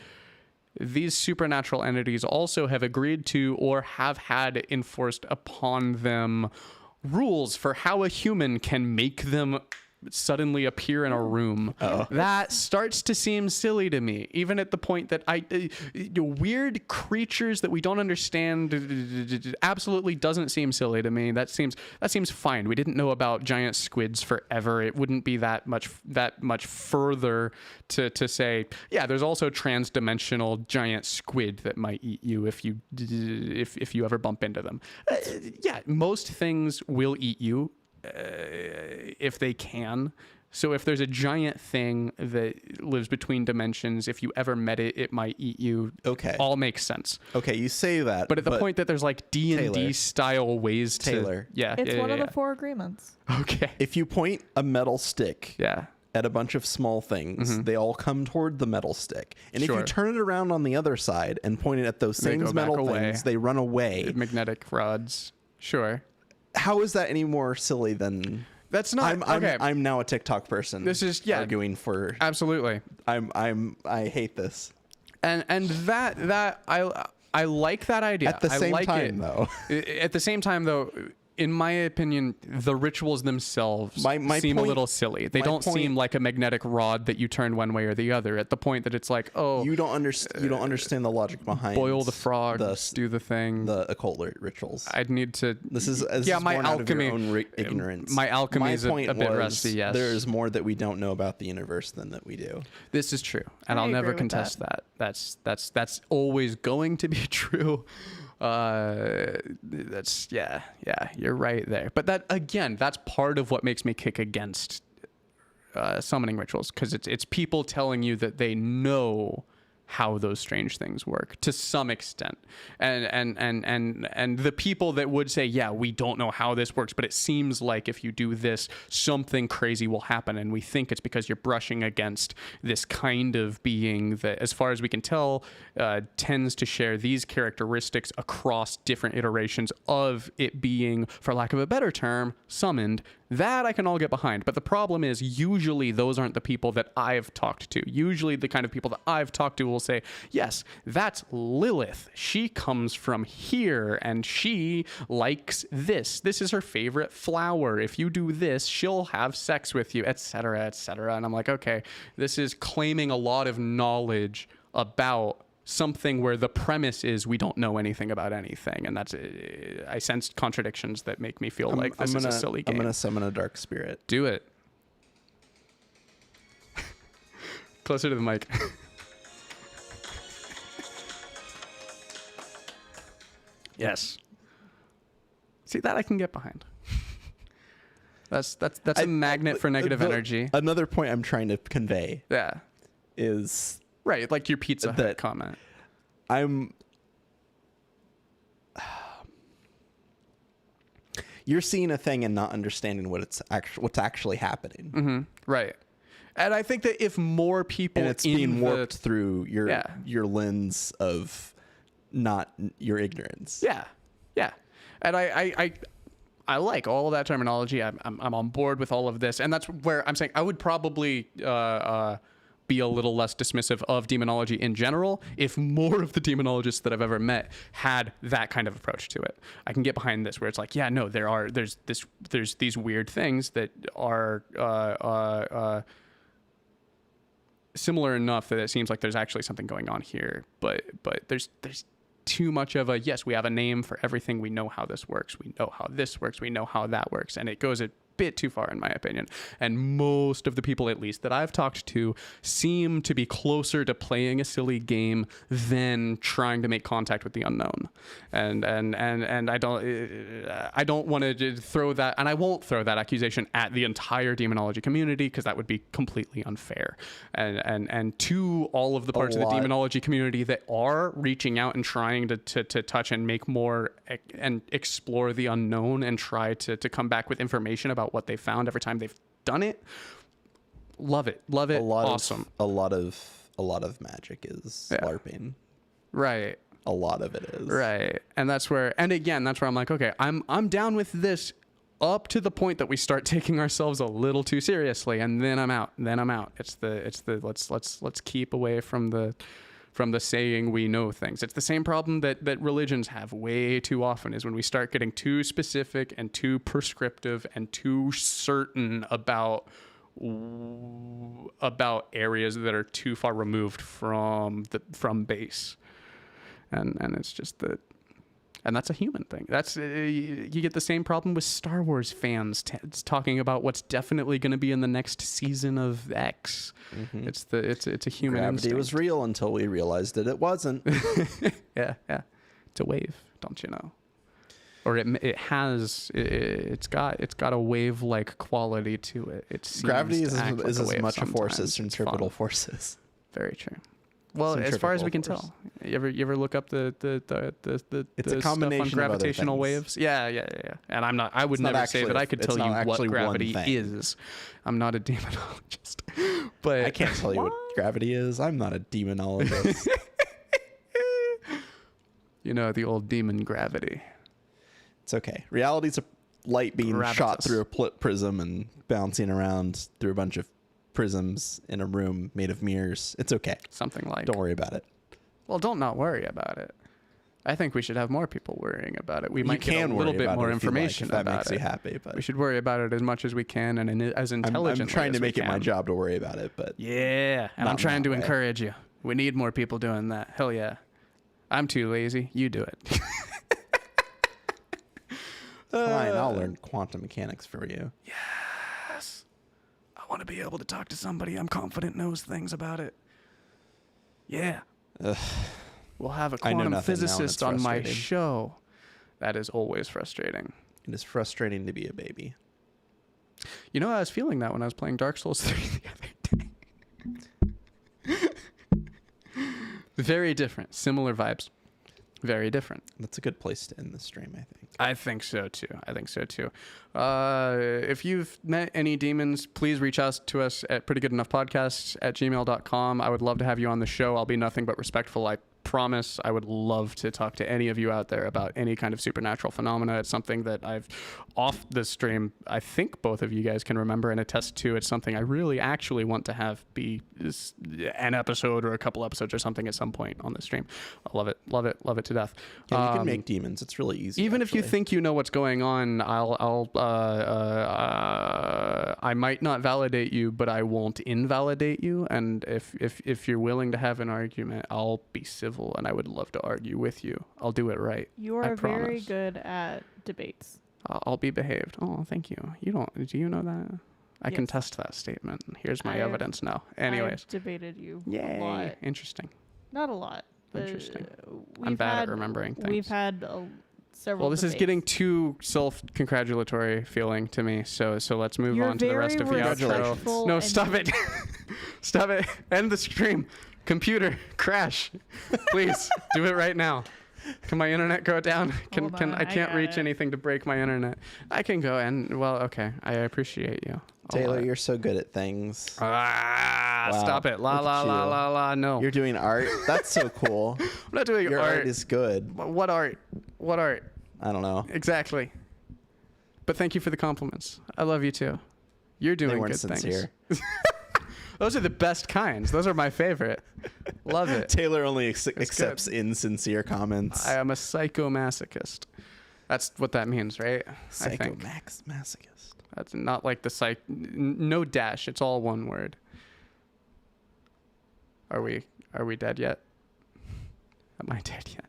these supernatural entities also have agreed to or have had enforced upon them rules for how a human can make them suddenly appear in a room. That starts to seem silly to me, even at the point that weird creatures that we don't understand absolutely doesn't seem silly to me. That seems fine. We didn't know about giant squids forever. It wouldn't be that much further to say, yeah, there's also trans-dimensional giant squid that might eat you if you ever bump into them. Yeah, most things will eat you if they can. So if there's a giant thing that lives between dimensions, if you ever met it, it might eat you. Okay. All makes sense. Okay, you say that. But at the point that there's like D&D Taylor. style ways Taylor. to... Yeah. It's yeah, one of yeah. the 4 agreements. Okay. if you point a metal stick Yeah. at a bunch of small things, they all come toward the metal stick. And if Sure. you turn it around on the other side and point it at those They same go back metal away. things, they run away. Magnetic rods. Sure. How is that any more silly than... That's not... okay. I'm now a TikTok person. This is- yeah. arguing for... Absolutely. I hate this. And that I like that idea. At the I same like time, it. though. At the same time, though, in my opinion, the rituals themselves My seem point- a little silly. They my don't point- seem like a magnetic rod that you turn one way or the other. At the point that it's like, oh, You don't understand the logic behind boil the frogs, do the thing. the occult rituals. I'd need to. This is my born out of your alchemy. own ignorance. My alchemy is a point bit was, rusty. Yes, there is more that we don't know about the universe than that we do. This is true, and I I'll never agree with contest that. That's always going to be true. That's yeah, you're right there. But that again, that's part of what makes me kick against summoning rituals, because it's people telling you that they know how those strange things work to some extent, and the people that would say, yeah, we don't know how this works, but it seems like if you do this, something crazy will happen, and we think it's because you're brushing against this kind of being that, as far as we can tell, tends to share these characteristics across different iterations of it being, for lack of a better term, summoned. That I can all get behind. But the problem is, usually those aren't the people that I've talked to. Usually the kind of people that I've talked to will say, yes, that's Lilith. She comes from here and she likes this. This is her favorite flower. If you do this, she'll have sex with you, etc., etc. And I'm like, okay, this is claiming a lot of knowledge about something where the premise is we don't know anything about anything, and that's I sense contradictions that make me feel like this is a silly game. I'm gonna summon a dark spirit. Do it. Closer to the mic. Yes. See, that I can get behind. That's a magnet for negative energy. Another point I'm trying to convey Yeah. is Right, like your Pizza Hut that- comment. You're seeing a thing and not understanding what's actually happening, Mm-hmm. Right. And I think that if more people and it's in being warped through Yeah. your lens of not your ignorance. Yeah. Yeah. And I like all of that terminology. I'm on board with all of this. And that's where I'm saying I would probably be a little less dismissive of demonology in general if more of the demonologists that I've ever met had that kind of approach to it. I can get behind this where it's like, yeah, no, there's these weird things that are similar enough that it seems like there's actually something going on here, but there's too much of yes, we have a name for everything. We know how this works. We know how this works. We know how that works. And it goes bit too far in my opinion, and most of the people, at least that I've talked to, seem to be closer to playing a silly game than trying to make contact with the unknown. And I don't want to throw that, and I won't throw that accusation at the entire demonology community, because that would be completely unfair. And to all of the parts of the demonology community that are reaching out and trying to touch and make more and explore the unknown and try to come back with information about what they found every time they've done it, love it, awesome. A lot of magic is LARPing, right? A lot of it is, right. And that's where I'm like, okay, I'm down with this up to the point that we start taking ourselves a little too seriously, and then I'm out. It's the let's keep away from the saying we know things. It's the same problem that religions have way too often, is when we start getting too specific and too prescriptive and too certain about areas that are too far removed from base. And it's just that, and that's a human thing. That's you get the same problem with Star Wars fans talking about what's definitely going to be in the next season of X. Mm-hmm. It's a human Gravity instinct. was real until we realized that it wasn't. yeah. It's a wave, don't you know? Or it's got a wave-like quality to it. Gravity is as much a force as centripetal forces. Very true. Well, as far as we can tell, you ever look up the it's a combination stuff on gravitational waves? Yeah. And I would never say that I could tell you what gravity is. I'm not a demonologist, but I can't tell you what gravity is. I'm not a demonologist. You know, the old demon gravity. It's okay. Reality's a light being shot through a prism and bouncing around through a bunch of prisms in a room made of mirrors. It's okay. Something like. Don't worry about it. Well, don't not worry about it. I think we should have more people worrying about it. We might get a little bit more information about it. That makes you happy, but we should worry about it as much as we can and as intelligently. I'm trying to make it my job to worry about it, but yeah, and I'm trying to encourage you. We need more people doing that. Hell yeah. I'm too lazy. You do it. Fine, I'll learn quantum mechanics for you. Yes. I want to be able to talk to somebody I'm confident knows things about it. Yeah. Ugh. We'll have a quantum physicist on my show. That is always frustrating. It is frustrating to be a baby. You know, I was feeling that when I was playing Dark Souls 3 the other day. Very different. Similar vibes. Very different. That's a good place to end the stream, I think. I think so too. If you've met any demons, please reach out to us at prettygoodenoughpodcasts@gmail.com. I would love to have you on the show. I'll be nothing but respectful. I promise. I would love to talk to any of you out there about any kind of supernatural phenomena. It's something that I've off the stream, I think both of you guys can remember and attest to. It's something I really actually want to have be an episode or a couple episodes or something at some point on the stream. I love it to death. Yeah, you can make demons. It's really easy. Even if you think you know what's going on, I might not validate you, but I won't invalidate you. And if you're willing to have an argument, I'll be civil and I would love to argue with you. I'll do it right. You are very good at debates. I'll be behaved. Oh, thank you. Do you know that? I can test that statement. Here's my evidence now. Anyways. I've debated you Yay. a lot. Interesting. Not a lot. But interesting. I'm bad at remembering things. We've had several Well, this debates. is getting too self-congratulatory feeling to me. So let's move on to the rest of the outro. No, stop it. Stop it. End the stream. Computer, crash. Please, do it right now. Can my internet go down? I can't reach anything to break my internet. I can go and, well, okay. I appreciate you. Taylor, you're so good at things. Wow. Stop it. La, no. You're doing art? That's so cool. I'm not doing Your art. art is good. What art? What art? I don't know. Exactly. But thank you for the compliments. I love you too. You're doing good things. Those are the best kinds. Those are my favorite. Love it. Taylor only accepts insincere comments. I am a psychomasochist. That's what that means, right? Psychomasochist. That's not like the no dash. It's all one word. Are we dead yet? Am I dead yet?